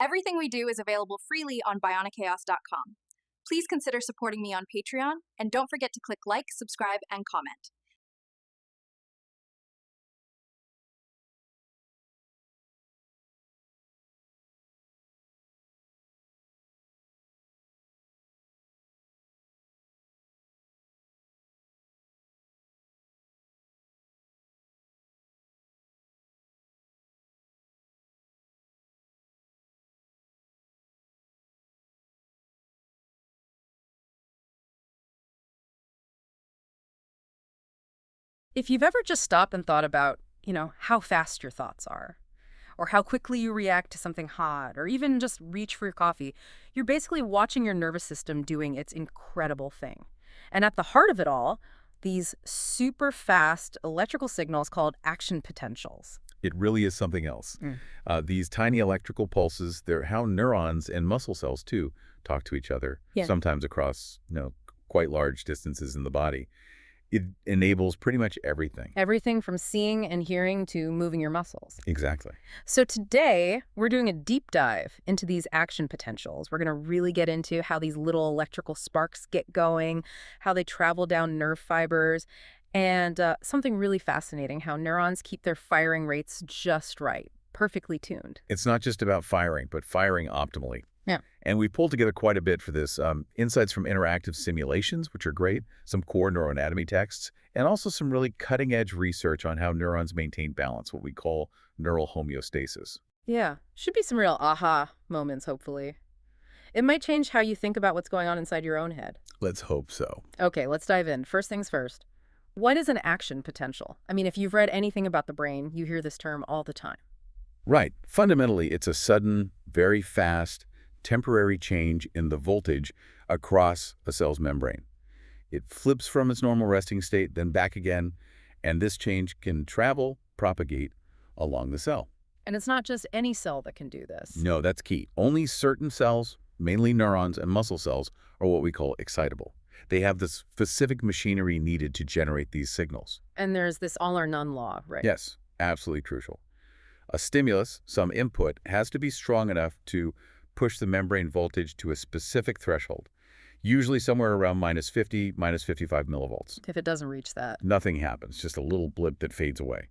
Everything we do is available freely on BioniChaos.com. Please consider supporting me on Patreon, and don't forget to click like, subscribe, and comment. If you've ever just stopped and thought about, how fast your thoughts are, or how quickly you react to something hot, or even just reach for your coffee, you're basically watching your nervous system doing its incredible thing. And at the heart of it all, these super fast electrical signals called action potentials. It really is something else. Mm. These tiny electrical pulses, they're how neurons and muscle cells, too, talk to each other, Yeah. sometimes across, quite large distances in the body. It enables pretty much everything. Everything from seeing and hearing to moving your muscles. Exactly. So today, we're doing a deep dive into these action potentials. We're going to really get into how these little electrical sparks get going, how they travel down nerve fibers, and something really fascinating, how neurons keep their firing rates just right, perfectly tuned. It's not just about firing, but firing optimally. Yeah. And we pulled together quite a bit for this. Insights from interactive simulations, which are great, some core neuroanatomy texts, and also some really cutting-edge research on how neurons maintain balance, what we call neural homeostasis. Yeah, should be some real aha moments, hopefully. It might change how you think about what's going on inside your own head. Let's hope so. Okay, let's dive in. First things first. What is an action potential? I mean, if you've read anything about the brain, you hear this term all the time. Right. Fundamentally, it's a sudden, very fast, temporary change in the voltage across a cell's membrane. It flips from its normal resting state, then back again, and this change can travel, propagate along the cell. And it's not just any cell that can do this. No, that's key. Only certain cells, mainly neurons and muscle cells, are what we call excitable. They have the specific machinery needed to generate these signals. And there's this all or none law, right? Yes, absolutely crucial. A stimulus, some input, has to be strong enough to push the membrane voltage to a specific threshold, usually somewhere around -50, -55 millivolts. If it doesn't reach that. Nothing happens, just a little blip that fades away.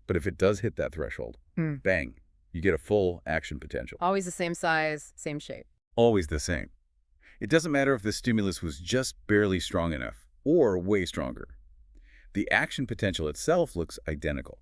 But if it does hit that threshold, bang, you get a full action potential. Always the same size, same shape. Always the same. It doesn't matter if the stimulus was just barely strong enough or way stronger. The action potential itself looks identical.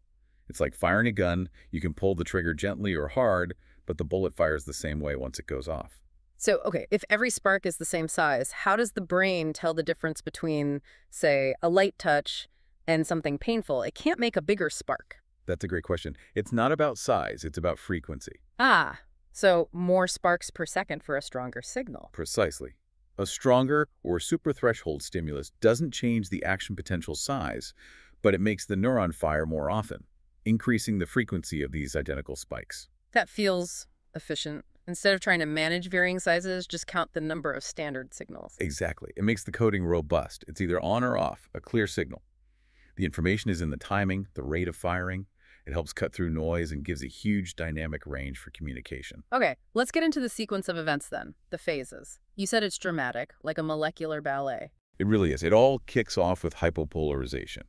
It's like firing a gun. You can pull the trigger gently or hard, but the bullet fires the same way once it goes off. So, okay, if every spark is the same size, how does the brain tell the difference between, say, a light touch and something painful? It can't make a bigger spark. That's a great question. It's not about size, it's about frequency. Ah, so more sparks per second for a stronger signal. Precisely. A stronger or superthreshold stimulus doesn't change the action potential size, but it makes the neuron fire more often, increasing the frequency of these identical spikes. That feels efficient. Instead of trying to manage varying sizes, just count the number of standard signals. Exactly. It makes the coding robust. It's either on or off, a clear signal. The information is in the timing, the rate of firing. It helps cut through noise and gives a huge dynamic range for communication. Okay, let's get into the sequence of events then, the phases. You said it's dramatic, like a molecular ballet. It really is. It all kicks off with hypopolarization.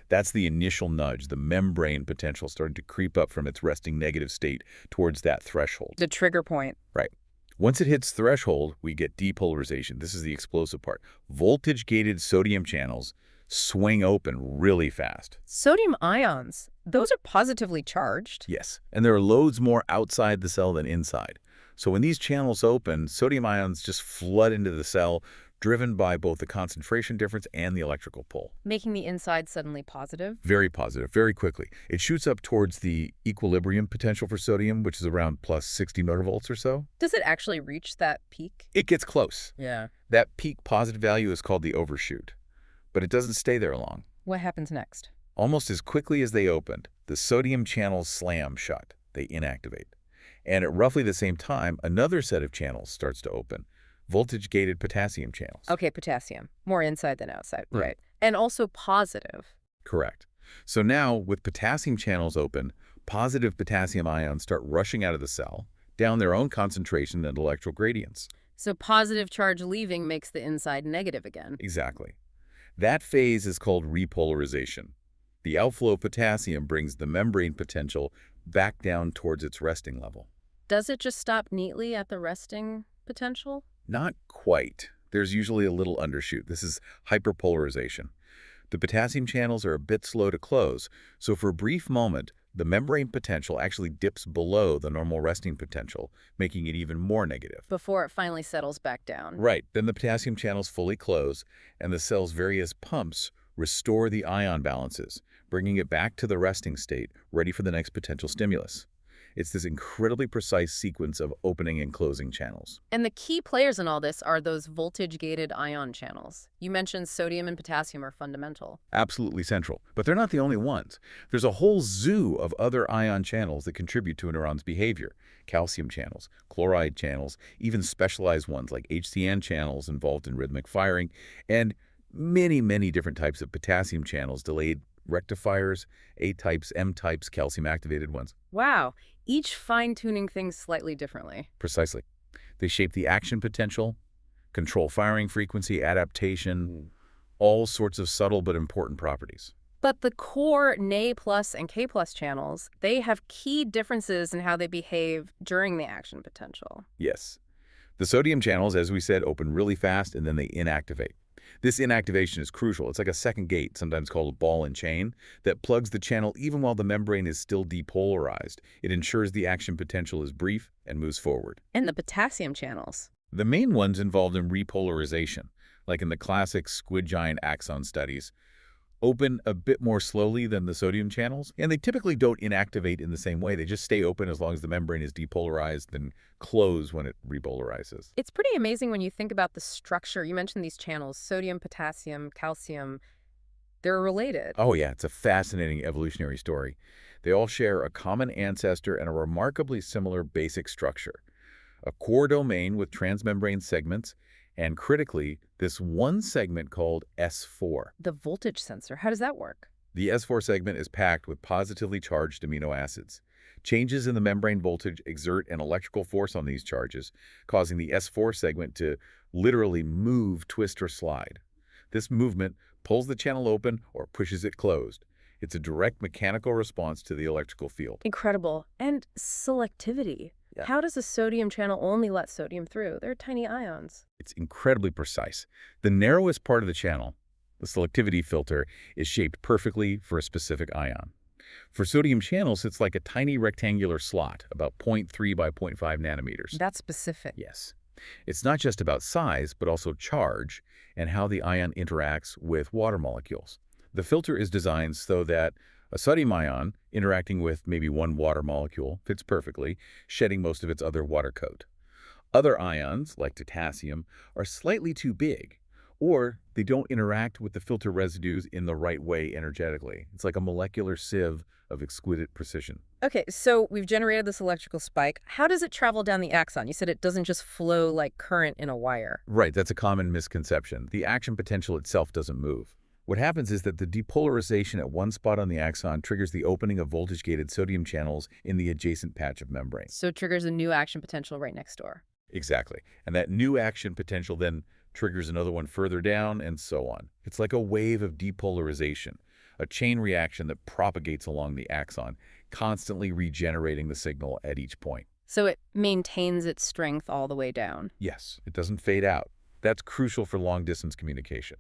That's the initial nudge, the membrane potential starting to creep up from its resting negative state towards that threshold. The trigger point. Right. Once it hits threshold, we get depolarization. This is the explosive part. Voltage-gated sodium channels swing open really fast. Sodium ions, those are positively charged. Yes, and there are loads more outside the cell than inside. So when these channels open, sodium ions just flood into the cell, driven by both the concentration difference and the electrical pull. Making the inside suddenly positive. Very positive, very quickly. It shoots up towards the equilibrium potential for sodium, which is around plus 60 millivolts or so. Does it actually reach that peak? It gets close. Yeah. That peak positive value is called the overshoot. But it doesn't stay there long. What happens next? Almost as quickly as they opened, the sodium channels slam shut. They inactivate. And at roughly the same time, another set of channels starts to open. Voltage-gated potassium channels. Okay, potassium. More inside than outside, Right. right? And also positive. Correct. So now, with potassium channels open, positive potassium ions start rushing out of the cell, down their own concentration and electrical gradients. So positive charge leaving makes the inside negative again. Exactly. That phase is called repolarization. The outflow of potassium brings the membrane potential back down towards its resting level. Does it just stop neatly at the resting potential? Not quite. There's usually a little undershoot. This is hyperpolarization. The potassium channels are a bit slow to close, so for a brief moment, the membrane potential actually dips below the normal resting potential, making it even more negative. Before it finally settles back down. Right. Then the potassium channels fully close, and the cell's various pumps restore the ion balances, bringing it back to the resting state, ready for the next potential stimulus. It's this incredibly precise sequence of opening and closing channels. And the key players in all this are those voltage-gated ion channels. You mentioned sodium and potassium are fundamental. Absolutely central. But they're not the only ones. There's a whole zoo of other ion channels that contribute to a neuron's behavior. Calcium channels, chloride channels, even specialized ones like HCN channels involved in rhythmic firing, and many, many different types of potassium channels, delayed rectifiers, A-types, M-types, calcium-activated ones. Wow, each fine-tuning things slightly differently. Precisely. They shape the action potential, control firing frequency, adaptation, all sorts of subtle but important properties. But the core Na+ and K+ channels, they have key differences in how they behave during the action potential. Yes. The sodium channels, as we said, open really fast and then they inactivate. This inactivation is crucial. It's like a second gate, sometimes called a ball and chain, that plugs the channel even while the membrane is still depolarized. It ensures the action potential is brief and moves forward. And the potassium channels? The main ones involved in repolarization, like in the classic squid giant axon studies, open a bit more slowly than the sodium channels, and they typically don't inactivate in the same way. They just stay open as long as the membrane is depolarized, then close when it repolarizes. It's pretty amazing when you think about the structure. You mentioned these channels, sodium, potassium, calcium. They're related. Oh yeah, it's a fascinating evolutionary story. They all share a common ancestor and a remarkably similar basic structure. A core domain with transmembrane segments, and critically, this one segment called S4. The voltage sensor, how does that work? The S4 segment is packed with positively charged amino acids. Changes in the membrane voltage exert an electrical force on these charges, causing the S4 segment to literally move, twist, or slide. This movement pulls the channel open or pushes it closed. It's a direct mechanical response to the electrical field. Incredible. And selectivity. Yeah. How does a sodium channel only let sodium through? They're tiny ions. It's incredibly precise. The narrowest part of the channel, the selectivity filter, is shaped perfectly for a specific ion. For sodium channels, it's like a tiny rectangular slot, about 0.3 by 0.5 nanometers. That's specific. Yes. It's not just about size, but also charge and how the ion interacts with water molecules. The filter is designed so that a sodium ion interacting with maybe one water molecule fits perfectly, shedding most of its other water coat. Other ions, like potassium, are slightly too big, or they don't interact with the filter residues in the right way energetically. It's like a molecular sieve of exquisite precision. Okay, so we've generated this electrical spike. How does it travel down the axon? You said it doesn't just flow like current in a wire. Right, that's a common misconception. The action potential itself doesn't move. What happens is that the depolarization at one spot on the axon triggers the opening of voltage-gated sodium channels in the adjacent patch of membrane. So it triggers a new action potential right next door. Exactly. And that new action potential then triggers another one further down, and so on. It's like a wave of depolarization, a chain reaction that propagates along the axon, constantly regenerating the signal at each point. So it maintains its strength all the way down. Yes, it doesn't fade out. That's crucial for long-distance communication.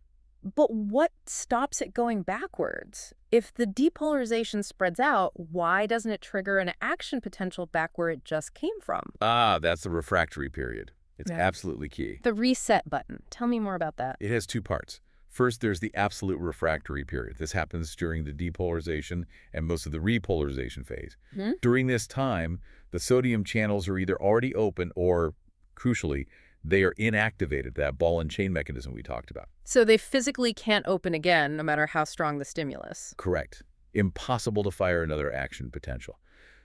But what stops it going backwards? If the depolarization spreads out, why doesn't it trigger an action potential back where it just came from? That's the refractory period. It's Yeah. absolutely key. The reset button. Tell me more about that. It has two parts. First, there's the absolute refractory period. This happens during the depolarization and most of the repolarization phase. During this time, the sodium channels are either already open or, crucially, they are inactivated, that ball and chain mechanism we talked about. So they physically can't open again, no matter how strong the stimulus. Correct. Impossible to fire another action potential.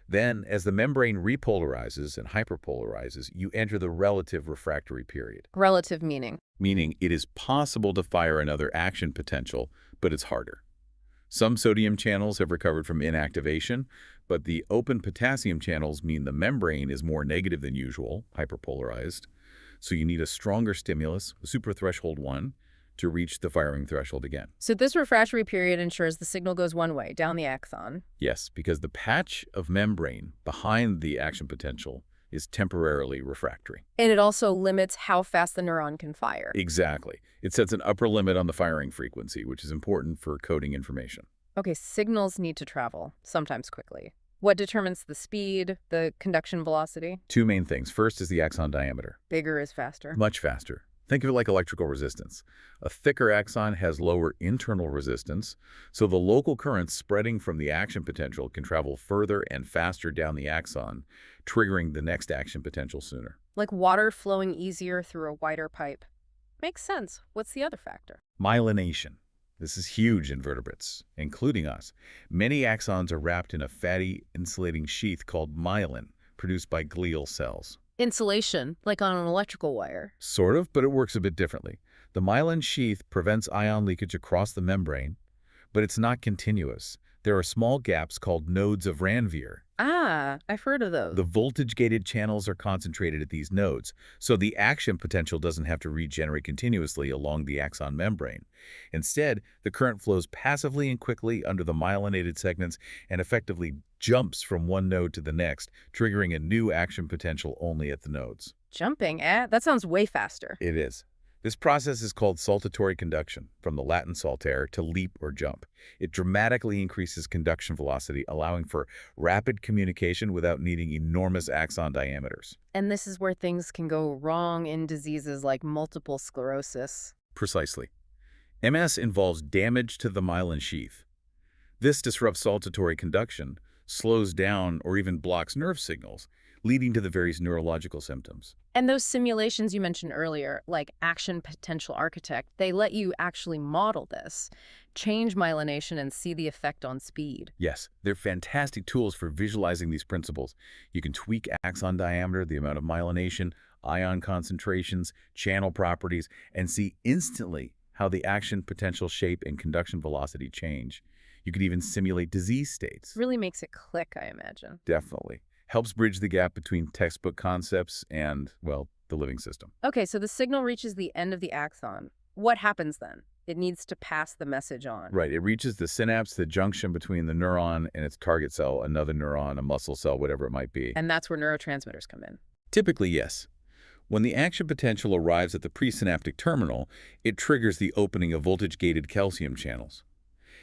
Then, as the membrane repolarizes and hyperpolarizes, you enter the relative refractory period. Relative meaning. Meaning it is possible to fire another action potential, but it's harder. Some sodium channels have recovered from inactivation, but the open potassium channels mean the membrane is more negative than usual, hyperpolarized. So you need a stronger stimulus, a superthreshold 1, to reach the firing threshold again. So this refractory period ensures the signal goes one way, down the axon. Yes, because the patch of membrane behind the action potential is temporarily refractory. And it also limits how fast the neuron can fire. Exactly. It sets an upper limit on the firing frequency, which is important for coding information. Okay, signals need to travel, sometimes quickly. What determines the speed, the conduction velocity? Two main things. First is the axon diameter. Bigger is faster. Much faster. Think of it like electrical resistance. A thicker axon has lower internal resistance, so the local currents spreading from the action potential can travel further and faster down the axon, triggering the next action potential sooner. Like water flowing easier through a wider pipe. Makes sense. What's the other factor? Myelination. This is huge in vertebrates, including us. Many axons are wrapped in a fatty insulating sheath called myelin, produced by glial cells. Insulation, like on an electrical wire. Sort of, but it works a bit differently. The myelin sheath prevents ion leakage across the membrane, but it's not continuous. There are small gaps called nodes of Ranvier. Ah, I've heard of those. The voltage-gated channels are concentrated at these nodes, so the action potential doesn't have to regenerate continuously along the axon membrane. Instead, the current flows passively and quickly under the myelinated segments and effectively jumps from one node to the next, triggering a new action potential only at the nodes. Jumping, that sounds way faster. It is. This process is called saltatory conduction, from the Latin saltare, to leap or jump. It dramatically increases conduction velocity, allowing for rapid communication without needing enormous axon diameters. And this is where things can go wrong in diseases like multiple sclerosis. Precisely. MS involves damage to the myelin sheath. This disrupts saltatory conduction, slows down, or even blocks nerve signals, leading to the various neurological symptoms. And those simulations you mentioned earlier, like Action Potential Architect, they let you actually model this, change myelination, and see the effect on speed. Yes, they're fantastic tools for visualizing these principles. You can tweak axon diameter, the amount of myelination, ion concentrations, channel properties, and see instantly how the action potential shape and conduction velocity change. You could even simulate disease states. Really makes it click, I imagine. Definitely. Helps bridge the gap between textbook concepts and, well, the living system. Okay, so the signal reaches the end of the axon. What happens then? It needs to pass the message on. Right. It reaches the synapse, the junction between the neuron and its target cell, another neuron, a muscle cell, whatever it might be. And that's where neurotransmitters come in. Typically, yes. When the action potential arrives at the presynaptic terminal, it triggers the opening of voltage-gated calcium channels.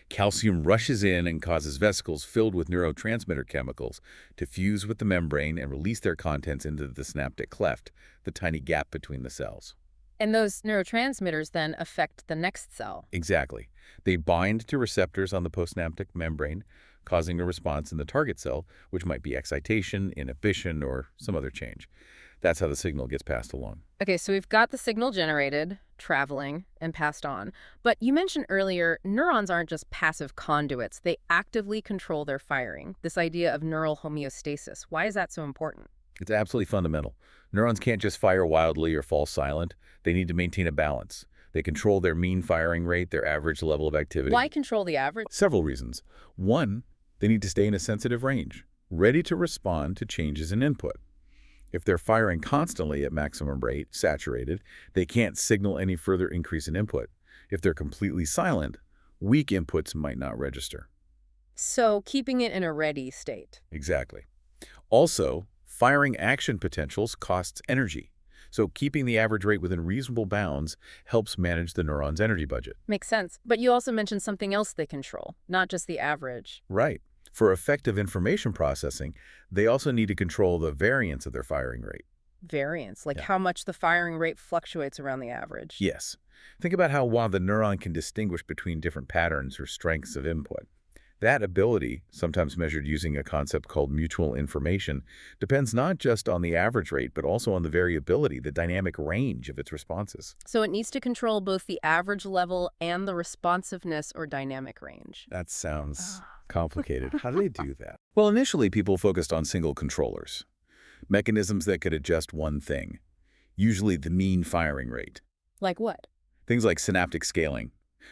Calcium rushes in and causes vesicles filled with neurotransmitter chemicals to fuse with the membrane and release their contents into the synaptic cleft, the tiny gap between the cells. And those neurotransmitters then affect the next cell. Exactly. They bind to receptors on the postsynaptic membrane, causing a response in the target cell, which might be excitation, inhibition, or some other change. That's how the signal gets passed along. Okay, so we've got the signal generated, traveling, and passed on. But you mentioned earlier, neurons aren't just passive conduits. They actively control their firing. This idea of neural homeostasis. Why is that so important? It's absolutely fundamental. Neurons can't just fire wildly or fall silent. They need to maintain a balance. They control their mean firing rate, their average level of activity. Why control the average? Several reasons. One, they need to stay in a sensitive range, ready to respond to changes in input. If they're firing constantly at maximum rate, saturated, they can't signal any further increase in input. If they're completely silent, weak inputs might not register. So keeping it in a ready state. Exactly. Also, firing action potentials costs energy. So keeping the average rate within reasonable bounds helps manage the neuron's energy budget. Makes sense. But you also mentioned something else they control, not just the average. Right. For effective information processing, they also need to control the variance of their firing rate. Variance, like how much the firing rate fluctuates around the average. Yes. Think about how while the neuron can distinguish between different patterns or strengths of input. That ability, sometimes measured using a concept called mutual information, depends not just on the average rate, but also on the variability, the dynamic range of its responses. So it needs to control both the average level and the responsiveness or dynamic range. That sounds complicated. How do they do that? Well, initially, people focused on single controllers, mechanisms that could adjust one thing, usually the mean firing rate. Like what? Things like synaptic scaling.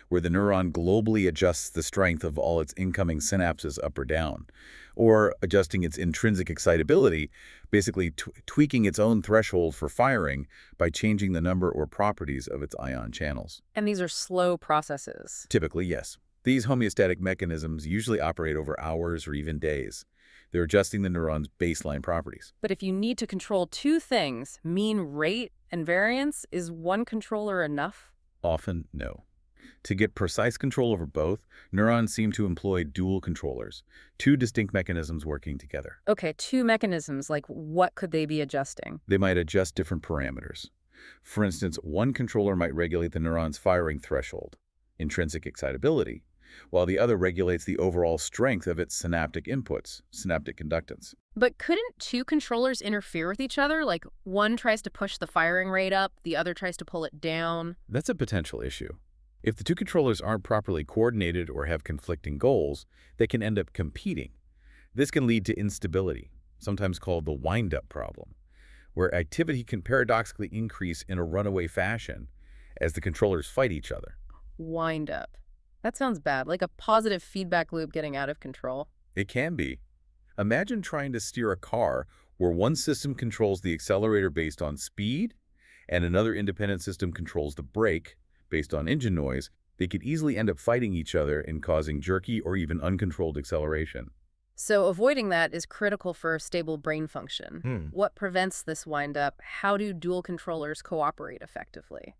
where the neuron globally adjusts the strength of all its incoming synapses up or down, or adjusting its intrinsic excitability, basically tweaking its own threshold for firing by changing the number or properties of its ion channels. And these are slow processes. Typically, yes. These homeostatic mechanisms usually operate over hours or even days. They're adjusting the neuron's baseline properties. But if you need to control two things, mean rate and variance, is one controller enough? Often, no. To get precise control over both, neurons seem to employ dual controllers, two distinct mechanisms working together. Okay, two mechanisms, like what could they be adjusting? They might adjust different parameters. For instance, one controller might regulate the neuron's firing threshold, intrinsic excitability, while the other regulates the overall strength of its synaptic inputs, synaptic conductance. But couldn't two controllers interfere with each other? Like one tries to push the firing rate up, the other tries to pull it down? That's a potential issue. If the two controllers aren't properly coordinated or have conflicting goals, they can end up competing. This can lead to instability, sometimes called the wind-up problem, where activity can paradoxically increase in a runaway fashion as the controllers fight each other. Wind up. That sounds bad, like a positive feedback loop getting out of control. It can be. Imagine trying to steer a car where one system controls the accelerator based on speed and another independent system controls the brake based on engine noise. They could easily end up fighting each other and causing jerky or even uncontrolled acceleration. So avoiding that is critical for stable brain function. What prevents this wind-up? How do dual controllers cooperate effectively?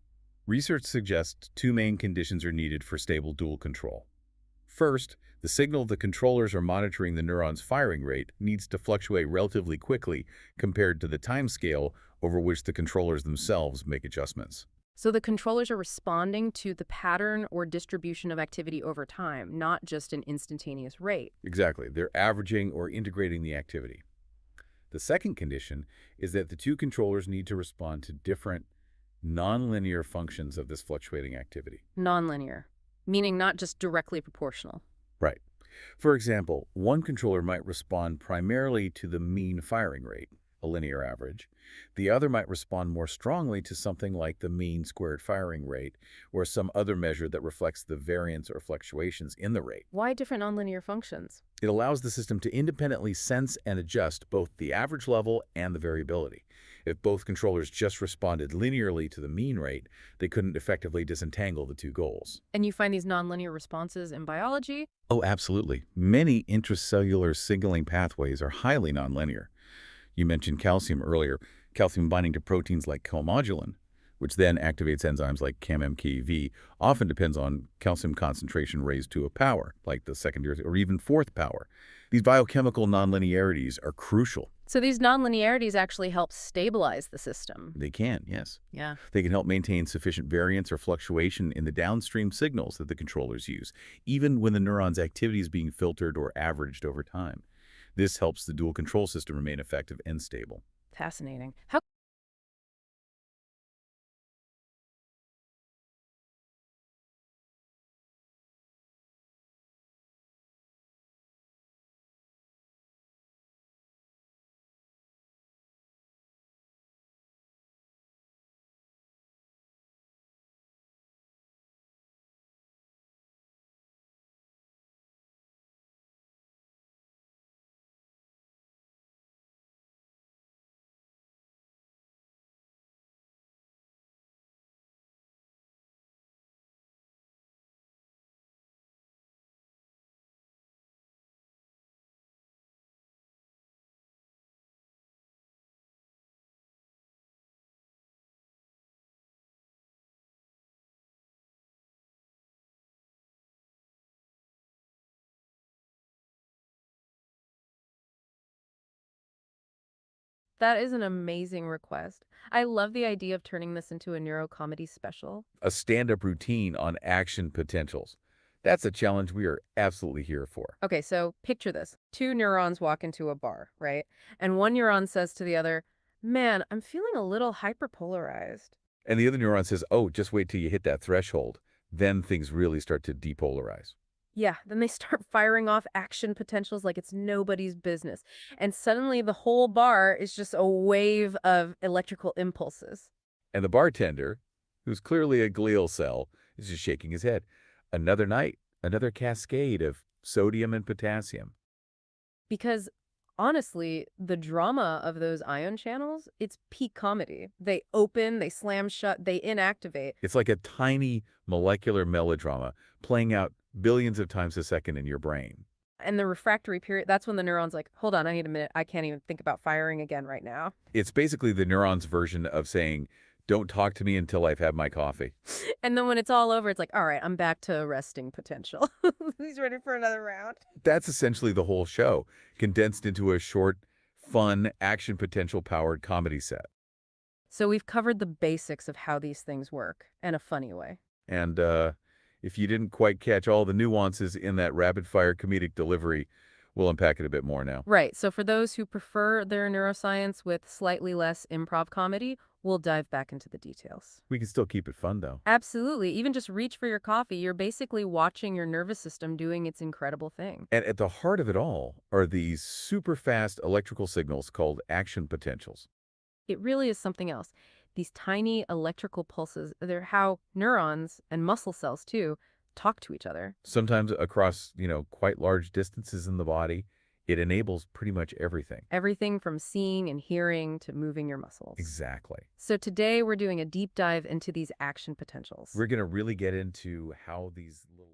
Research suggests two main conditions are needed for stable dual control. First, the signal the controllers are monitoring the neuron's firing rate needs to fluctuate relatively quickly compared to the time scale over which the controllers themselves make adjustments. So the controllers are responding to the pattern or distribution of activity over time, not just an instantaneous rate. Exactly. They're averaging or integrating the activity. The second condition is that the two controllers need to respond to different nonlinear functions of this fluctuating activity. Nonlinear, meaning not just directly proportional. Right. For example, one controller might respond primarily to the mean firing rate, a linear average. The other might respond more strongly to something like the mean squared firing rate or some other measure that reflects the variance or fluctuations in the rate. Why different nonlinear functions? It allows the system to independently sense and adjust both the average level and the variability. If both controllers just responded linearly to the mean rate, they couldn't effectively disentangle the two goals. And you find these nonlinear responses in biology? Oh, absolutely. Many intracellular signaling pathways are highly nonlinear. You mentioned calcium earlier. Calcium binding to proteins like calmodulin, which then activates enzymes like CAM-MKV, often depends on calcium concentration raised to a power, like the secondary or even fourth power. These biochemical nonlinearities are crucial. So these nonlinearities actually help stabilize the system. They can, yes. Yeah. They can help maintain sufficient variance or fluctuation in the downstream signals that the controllers use, even when the neuron's activity is being filtered or averaged over time. This helps the dual control system remain effective and stable. Fascinating. How That is an amazing request. I love the idea of turning this into a neurocomedy special. A stand-up routine on action potentials. That's a challenge we are absolutely here for. Okay, so picture this. Two neurons walk into a bar, right? And one neuron says to the other, "Man, I'm feeling a little hyperpolarized." And the other neuron says, oh, just wait till you hit that threshold. Then things really start to depolarize. Yeah, then they start firing off action potentials like it's nobody's business. And suddenly the whole bar is just a wave of electrical impulses. And the bartender, who's clearly a glial cell, is just shaking his head. Another night, another cascade of sodium and potassium. Because honestly, the drama of those ion channels, it's peak comedy. They open, they slam shut, they inactivate. It's like a tiny molecular melodrama playing out billions of times a second in your brain. And the refractory period, that's when the neuron's like, hold on, I need a minute. I can't even think about firing again right now. It's basically the neuron's version of saying, don't talk to me until I've had my coffee. And then when it's all over, it's like, all right, I'm back to resting potential. He's ready for another round. That's essentially the whole show, condensed into a short, fun, action potential-powered comedy set. So we've covered the basics of how these things work in a funny way. And if you didn't quite catch all the nuances in that rapid-fire comedic delivery, we'll unpack it a bit more now. Right. So for those who prefer their neuroscience with slightly less improv comedy, we'll dive back into the details. We can still keep it fun, though. Absolutely. Even just reach for your coffee. You're basically watching your nervous system doing its incredible thing. And at the heart of it all are these super-fast electrical signals called action potentials. It really is something else. These tiny electrical pulses, they're how neurons and muscle cells, too, talk to each other. Sometimes across, quite large distances in the body. It enables pretty much everything. Everything from seeing and hearing to moving your muscles. Exactly. So today we're doing a deep dive into these action potentials. We're going to really get into how these little...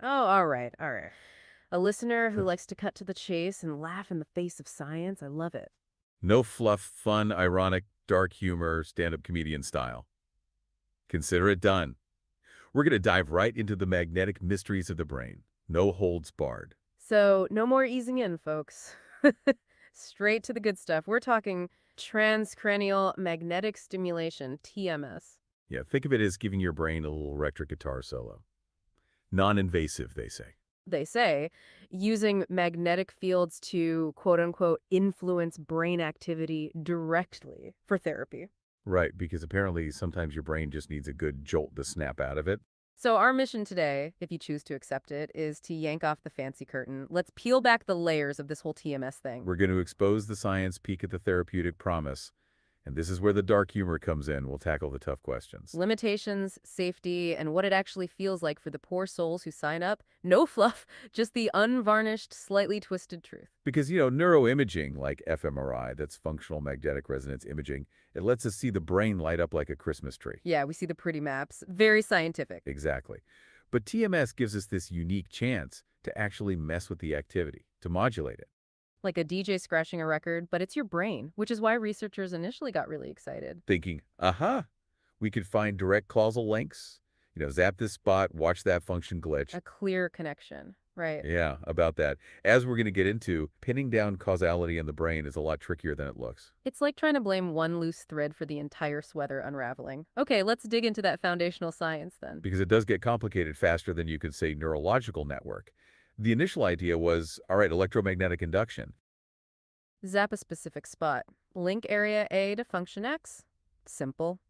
Oh, all right, all right. A listener who likes to cut to the chase and laugh in the face of science. I love it. No fluff, fun, ironic, dark humor, stand-up comedian style. Consider it done. We're going to dive right into the magnetic mysteries of the brain. No holds barred. So, no more easing in, folks. Straight to the good stuff. We're talking transcranial magnetic stimulation, TMS. Yeah, think of it as giving your brain a little electric guitar solo. Non-invasive, they say. They say using magnetic fields to quote unquote influence brain activity directly for therapy. Right, because apparently sometimes your brain just needs a good jolt to snap out of it. So, our mission today, if you choose to accept it, is to yank off the fancy curtain. Let's peel back the layers of this whole TMS thing. We're going to expose the science, peek at the therapeutic promise, and this is where the dark humor comes in. We'll tackle the tough questions. Limitations, safety, and what it actually feels like for the poor souls who sign up. No fluff, just the unvarnished, slightly twisted truth. Because, neuroimaging, like fMRI, that's functional magnetic resonance imaging, it lets us see the brain light up like a Christmas tree. Yeah, we see the pretty maps. Very scientific. Exactly. But TMS gives us this unique chance to actually mess with the activity, to modulate it. Like a DJ scratching a record, but it's your brain, which is why researchers initially got really excited. Thinking, aha, we could find direct causal links, zap this spot, watch that function glitch. A clear connection, right? Yeah, about that. As we're going to get into, pinning down causality in the brain is a lot trickier than it looks. It's like trying to blame one loose thread for the entire sweater unraveling. Okay, let's dig into that foundational science then. Because it does get complicated faster than you could say neurological network. The initial idea was, all right, electromagnetic induction. Zap a specific spot. Link area A to function X. Simple.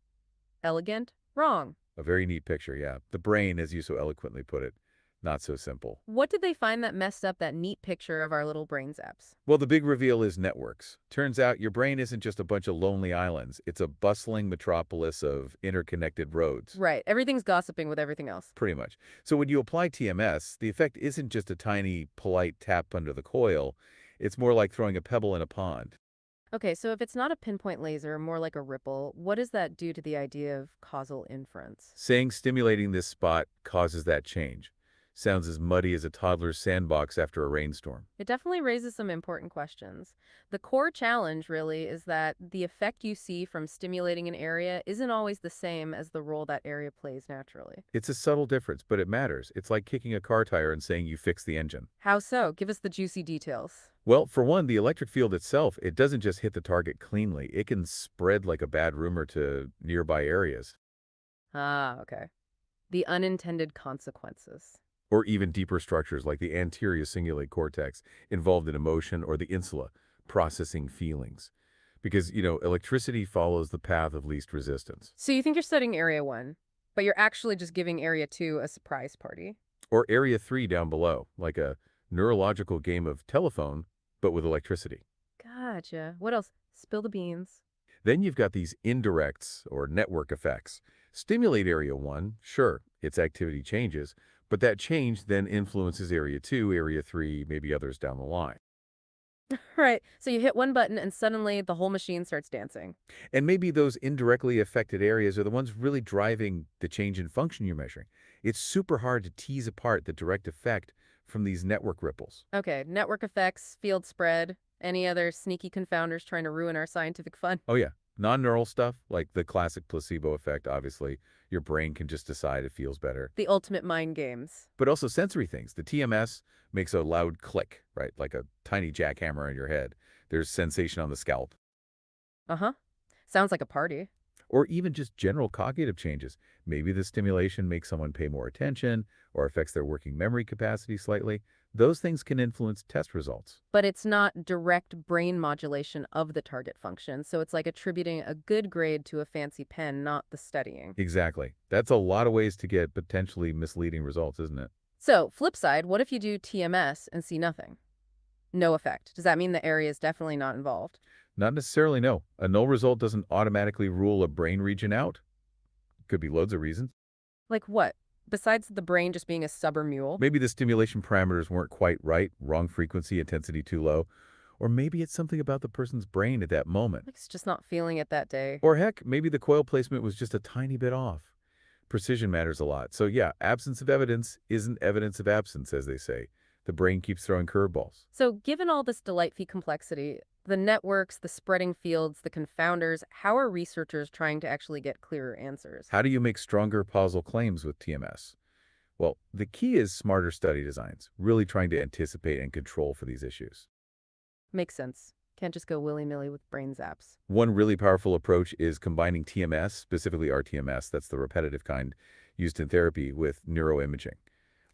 Elegant. Wrong. A very neat picture, yeah. The brain, as you so eloquently put it, not so simple. What did they find that messed up that neat picture of our little brain zaps? Well, the big reveal is networks. Turns out your brain isn't just a bunch of lonely islands. It's a bustling metropolis of interconnected roads. Right. Everything's gossiping with everything else. Pretty much. So when you apply TMS, the effect isn't just a tiny, polite tap under the coil. It's more like throwing a pebble in a pond. Okay, so if it's not a pinpoint laser, more like a ripple, what does that do to the idea of causal inference? Saying stimulating this spot causes that change. Sounds as muddy as a toddler's sandbox after a rainstorm. It definitely raises some important questions. The core challenge, really, is that the effect you see from stimulating an area isn't always the same as the role that area plays naturally. It's a subtle difference, but it matters. It's like kicking a car tire and saying you fixed the engine. How so? Give us the juicy details. Well, for one, the electric field itself, it doesn't just hit the target cleanly. It can spread like a bad rumor to nearby areas. Ah, okay. The unintended consequences. Or even deeper structures like the anterior cingulate cortex involved in emotion, or the insula, processing feelings. Because, electricity follows the path of least resistance. So you think you're studying Area 1, but you're actually just giving Area 2 a surprise party? Or Area 3 down below, like a neurological game of telephone, but with electricity. Gotcha. What else? Spill the beans. Then you've got these indirects, or network effects. Stimulate Area 1, sure, its activity changes, but that change then influences Area 2, Area 3, maybe others down the line. Right. So you hit one button and suddenly the whole machine starts dancing. And maybe those indirectly affected areas are the ones really driving the change in function you're measuring. It's super hard to tease apart the direct effect from these network ripples. Okay, network effects, field spread, any other sneaky confounders trying to ruin our scientific fun? Oh yeah, non-neural stuff, like the classic placebo effect, obviously. Your brain can just decide it feels better. The ultimate mind games. But also sensory things. The TMS makes a loud click, right? Like a tiny jackhammer on your head. There's sensation on the scalp. Uh-huh. Sounds like a party. Or even just general cognitive changes. Maybe the stimulation makes someone pay more attention or affects their working memory capacity slightly. Those things can influence test results. But it's not direct brain modulation of the target function, so it's like attributing a good grade to a fancy pen, not the studying. Exactly. That's a lot of ways to get potentially misleading results, isn't it? So, flip side, what if you do TMS and see nothing? No effect. Does that mean the area is definitely not involved? Not necessarily, no. A null result doesn't automatically rule a brain region out. Could be loads of reasons. Like what? Besides the brain just being a stubborn mule? Maybe the stimulation parameters weren't quite right, wrong frequency, intensity too low. Or maybe it's something about the person's brain at that moment. Like it's just not feeling it that day. Or heck, maybe the coil placement was just a tiny bit off. Precision matters a lot. So yeah, absence of evidence isn't evidence of absence, as they say. The brain keeps throwing curveballs. So given all this delightful complexity, the networks, the spreading fields, the confounders, how are researchers trying to actually get clearer answers? How do you make stronger causal claims with TMS? Well, the key is smarter study designs, really trying to anticipate and control for these issues. Makes sense. Can't just go willy-nilly with brain zaps. One really powerful approach is combining TMS, specifically RTMS, that's the repetitive kind used in therapy, with neuroimaging,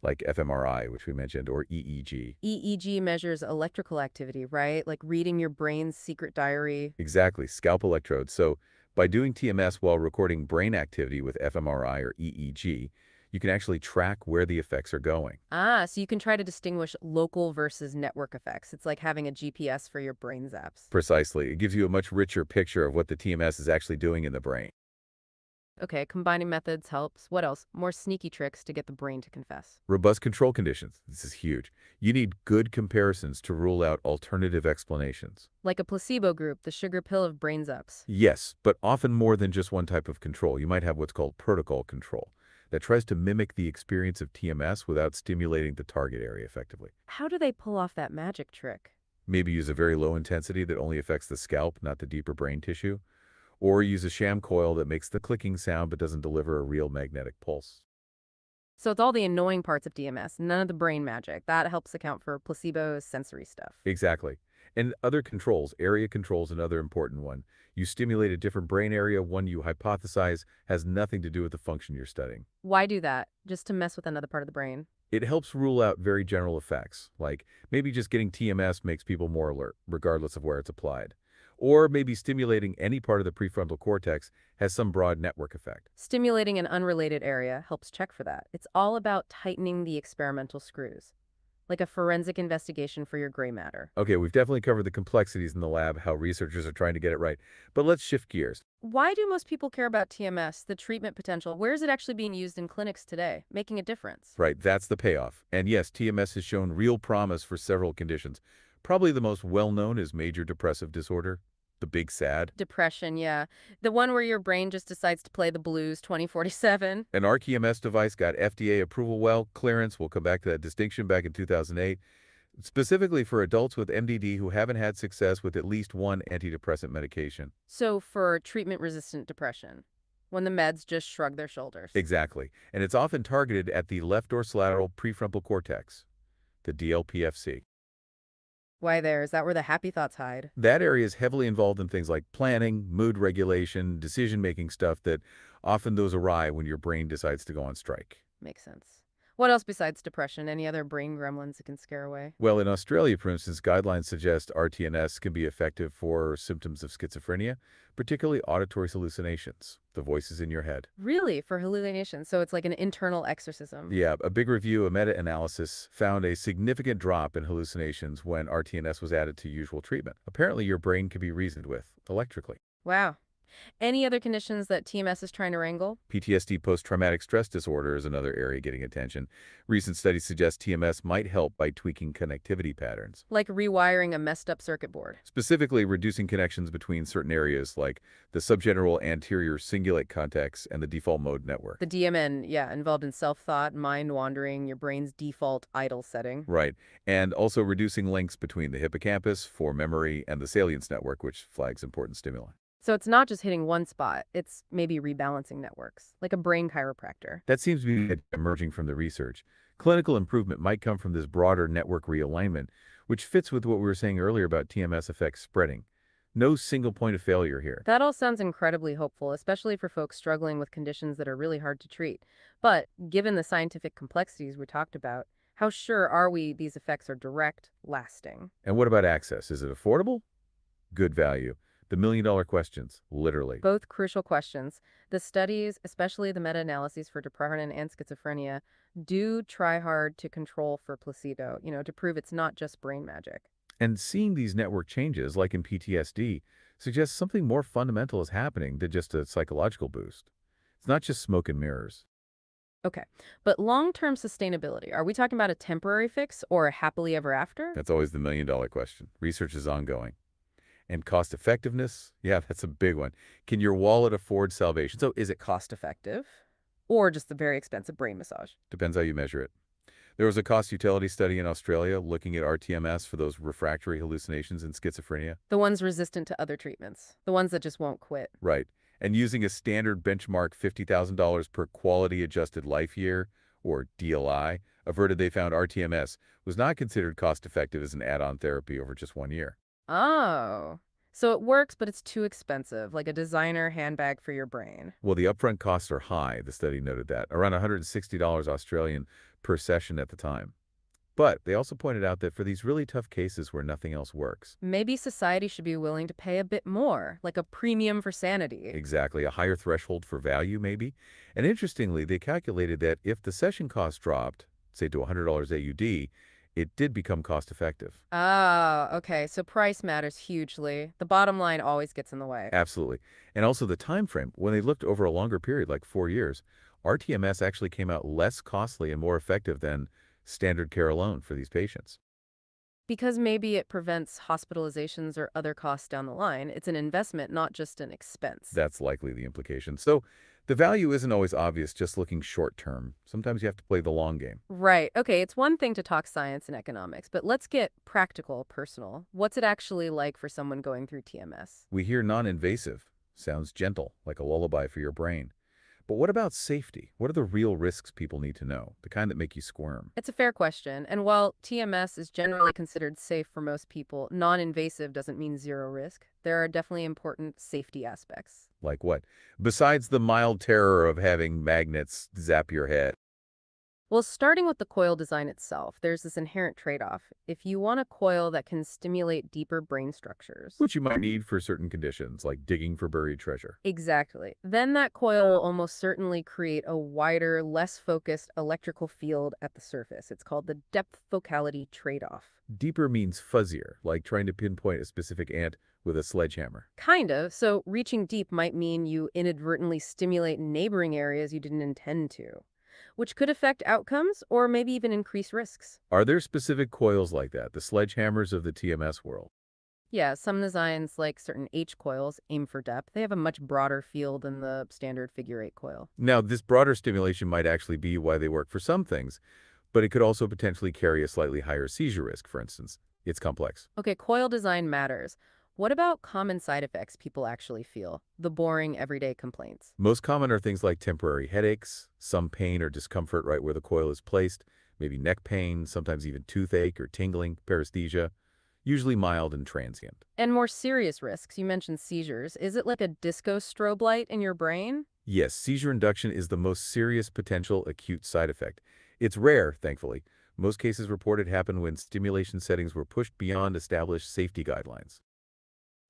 like fMRI, which we mentioned, or EEG. EEG measures electrical activity, right? Like reading your brain's secret diary. Exactly, scalp electrodes. So by doing TMS while recording brain activity with fMRI or EEG, you can actually track where the effects are going. So you can try to distinguish local versus network effects. It's like having a GPS for your brain zaps. Precisely. It gives you a much richer picture of what the TMS is actually doing in the brain. Okay, combining methods helps. What else? More sneaky tricks to get the brain to confess. Robust control conditions. This is huge. You need good comparisons to rule out alternative explanations. Like a placebo group, the sugar pill of brain zaps. Yes, but often more than just one type of control. You might have what's called protocol control that tries to mimic the experience of TMS without stimulating the target area effectively. How do they pull off that magic trick? Maybe use a very low intensity that only affects the scalp, not the deeper brain tissue. Or use a sham coil that makes the clicking sound but doesn't deliver a real magnetic pulse. So it's all the annoying parts of DMS, none of the brain magic. That helps account for placebo's sensory stuff. Exactly. And other controls, area controls, another important one. You stimulate a different brain area, one you hypothesize has nothing to do with the function you're studying. Why do that? Just to mess with another part of the brain? It helps rule out very general effects, like maybe just getting TMS makes people more alert, regardless of where it's applied. Or maybe stimulating any part of the prefrontal cortex has some broad network effect. Stimulating an unrelated area helps check for that. It's all about tightening the experimental screws, like a forensic investigation for your gray matter. Okay, we've definitely covered the complexities in the lab, how researchers are trying to get it right. But let's shift gears. Why do most people care about TMS, the treatment potential? Where is it actually being used in clinics today, making a difference? Right, that's the payoff. And yes, TMS has shown real promise for several conditions. Probably the most well-known is major depressive disorder, the big SAD. Depression, yeah. The one where your brain just decides to play the blues 2047. An RTMS device got FDA approval, well, clearance, we'll come back to that distinction, back in 2008, specifically for adults with MDD who haven't had success with at least one antidepressant medication. So for treatment-resistant depression, when the meds just shrug their shoulders. Exactly. And it's often targeted at the left dorsolateral prefrontal cortex, the DLPFC. Why there? Is that where the happy thoughts hide? That area is heavily involved in things like planning, mood regulation, decision-making stuff that often goes awry when your brain decides to go on strike. Makes sense. What else besides depression? Any other brain gremlins it can scare away? Well, in Australia, for instance, guidelines suggest RTNS can be effective for symptoms of schizophrenia, particularly auditory hallucinations, the voices in your head. Really? For hallucinations? So it's like an internal exorcism? Yeah, a big review, a meta-analysis, found a significant drop in hallucinations when RTNS was added to usual treatment. Apparently, your brain can be reasoned with electrically. Wow. Any other conditions that TMS is trying to wrangle? PTSD, post-traumatic stress disorder, is another area getting attention. Recent studies suggest TMS might help by tweaking connectivity patterns. Like rewiring a messed up circuit board. Specifically, reducing connections between certain areas like the subgeneral anterior cingulate cortex and the default mode network. The DMN, yeah, involved in self-thought, mind wandering, your brain's default idle setting. Right. And also reducing links between the hippocampus for memory and the salience network, which flags important stimuli. So it's not just hitting one spot, it's maybe rebalancing networks, like a brain chiropractor. That seems to be emerging from the research. Clinical improvement might come from this broader network realignment, which fits with what we were saying earlier about TMS effects spreading. No single point of failure here. That all sounds incredibly hopeful, especially for folks struggling with conditions that are really hard to treat. But given the scientific complexities we talked about, how sure are we these effects are direct, lasting? And what about access? Is it affordable? Good value. The million-dollar questions, literally. Both crucial questions. The studies, especially the meta-analyses for depression and schizophrenia, do try hard to control for placebo, to prove it's not just brain magic. And seeing these network changes, like in PTSD, suggests something more fundamental is happening than just a psychological boost. It's not just smoke and mirrors. Okay, but long-term sustainability, are we talking about a temporary fix or a happily ever after? That's always the million-dollar question. Research is ongoing. And cost effectiveness? Yeah, that's a big one. Can your wallet afford salvation? So is it cost effective? or just a very expensive brain massage. Depends how you measure it. There was a cost-utility study in Australia looking at RTMS for those refractory hallucinations and schizophrenia. The ones resistant to other treatments, the ones that just won't quit. Right. And using a standard benchmark $50,000 per quality-adjusted life year, or DLI, averted they found RTMS was not considered cost-effective as an add-on therapy over just 1 year. Oh, so it works, but it's too expensive, like a designer handbag for your brain. Well, the upfront costs are high, the study noted that, around $160 Australian per session at the time. But they also pointed out that for these really tough cases where nothing else works, Maybe society should be willing to pay a bit more, like a premium for sanity. exactly, a higher threshold for value maybe. And interestingly, they calculated that if the session cost dropped, say to $100 AUD, it did become cost effective. Ah, okay, so price matters hugely. The bottom line always gets in the way. Absolutely. And also the time frame. When they looked over a longer period, like 4 years, RTMS actually came out less costly and more effective than standard care alone for these patients. Because maybe it prevents hospitalizations or other costs down the line. It's an investment, not just an expense. That's likely the implication. So the value isn't always obvious just looking short term. Sometimes you have to play the long game. Right. Okay, it's one thing to talk science and economics, but let's get practical, personal. What's it actually like for someone going through TMS? We hear non-invasive. Sounds gentle, like a lullaby for your brain. But what about safety? What are the real risks people need to know, the kind that make you squirm? It's a fair question. And while TMS is generally considered safe for most people, non-invasive doesn't mean zero risk. There are definitely important safety aspects. Like what? Besides the mild terror of having magnets zap your head. Well, starting with the coil design itself, there's this inherent trade-off. If you want a coil that can stimulate deeper brain structures, Which you might need for certain conditions, like digging for buried treasure. exactly, then that coil will almost certainly create a wider, less focused electrical field at the surface. It's called the depth focality trade-off. Deeper means fuzzier, like trying to pinpoint a specific ant with a sledgehammer. Kind of. So reaching deep might mean you inadvertently stimulate neighboring areas you didn't intend to, which could affect outcomes or maybe even increase risks. Are there specific coils like that, the sledgehammers of the TMS world? Yeah, some designs, like certain H coils, aim for depth. They have a much broader field than the standard figure 8 coil. Now, this broader stimulation might actually be why they work for some things, but it could also potentially carry a slightly higher seizure risk, for instance. It's complex. Okay, coil design matters. What about common side effects people actually feel? The boring everyday complaints. Most common are things like temporary headaches, some pain or discomfort right where the coil is placed, maybe neck pain, sometimes even toothache or tingling, paresthesia, usually mild and transient. And more serious risks, you mentioned seizures. Is it like a disco strobe light in your brain? Yes, seizure induction is the most serious potential acute side effect. It's rare, thankfully. Most cases reported happen when stimulation settings were pushed beyond established safety guidelines.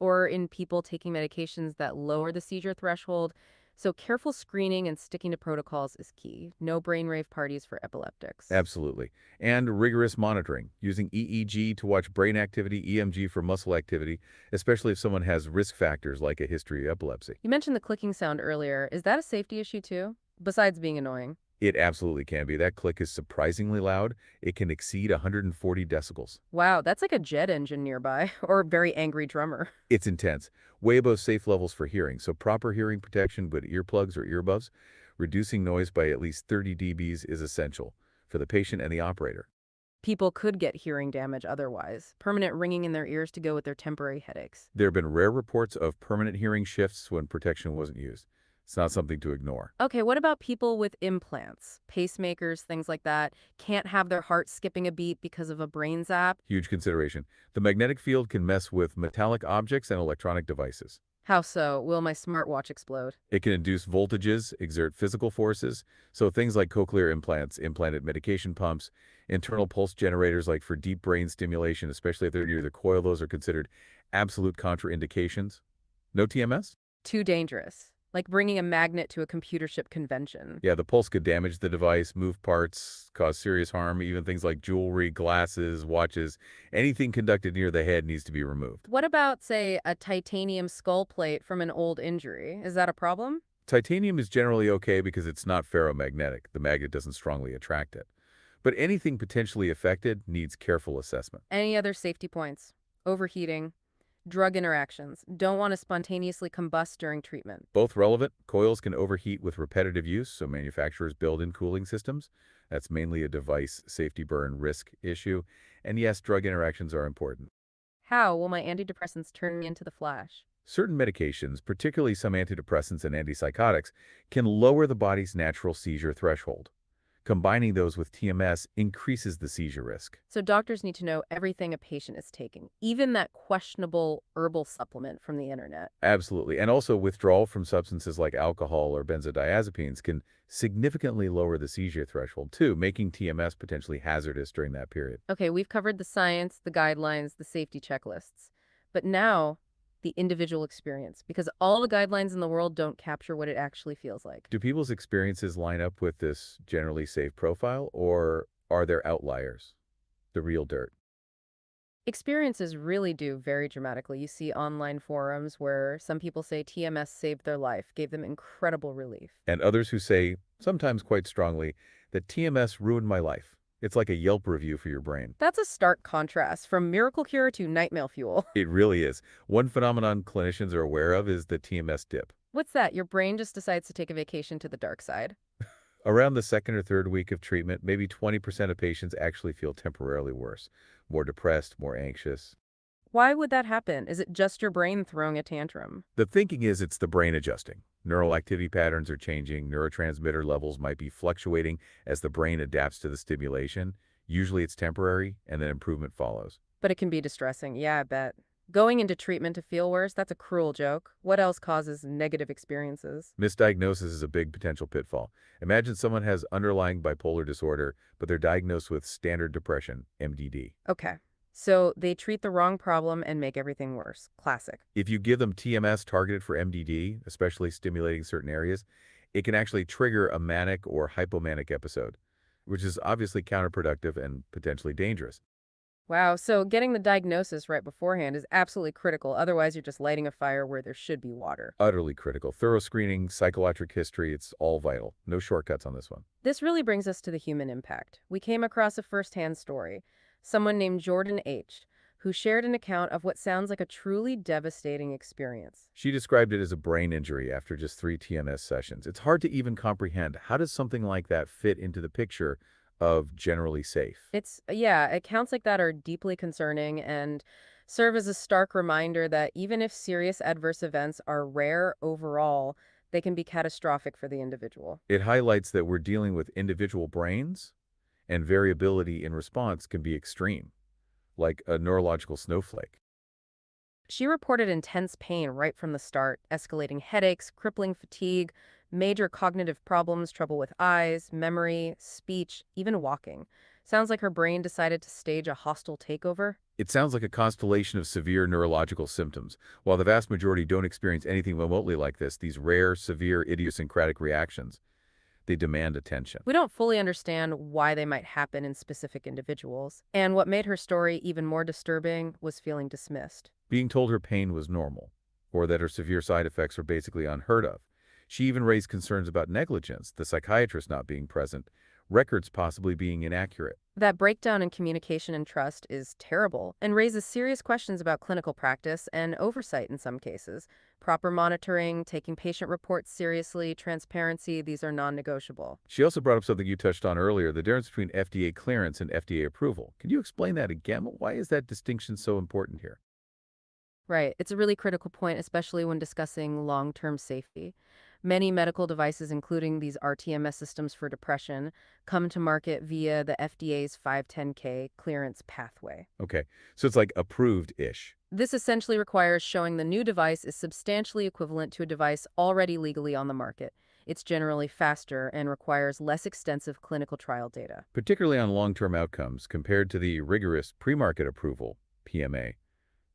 Or in people taking medications that lower the seizure threshold. So careful screening and sticking to protocols is key. No brainwave parties for epileptics. Absolutely. And rigorous monitoring, using EEG to watch brain activity, EMG for muscle activity, especially if someone has risk factors like a history of epilepsy. You mentioned the clicking sound earlier. Is that a safety issue too? Besides being annoying. It absolutely can be. That click is surprisingly loud. It can exceed 140 decibels. Wow, that's like a jet engine nearby, or a very angry drummer. It's intense, way above safe levels for hearing. So proper hearing protection with earplugs or earbuds, reducing noise by at least 30 dBs is essential for the patient and the operator. People could get hearing damage otherwise. Permanent ringing in their ears to go with their temporary headaches. There have been rare reports of permanent hearing shifts when protection wasn't used. It's not something to ignore. Okay, what about people with implants, pacemakers, things like that? Can't have their heart skipping a beat because of a brain zap? Huge consideration. The magnetic field can mess with metallic objects and electronic devices. How so? Will my smartwatch explode? It can induce voltages, exert physical forces. So things like cochlear implants, implanted medication pumps, internal pulse generators like for deep brain stimulation, especially if they're near the coil, those are considered absolute contraindications. No TMS? Too dangerous. Like bringing a magnet to a computer chip convention. Yeah, the pulse could damage the device, move parts, cause serious harm. Even things like jewelry, glasses, watches, anything conducted near the head needs to be removed. What about, say, a titanium skull plate from an old injury? Is that a problem? Titanium is generally okay because it's not ferromagnetic. The magnet doesn't strongly attract it. But anything potentially affected needs careful assessment. Any other safety points? Overheating, Drug interactions. Don't want to spontaneously combust during treatment. Both relevant. Coils can overheat with repetitive use, so manufacturers build in cooling systems. That's mainly a device safety burn risk issue. And yes, drug interactions are important. How will my antidepressants turn me into the Flash? Certain medications, particularly some antidepressants and antipsychotics, can lower the body's natural seizure threshold. Combining those with TMS increases the seizure risk. So doctors need to know everything a patient is taking, even that questionable herbal supplement from the internet. Absolutely. And also withdrawal from substances like alcohol or benzodiazepines can significantly lower the seizure threshold too, making TMS potentially hazardous during that period. Okay, we've covered the science, the guidelines, the safety checklists. But now, the individual experience, because all the guidelines in the world don't capture what it actually feels like. Do people's experiences line up with this generally safe profile, or are there outliers? The real dirt. Experiences really do vary dramatically. You see online forums where some people say TMS saved their life, gave them incredible relief. And others who say, sometimes quite strongly, that TMS ruined my life. It's like a Yelp review for your brain. That's a stark contrast from miracle cure to nightmare fuel. It really is. One phenomenon clinicians are aware of is the TMS dip. What's that? Your brain just decides to take a vacation to the dark side? Around the second or third week of treatment, maybe 20% of patients actually feel temporarily worse, more depressed, more anxious. Why would that happen? Is it just your brain throwing a tantrum? The thinking is it's the brain adjusting. Neural activity patterns are changing, neurotransmitter levels might be fluctuating as the brain adapts to the stimulation. Usually it's temporary, and then improvement follows. But it can be distressing. Yeah, I bet. Going into treatment to feel worse, that's a cruel joke. What else causes negative experiences? Misdiagnosis is a big potential pitfall. Imagine someone has underlying bipolar disorder, but they're diagnosed with standard depression, MDD. Okay. So they treat the wrong problem and make everything worse. Classic. If you give them TMS targeted for MDD, especially stimulating certain areas, it can actually trigger a manic or hypomanic episode, which is obviously counterproductive and potentially dangerous. Wow, so getting the diagnosis right beforehand is absolutely critical. Otherwise, you're just lighting a fire where there should be water. Utterly critical. Thorough screening, psychologic history, it's all vital. No shortcuts on this one. This really brings us to the human impact. We came across a first-hand story. Someone named Jordan H., who shared an account of what sounds like a truly devastating experience. She described it as a brain injury after just 3 TMS sessions. It's hard to even comprehend. How does something like that fit into the picture of generally safe? Yeah, accounts like that are deeply concerning and serve as a stark reminder that even if serious adverse events are rare overall, they can be catastrophic for the individual. It highlights that we're dealing with individual brains, and variability in response can be extreme, like a neurological snowflake. She reported intense pain right from the start, escalating headaches, crippling fatigue, major cognitive problems, trouble with eyes, memory, speech, even walking. Sounds like her brain decided to stage a hostile takeover. It sounds like a constellation of severe neurological symptoms. While the vast majority don't experience anything remotely like this, these rare, severe, idiosyncratic reactions, they demand attention. We don't fully understand why they might happen in specific individuals, and what made her story even more disturbing was feeling dismissed. Being told her pain was normal, or that her severe side effects were basically unheard of. She even raised concerns about negligence, the psychiatrist not being present, records possibly being inaccurate. That breakdown in communication and trust is terrible and raises serious questions about clinical practice and oversight in some cases. Proper monitoring, taking patient reports seriously, transparency, these are non-negotiable. She also brought up something you touched on earlier, the difference between FDA clearance and FDA approval. Can you explain that again? Why is that distinction so important here? Right. It's a really critical point, especially when discussing long-term safety. Many medical devices, including these RTMS systems for depression, come to market via the FDA's 510(k) clearance pathway. Okay, so it's like approved-ish. This essentially requires showing the new device is substantially equivalent to a device already legally on the market. It's generally faster and requires less extensive clinical trial data. Particularly on long-term outcomes compared to the rigorous pre-market approval, PMA,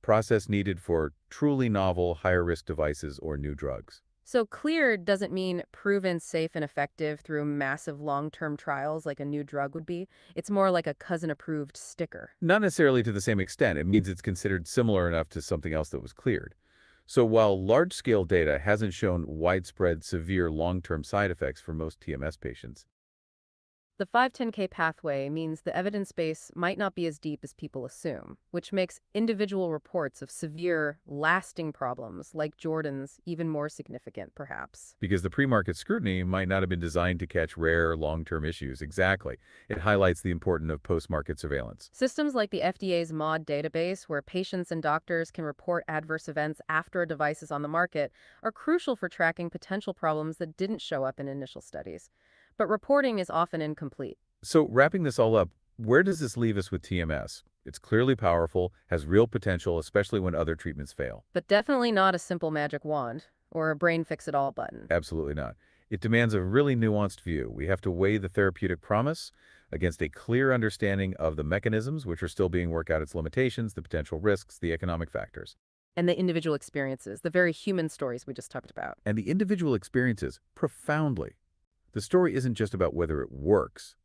process needed for truly novel, higher-risk devices or new drugs. So cleared doesn't mean proven safe and effective through massive long-term trials like a new drug would be. It's more like a cousin-approved sticker. Not necessarily to the same extent. It means it's considered similar enough to something else that was cleared. So while large-scale data hasn't shown widespread severe long-term side effects for most TMS patients, The 510K pathway means the evidence base might not be as deep as people assume, which makes individual reports of severe, lasting problems like Jordan's even more significant, perhaps. Because the pre-market scrutiny might not have been designed to catch rare, long-term issues. Exactly. It highlights the importance of post-market surveillance. Systems like the FDA's MAUDE database, where patients and doctors can report adverse events after a device is on the market, are crucial for tracking potential problems that didn't show up in initial studies. But reporting is often incomplete. So wrapping this all up, where does this leave us with TMS? It's clearly powerful, has real potential, especially when other treatments fail. But definitely not a simple magic wand or a brain fix-it-all button. Absolutely not. It demands a really nuanced view. We have to weigh the therapeutic promise against a clear understanding of the mechanisms, which are still being worked out, its limitations, the potential risks, the economic factors. And the individual experiences, the very human stories we just talked about. And the individual experiences, profoundly. The story isn't just about whether it works.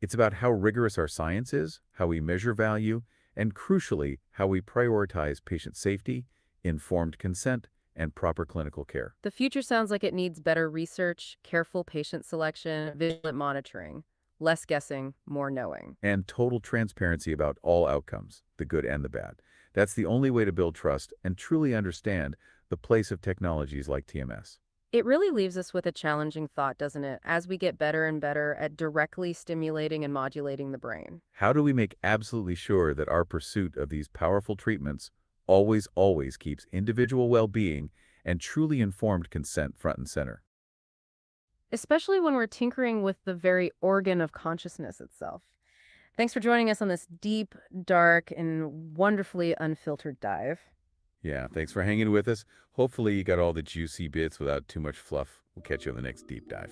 It's about how rigorous our science is, how we measure value, and crucially, how we prioritize patient safety, informed consent, and proper clinical care. The future sounds like it needs better research, careful patient selection, vigilant monitoring, less guessing, more knowing. And total transparency about all outcomes, the good and the bad. That's the only way to build trust and truly understand the place of technologies like TMS. It really leaves us with a challenging thought, doesn't it, as we get better and better at directly stimulating and modulating the brain. How do we make absolutely sure that our pursuit of these powerful treatments always keeps individual well-being and truly informed consent front and center? Especially when we're tinkering with the very organ of consciousness itself. Thanks for joining us on this deep, dark, and wonderfully unfiltered dive. Yeah, thanks for hanging with us. Hopefully you got all the juicy bits without too much fluff. We'll catch you on the next deep dive.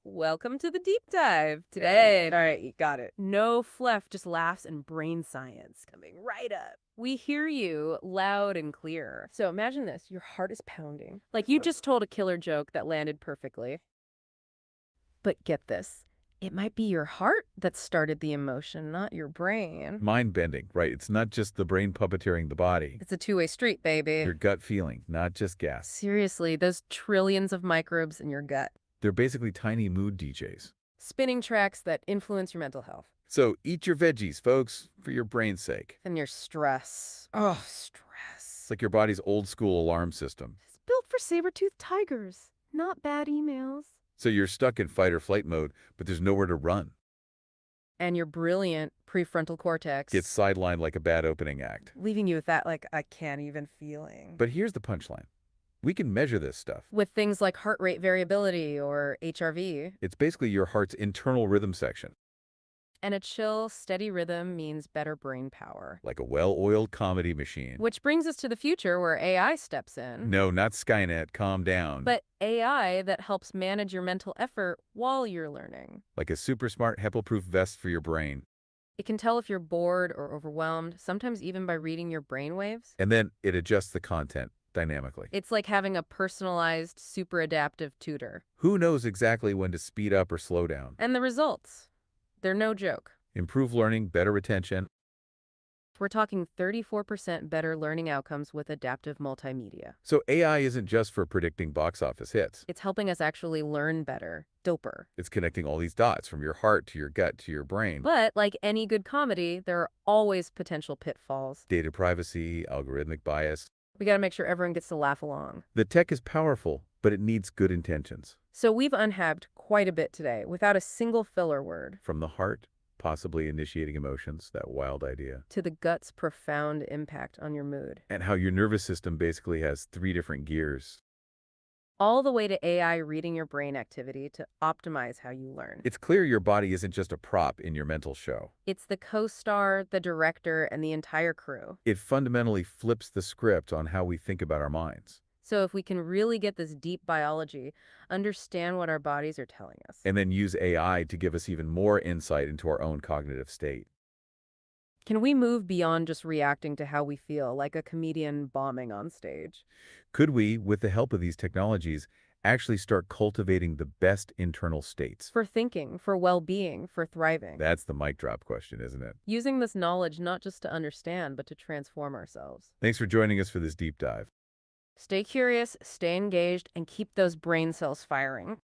Welcome to the deep dive. Today, all right, you got it. No fluff, just laughs and brain science coming right up. We hear you loud and clear. So imagine this, your heart is pounding. Like you just told a killer joke that landed perfectly. But get this, It might be your heart that started the emotion, not your brain. Mind-bending, right? It's not just the brain puppeteering the body. It's a two-way street, baby. Your gut feeling, not just gas. Seriously, those trillions of microbes in your gut. They're basically tiny mood DJs. Spinning tracks that influence your mental health. So eat your veggies, folks, for your brain's sake. And your stress. Oh, stress. It's like your body's old-school alarm system. It's built for saber-toothed tigers, not bad emails. So you're stuck in fight or flight mode, but there's nowhere to run. And your brilliant prefrontal cortex Gets sidelined like a bad opening act. leaving you with that, like, I can't even feeling. But here's the punchline. We can measure this stuff. With things like heart rate variability or HRV. It's basically your heart's internal rhythm section, And a chill, steady rhythm means better brain power. like a well-oiled comedy machine. Which brings us to the future where AI steps in. No, not Skynet, calm down. But AI that helps manage your mental effort while you're learning. Like a super smart HEPA-proof vest for your brain. It can tell if you're bored or overwhelmed, sometimes even by reading your brainwaves. And then it adjusts the content dynamically. It's like having a personalized, super adaptive tutor. Who knows exactly when to speed up or slow down? And the results, they're no joke. Improve learning, better retention. We're talking 34% better learning outcomes with adaptive multimedia. So AI isn't just for predicting box office hits. It's helping us actually learn better, doper. It's connecting all these dots from your heart to your gut to your brain. But like any good comedy, there are always potential pitfalls. Data privacy, algorithmic bias. We gotta make sure everyone gets to laugh along. The tech is powerful, but it needs good intentions. So we've unhabbed quite a bit today without a single filler word. From the heart, possibly initiating emotions, that wild idea. To the gut's profound impact on your mood. And how your nervous system basically has 3 different gears. All the way to AI reading your brain activity to optimize how you learn. It's clear your body isn't just a prop in your mental show. It's the co-star, the director, and the entire crew. It fundamentally flips the script on how we think about our minds. So if we can really get this deep biology, understand what our bodies are telling us. And then use AI to give us even more insight into our own cognitive state. Can we move beyond just reacting to how we feel, like a comedian bombing on stage? Could we, with the help of these technologies, actually start cultivating the best internal states? For thinking, for well-being, for thriving. That's the mic drop question, isn't it? Using this knowledge not just to understand, but to transform ourselves. Thanks for joining us for this deep dive. Stay curious, stay engaged, and keep those brain cells firing.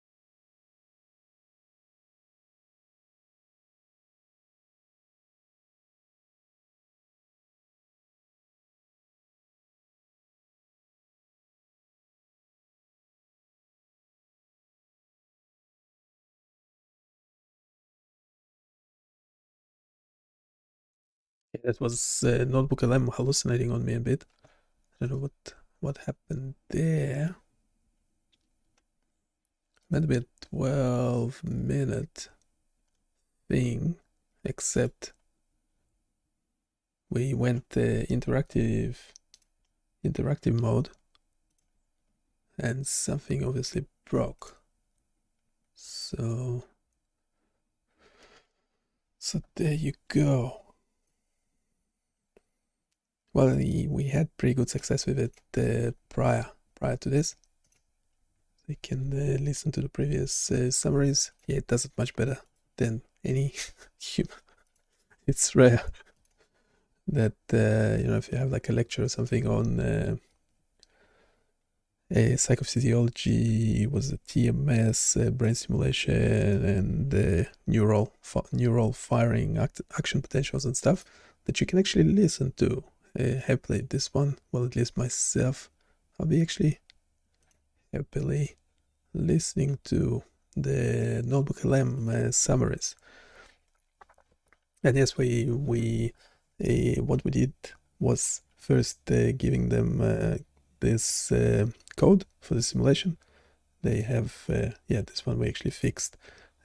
That was Notebook LM hallucinating on me a bit. I don't know what happened there. Meant to be a 12-minute thing, except we went interactive mode, and something obviously broke. So there you go. Well, we had pretty good success with it prior to this. You can listen to the previous summaries. Yeah, it does it much better than any human. It's rare that if you have like a lecture or something on a psychophysiology, was a TMS, brain stimulation, and neural firing, action potentials and stuff that you can actually listen to. Have played this one, well, at least myself. I'll be actually happily listening to the Notebook LM summaries. And yes, we what we did was first giving them this code for the simulation. They have this one we actually fixed.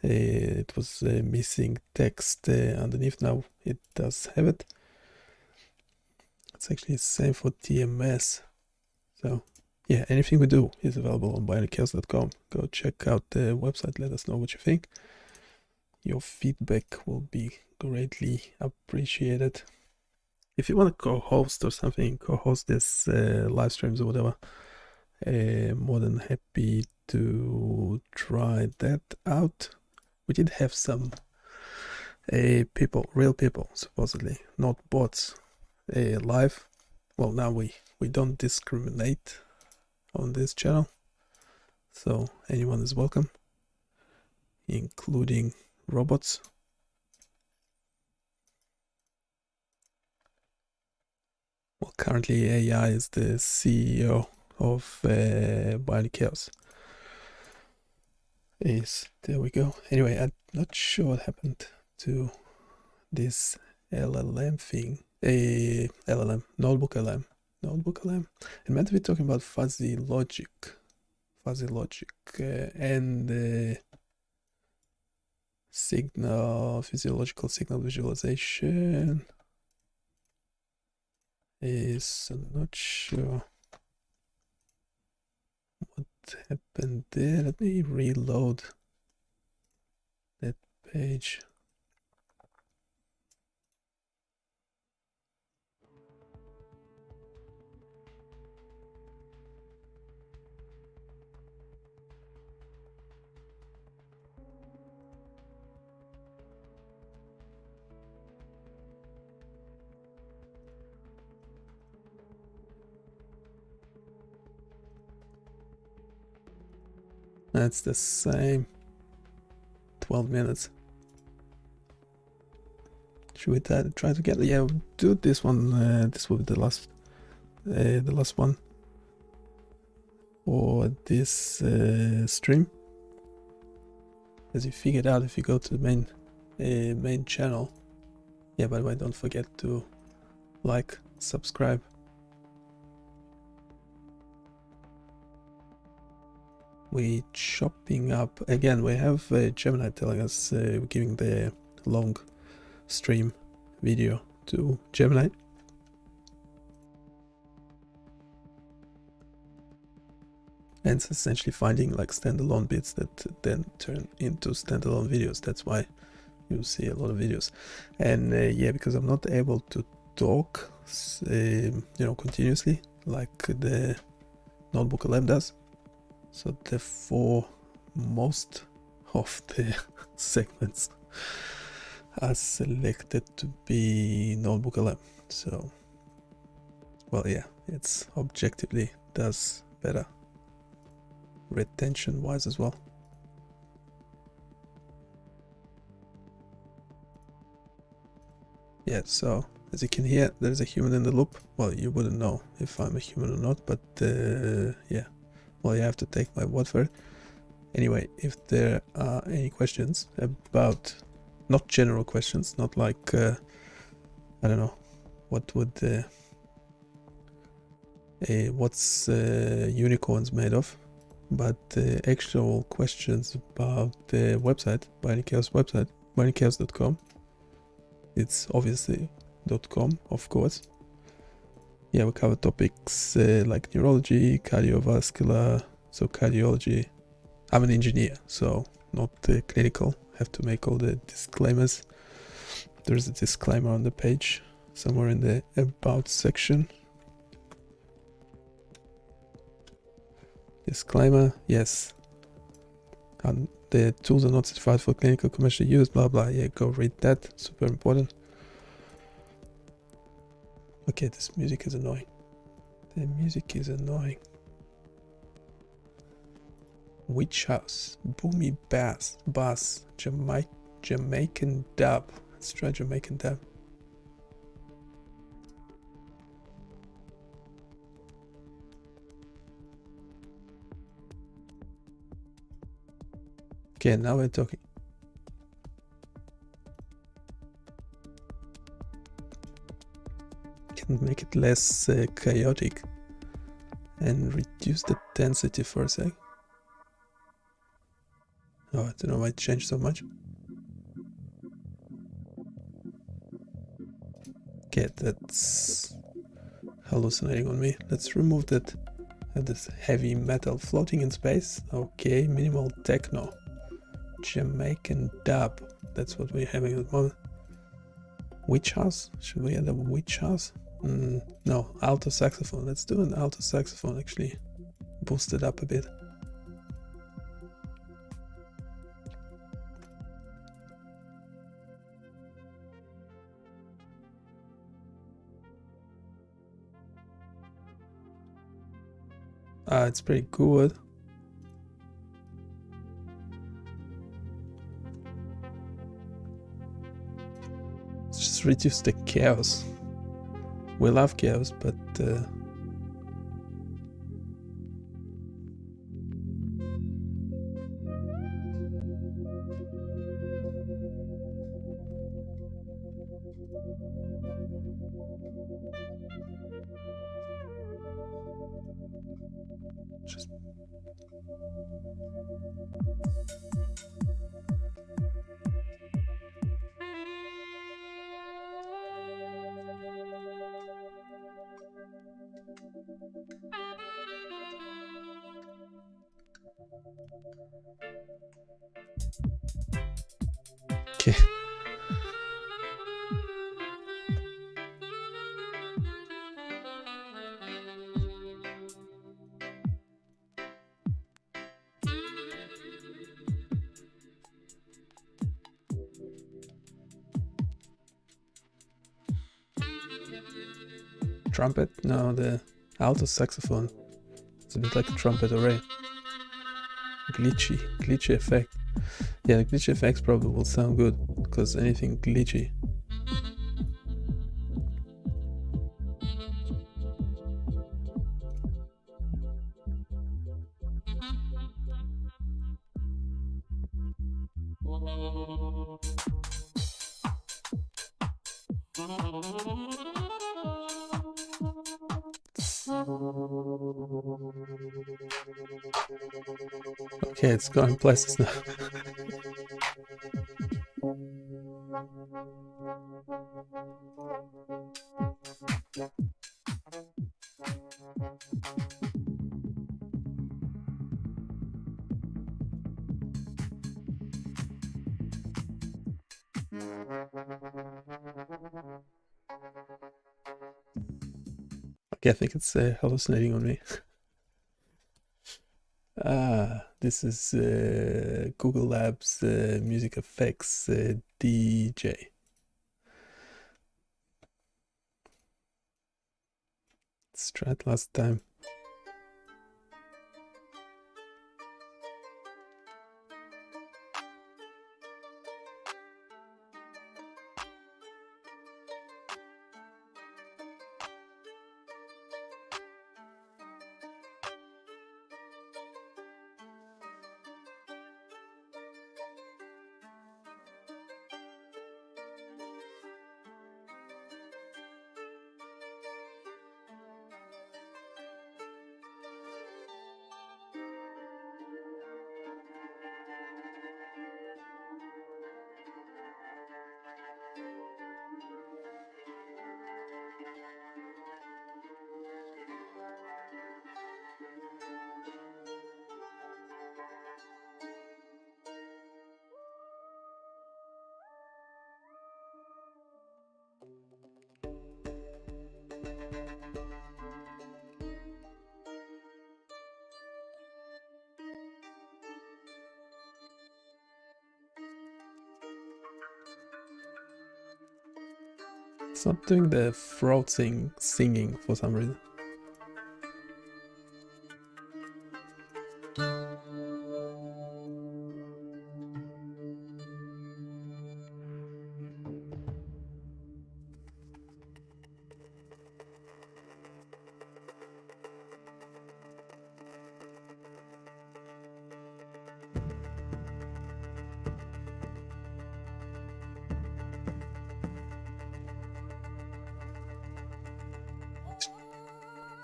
It was missing text underneath. Now it does have it. It's actually the same for TMS. So yeah, anything we do is available on BioniChaos.com. Go check out the website, let us know what you think. Your feedback will be greatly appreciated. If you want to co-host or something, co-host this live streams or whatever, more than happy to try that out. we did have some people, real people, supposedly, not bots, live. Well, now we don't discriminate on this channel, so anyone is welcome, including robots. Well, currently AI is the CEO of BioniChaos. There we go. Anyway, I'm not sure what happened to this LLM thing. LLM, notebook LM. And meant to be talking about fuzzy logic, and physiological signal visualization. I'm not sure what happened there. Let me reload that page. That's the same 12 minutes. Should we try to get, yeah, we'll do this one. This will be the last one for this stream. As you figured out, if you go to the main channel, yeah, by the way, don't forget to like, subscribe. We chopping up again. We have Gemini telling us giving the long stream video to Gemini, and it's essentially finding like standalone bits that then turn into standalone videos. That's why you see a lot of videos. And yeah, because I'm not able to talk continuously like the notebook LM does, so therefore most of the segments are selected to be notebook LM. So, well, yeah, it's objectively does better retention wise as well. Yeah, so as you can hear, there's a human in the loop. Well, you wouldn't know if I'm a human or not, but yeah, well, you have to take my word for it. Anyway, if there are any questions about, not general questions, not like I don't know, what would what's unicorns made of, but actual questions about the website, BioniChaos website, BioniChaos.com. It's obviously .com, of course. Yeah, we cover topics like neurology, cardiovascular. So cardiology, I'm an engineer, so not clinical. Have to make all the disclaimers. There's a disclaimer on the page somewhere in the about section. Disclaimer, yes. And the tools are not certified for clinical commercial use, blah blah. Yeah, go read that, super important. Okay, this music is annoying. The music is annoying. Witch House, Boomy Bass, Jamaican Dub. Let's try Jamaican Dub. Okay, now we're talking. Can make it less chaotic and reduce the density for a sec. Oh, I don't know why it changed so much. Okay, that's hallucinating on me. Let's remove that. Have this heavy metal floating in space. Okay, minimal techno. Jamaican dub. That's what we're having at the moment. Witch House? Should we add a Witch House? No, alto saxophone. Let's do an alto saxophone, actually. Boost it up a bit. It's pretty good. Let's just reduce the chaos. We love chaos, but just okay. Trumpet? No, the alto saxophone. It's a bit like a trumpet array. Glitchy effect. Yeah, the glitchy effects probably will sound good, because anything glitchy. Okay, it's going places now. Okay, I think it's hallucinating on me. This is Google Labs Music Effects DJ. Let's try it last time. It's not doing the throat singing for some reason.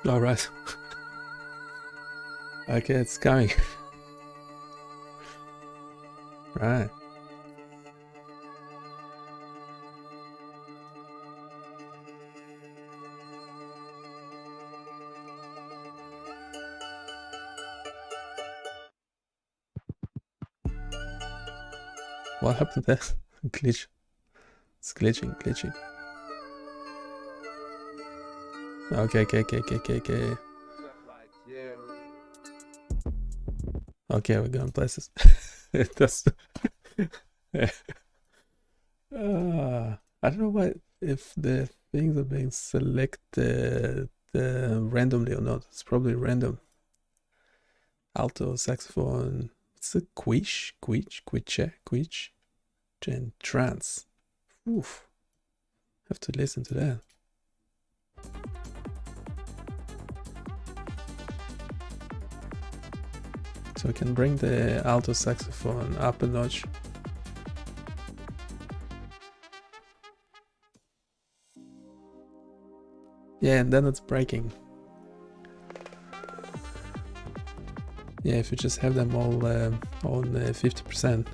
All right. Okay, it's coming. Right. What happened there? Glitch. It's glitching. Okay. Okay, we're going places. That's I don't know why, if the things are being selected randomly or not. It's probably random. alto saxophone. It's a quiche, and trance. Oof. Have to listen to that. So I can bring the alto saxophone up a notch. Yeah, and then it's breaking. Yeah, if you just have them all on 50%.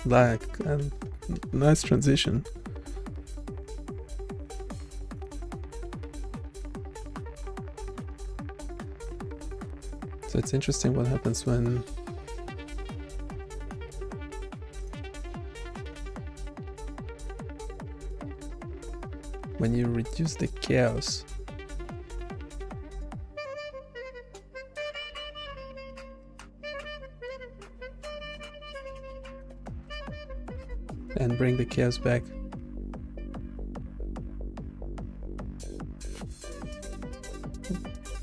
Like, and nice transition. So it's interesting what happens when you reduce the chaos. And bring the chaos back.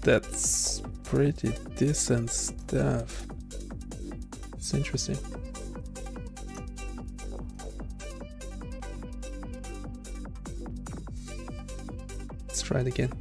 That's pretty decent stuff. It's interesting. Let's try it again.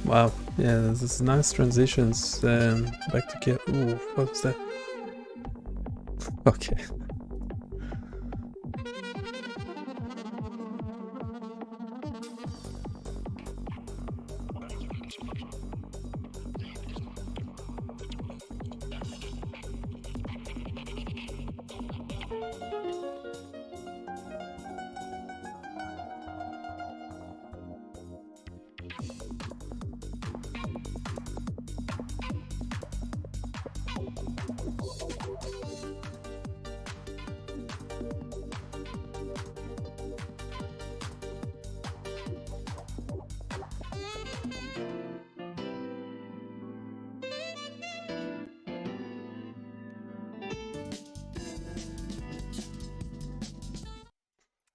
Wow, yeah, this is nice transitions back to chaos. Ooh, what was that? Okay.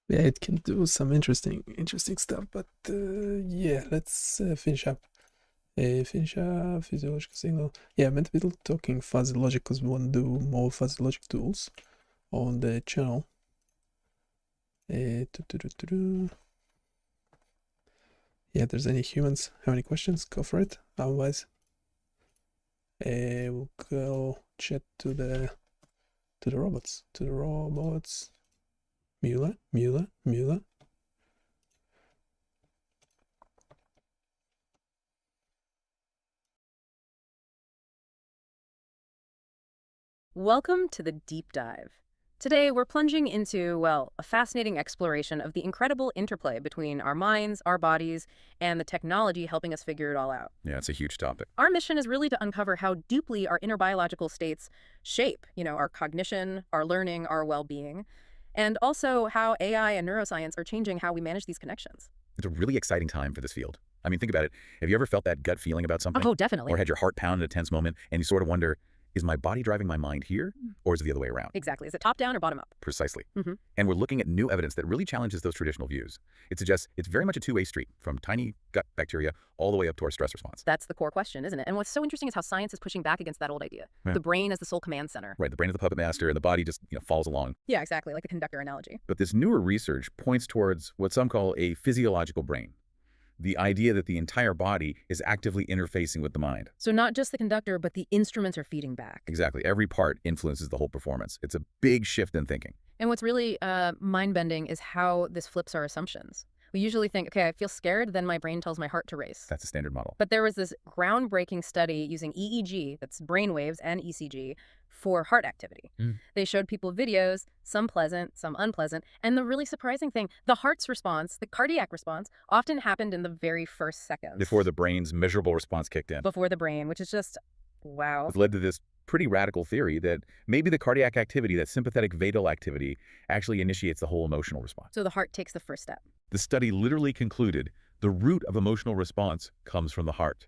Yeah, it can do some interesting stuff, but yeah, let's finish up. Physiological signal. Yeah, I'm meant to be talking fuzzy logic because we want to do more fuzzy logic tools on the channel. Yeah, if there's any humans have any questions, go for it. Otherwise, we'll go chat to the robots. Mueller. Welcome to the Deep Dive. Today, we're plunging into, well, a fascinating exploration of the incredible interplay between our minds, our bodies, and the technology helping us figure it all out. Yeah, it's a huge topic. Our mission is really to uncover how deeply our inner biological states shape, our cognition, our learning, our well-being, and also how AI and neuroscience are changing how we manage these connections. It's a really exciting time for this field. I mean, think about it. Have you ever felt that gut feeling about something? Oh, definitely. Or had your heart pound in a tense moment and you sort of wonder, is my body driving my mind here, or is it the other way around? Exactly. Is it top down or bottom up? Precisely. And we're looking at new evidence that really challenges those traditional views. It suggests it's very much a two-way street, from tiny gut bacteria all the way up to our stress response. That's the core question, isn't it? And what's so interesting is how science is pushing back against that old idea. Yeah. The brain as the sole command center. Right, the brain is the puppet master, and the body just follows along. Yeah, exactly, like the conductor analogy. But this newer research points towards what some call a physiological brain. The idea that the entire body is actively interfacing with the mind. So not just the conductor, but the instruments are feeding back. Exactly. Every part influences the whole performance. It's a big shift in thinking. And what's really mind-bending is how this flips our assumptions. We usually think, okay, I feel scared, then my brain tells my heart to race. That's a standard model. But there was this groundbreaking study using EEG, that's brainwaves, and ECG, for heart activity. They showed people videos, some pleasant, some unpleasant, and the really surprising thing, the heart's response, the cardiac response, often happened in the very first seconds. Before the brain's measurable response kicked in. Before the brain, which is just, wow. It led to this pretty radical theory that maybe the cardiac activity, that sympathetic vagal activity, actually initiates the whole emotional response. So the heart takes the first step. The study literally concluded the root of emotional response comes from the heart.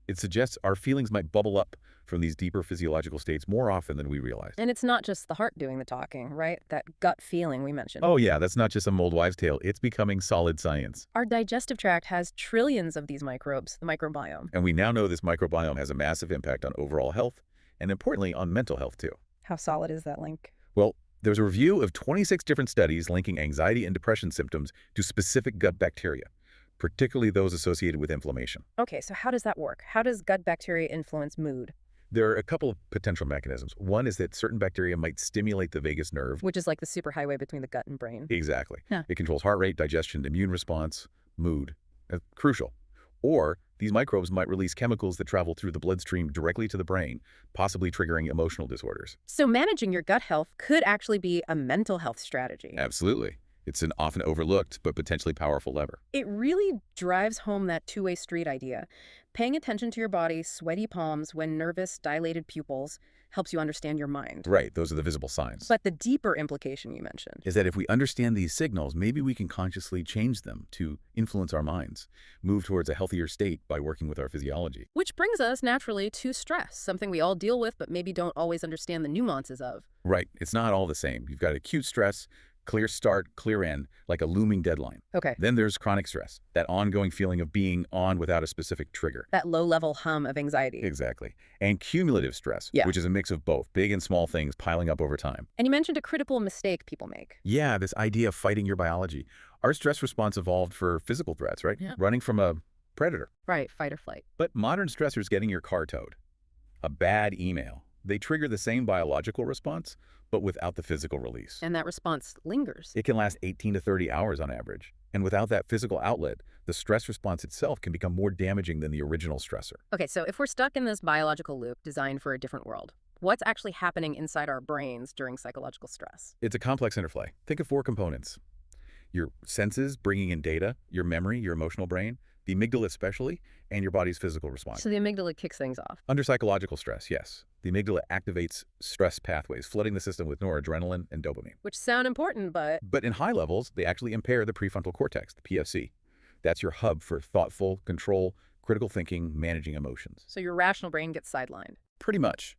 It suggests our feelings might bubble up from these deeper physiological states more often than we realize. And it's not just the heart doing the talking, right? That gut feeling we mentioned. Oh yeah, that's not just some old wives' tale. It's becoming solid science. Our digestive tract has trillions of these microbes, the microbiome. And we now know this microbiome has a massive impact on overall health and importantly on mental health too. How solid is that link? Well, there's a review of 26 different studies linking anxiety and depression symptoms to specific gut bacteria, particularly those associated with inflammation. Okay, so how does that work? How does gut bacteria influence mood? There are a couple of potential mechanisms. One is that certain bacteria might stimulate the vagus nerve. Which is like the superhighway between the gut and brain. Exactly. Yeah. It controls heart rate, digestion, immune response, mood. Crucial. Or these microbes might release chemicals that travel through the bloodstream directly to the brain, possibly triggering emotional disorders. So managing your gut health could actually be a mental health strategy. Absolutely. It's an often overlooked but potentially powerful lever. It really drives home that two-way street idea. Paying attention to your body's sweaty palms when nervous, dilated pupils helps you understand your mind. Right, those are the visible signs. But the deeper implication you mentioned is that if we understand these signals, maybe we can consciously change them to influence our minds, move towards a healthier state by working with our physiology. Which brings us naturally to stress, something we all deal with but maybe don't always understand the nuances of. Right, it's not all the same. You've got acute stress, clear start, clear end, like a looming deadline. Okay. Then there's chronic stress, that ongoing feeling of being on without a specific trigger. That low-level hum of anxiety. Exactly. And cumulative stress, which is a mix of both, big and small things piling up over time. And you mentioned a critical mistake people make. Yeah, this idea of fighting your biology. Our stress response evolved for physical threats, right? Yeah. Running from a predator. Right, fight or flight. But modern stressors, getting your car towed, a bad email, they trigger the same biological response, but without the physical release. And that response lingers. It can last 18 to 30 hours on average. And without that physical outlet, the stress response itself can become more damaging than the original stressor. Okay, so if we're stuck in this biological loop designed for a different world, what's actually happening inside our brains during psychological stress? It's a complex interplay. Think of 4 components. Your senses bringing in data, your memory, your emotional brain, the amygdala especially, and your body's physical response. So the amygdala kicks things off. Under psychological stress, yes. The amygdala activates stress pathways, flooding the system with noradrenaline and dopamine. Which sound important, but in high levels, they actually impair the prefrontal cortex, the PFC. That's your hub for thoughtful, control, critical thinking, managing emotions. so your rational brain gets sidelined. Pretty much.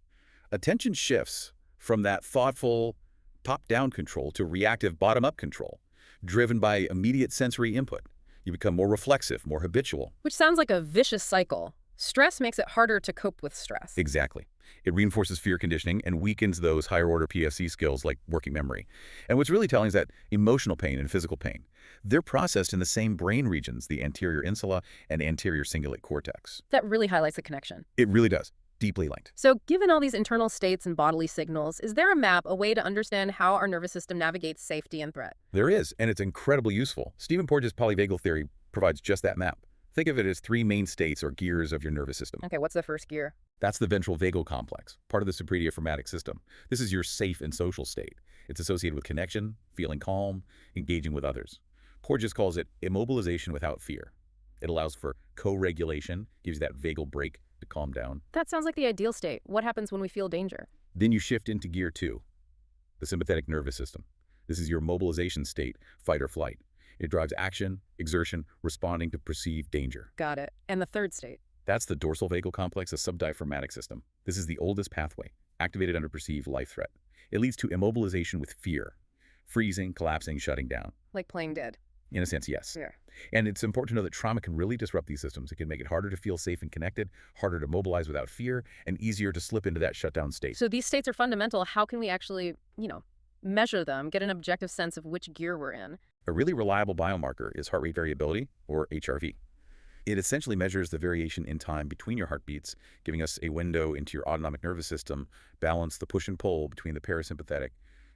Attention shifts from that thoughtful, top-down control to reactive, bottom-up control, driven by immediate sensory input. You become more reflexive, more habitual. Which sounds like a vicious cycle. Stress makes it harder to cope with stress. Exactly. It reinforces fear conditioning and weakens those higher-order PFC skills like working memory. And what's really telling is that emotional pain and physical pain, they're processed in the same brain regions, the anterior insula and anterior cingulate cortex. That really highlights the connection. It really does. Deeply linked. So given all these internal states and bodily signals, is there a map, a way to understand how our nervous system navigates safety and threat? There is, and it's incredibly useful. Stephen Porges' polyvagal theory provides just that map. Think of it as 3 main states or gears of your nervous system. Okay, what's the first gear? That's the ventral vagal complex, part of the suprachiasmatic system. This is your safe and social state. It's associated with connection, feeling calm, engaging with others. Porges calls it immobilization without fear. It allows for co-regulation, gives you that vagal break to calm down. That sounds like the ideal state. What happens when we feel danger? Then you shift into gear 2, the sympathetic nervous system. This is your mobilization state, fight or flight. It drives action, exertion, responding to perceived danger. Got it. And the third state? That's the dorsal vagal complex, a subdiaphragmatic system. This is the oldest pathway, activated under perceived life threat. It leads to immobilization with fear, freezing, collapsing, shutting down. Like playing dead. In a sense, yes. Yeah. And it's important to know that trauma can really disrupt these systems. It can make it harder to feel safe and connected, harder to mobilize without fear, and easier to slip into that shutdown state. So these states are fundamental. How can we actually, measure them, get an objective sense of which gear we're in? A really reliable biomarker is heart rate variability, or HRV. It essentially measures the variation in time between your heartbeats, giving us a window into your autonomic nervous system, balance the push and pull between the parasympathetic,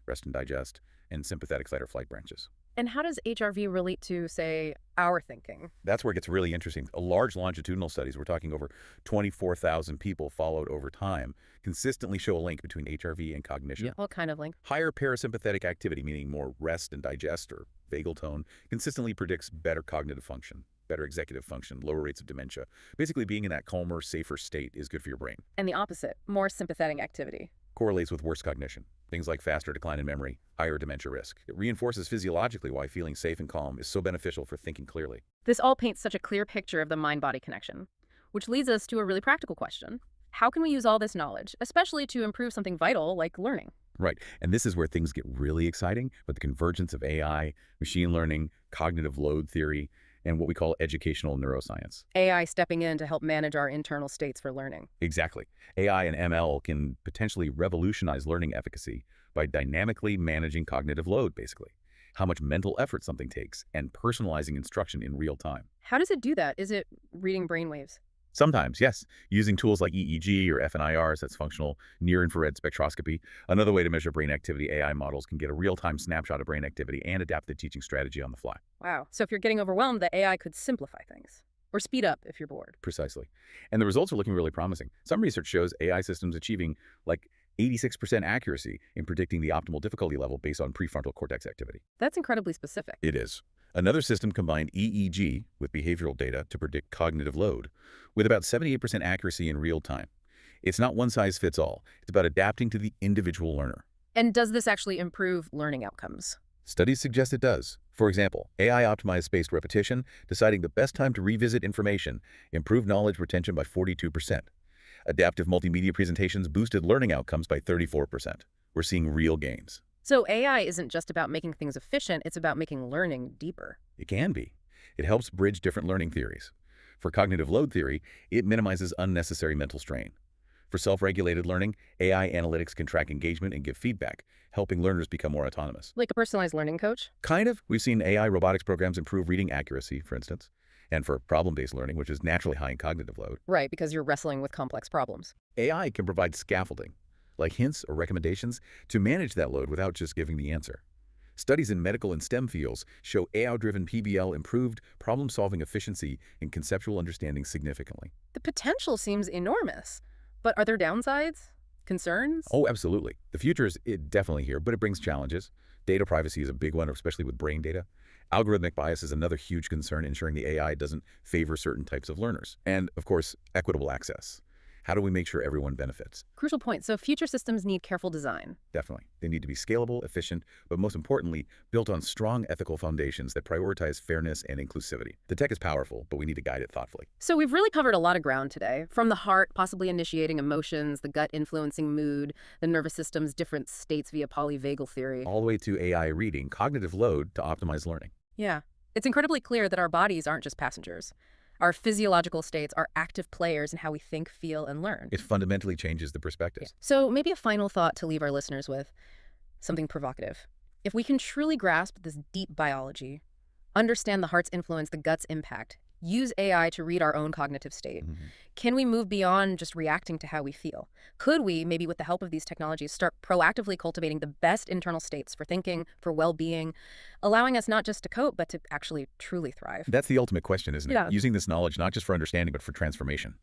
rest and digest, and sympathetic fight or flight branches. And how does HRV relate to, say, our thinking? That's where it gets really interesting. A large longitudinal studies, we're talking over 24,000 people followed over time, consistently show a link between HRV and cognition. Yeah. What kind of link? Higher parasympathetic activity, meaning more rest and digest or vagal tone, consistently predicts better cognitive function, better executive function, lower rates of dementia. Basically, being in that calmer, safer state is good for your brain. And the opposite, more sympathetic activity. Correlates with worse cognition. Things like faster decline in memory, higher dementia risk. It reinforces physiologically why feeling safe and calm is so beneficial for thinking clearly. This all paints such a clear picture of the mind-body connection, which leads us to a really practical question. How can we use all this knowledge, especially to improve something vital like learning? Right. And this is where things get really exciting, with the convergence of AI, machine learning, cognitive load theory, and what we call educational neuroscience. AI stepping in to help manage our internal states for learning. Exactly. AI and ML can potentially revolutionize learning efficacy by dynamically managing cognitive load, basically. How much mental effort something takes, and personalizing instruction in real time. How does it do that? Is it reading brainwaves? Sometimes, yes, using tools like EEG or FNIRs, that's functional near-infrared spectroscopy. Another way to measure brain activity, AI models can get a real-time snapshot of brain activity and adapt the teaching strategy on the fly. Wow. So if you're getting overwhelmed, the AI could simplify things. Or speed up if you're bored. Precisely. And the results are looking really promising. Some research shows AI systems achieving like 86% accuracy in predicting the optimal difficulty level based on prefrontal cortex activity. That's incredibly specific. It is. Another system combined EEG with behavioral data to predict cognitive load, with about 78% accuracy in real time. It's not one size fits all. It's about adapting to the individual learner. And does this actually improve learning outcomes? Studies suggest it does. For example, AI-optimized spaced repetition, deciding the best time to revisit information, improved knowledge retention by 42%. Adaptive multimedia presentations boosted learning outcomes by 34%. We're seeing real gains. So AI isn't just about making things efficient, it's about making learning deeper. It can be. It helps bridge different learning theories. For cognitive load theory, it minimizes unnecessary mental strain. For self-regulated learning, AI analytics can track engagement and give feedback, helping learners become more autonomous. Like a personalized learning coach? Kind of. We've seen AI robotics programs improve reading accuracy, for instance. And for problem-based learning, which is naturally high in cognitive load. Right, because you're wrestling with complex problems. AI can provide scaffolding, like hints or recommendations, to manage that load without just giving the answer. Studies in medical and STEM fields show AI-driven PBL improved problem-solving efficiency and conceptual understanding significantly. The potential seems enormous. But are there downsides? Concerns? Oh, absolutely. The future is definitely here, but it brings challenges. Data privacy is a big one, especially with brain data. Algorithmic bias is another huge concern, ensuring the AI doesn't favor certain types of learners. And, of course, equitable access. How do we make sure everyone benefits? Crucial point. So future systems need careful design. Definitely. They need to be scalable, efficient, but most importantly, built on strong ethical foundations that prioritize fairness and inclusivity. The tech is powerful, but we need to guide it thoughtfully. So we've really covered a lot of ground today. From the heart possibly initiating emotions, the gut influencing mood, the nervous system's different states via polyvagal theory. All the way to AI reading, cognitive load to optimize learning. Yeah. It's incredibly clear that our bodies aren't just passengers. Our physiological states are active players in how we think, feel, and learn. It fundamentally changes the perspectives. So maybe a final thought to leave our listeners with, something provocative. If we can truly grasp this deep biology, understand the heart's influence, the gut's impact, use AI to read our own cognitive state, can we move beyond just reacting to how we feel? Could we, maybe with the help of these technologies, start proactively cultivating the best internal states for thinking, for well-being, allowing us not just to cope, but to actually truly thrive? That's the ultimate question, isn't it? Yeah. Using this knowledge not just for understanding, but for transformation.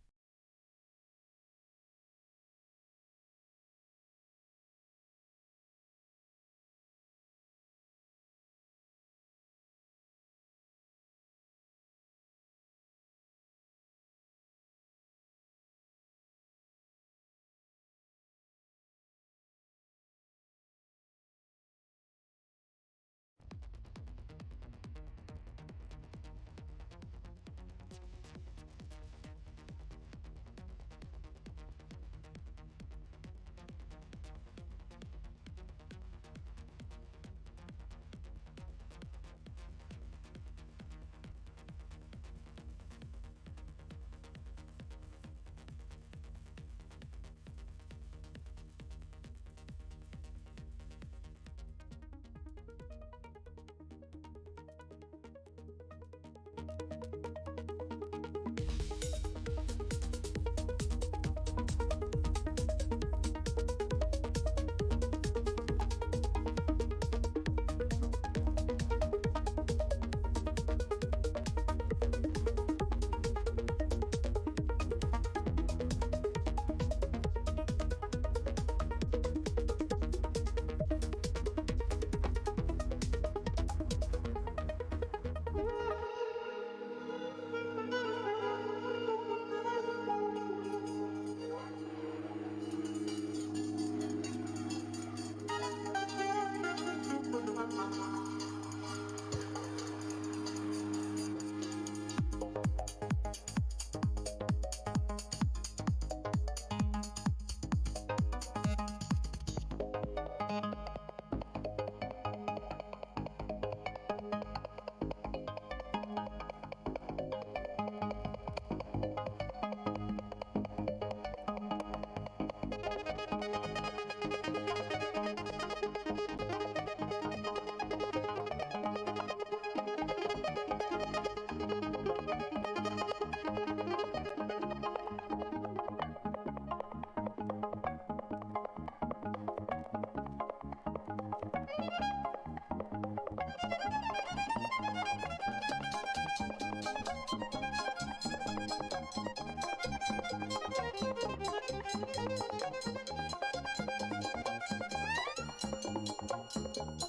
Thank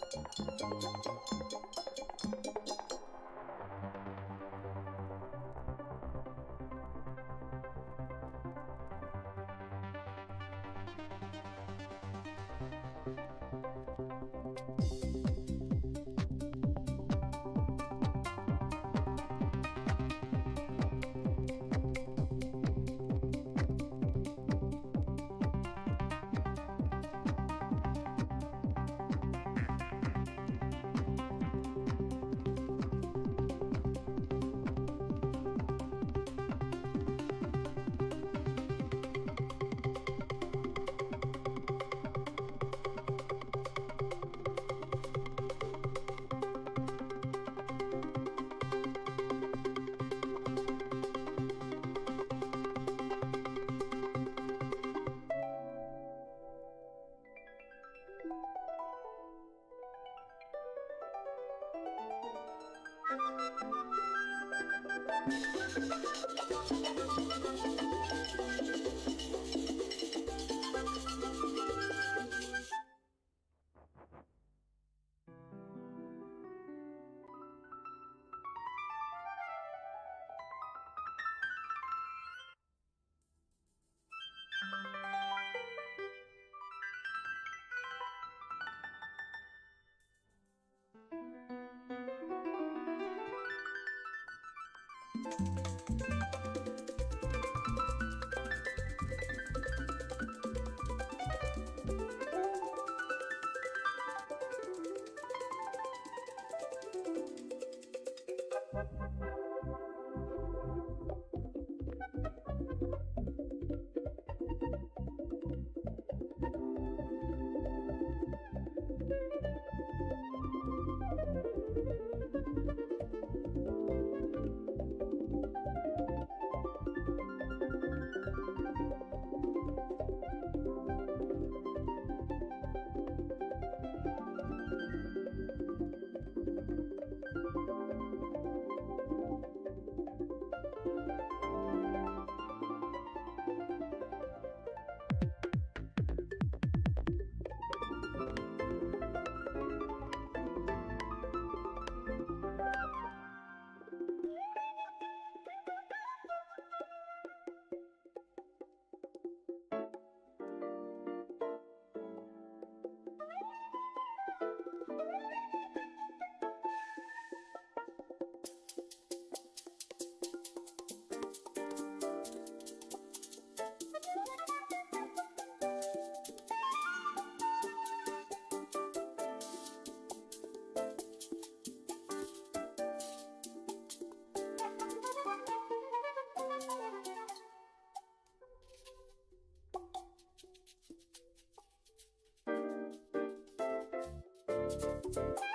you.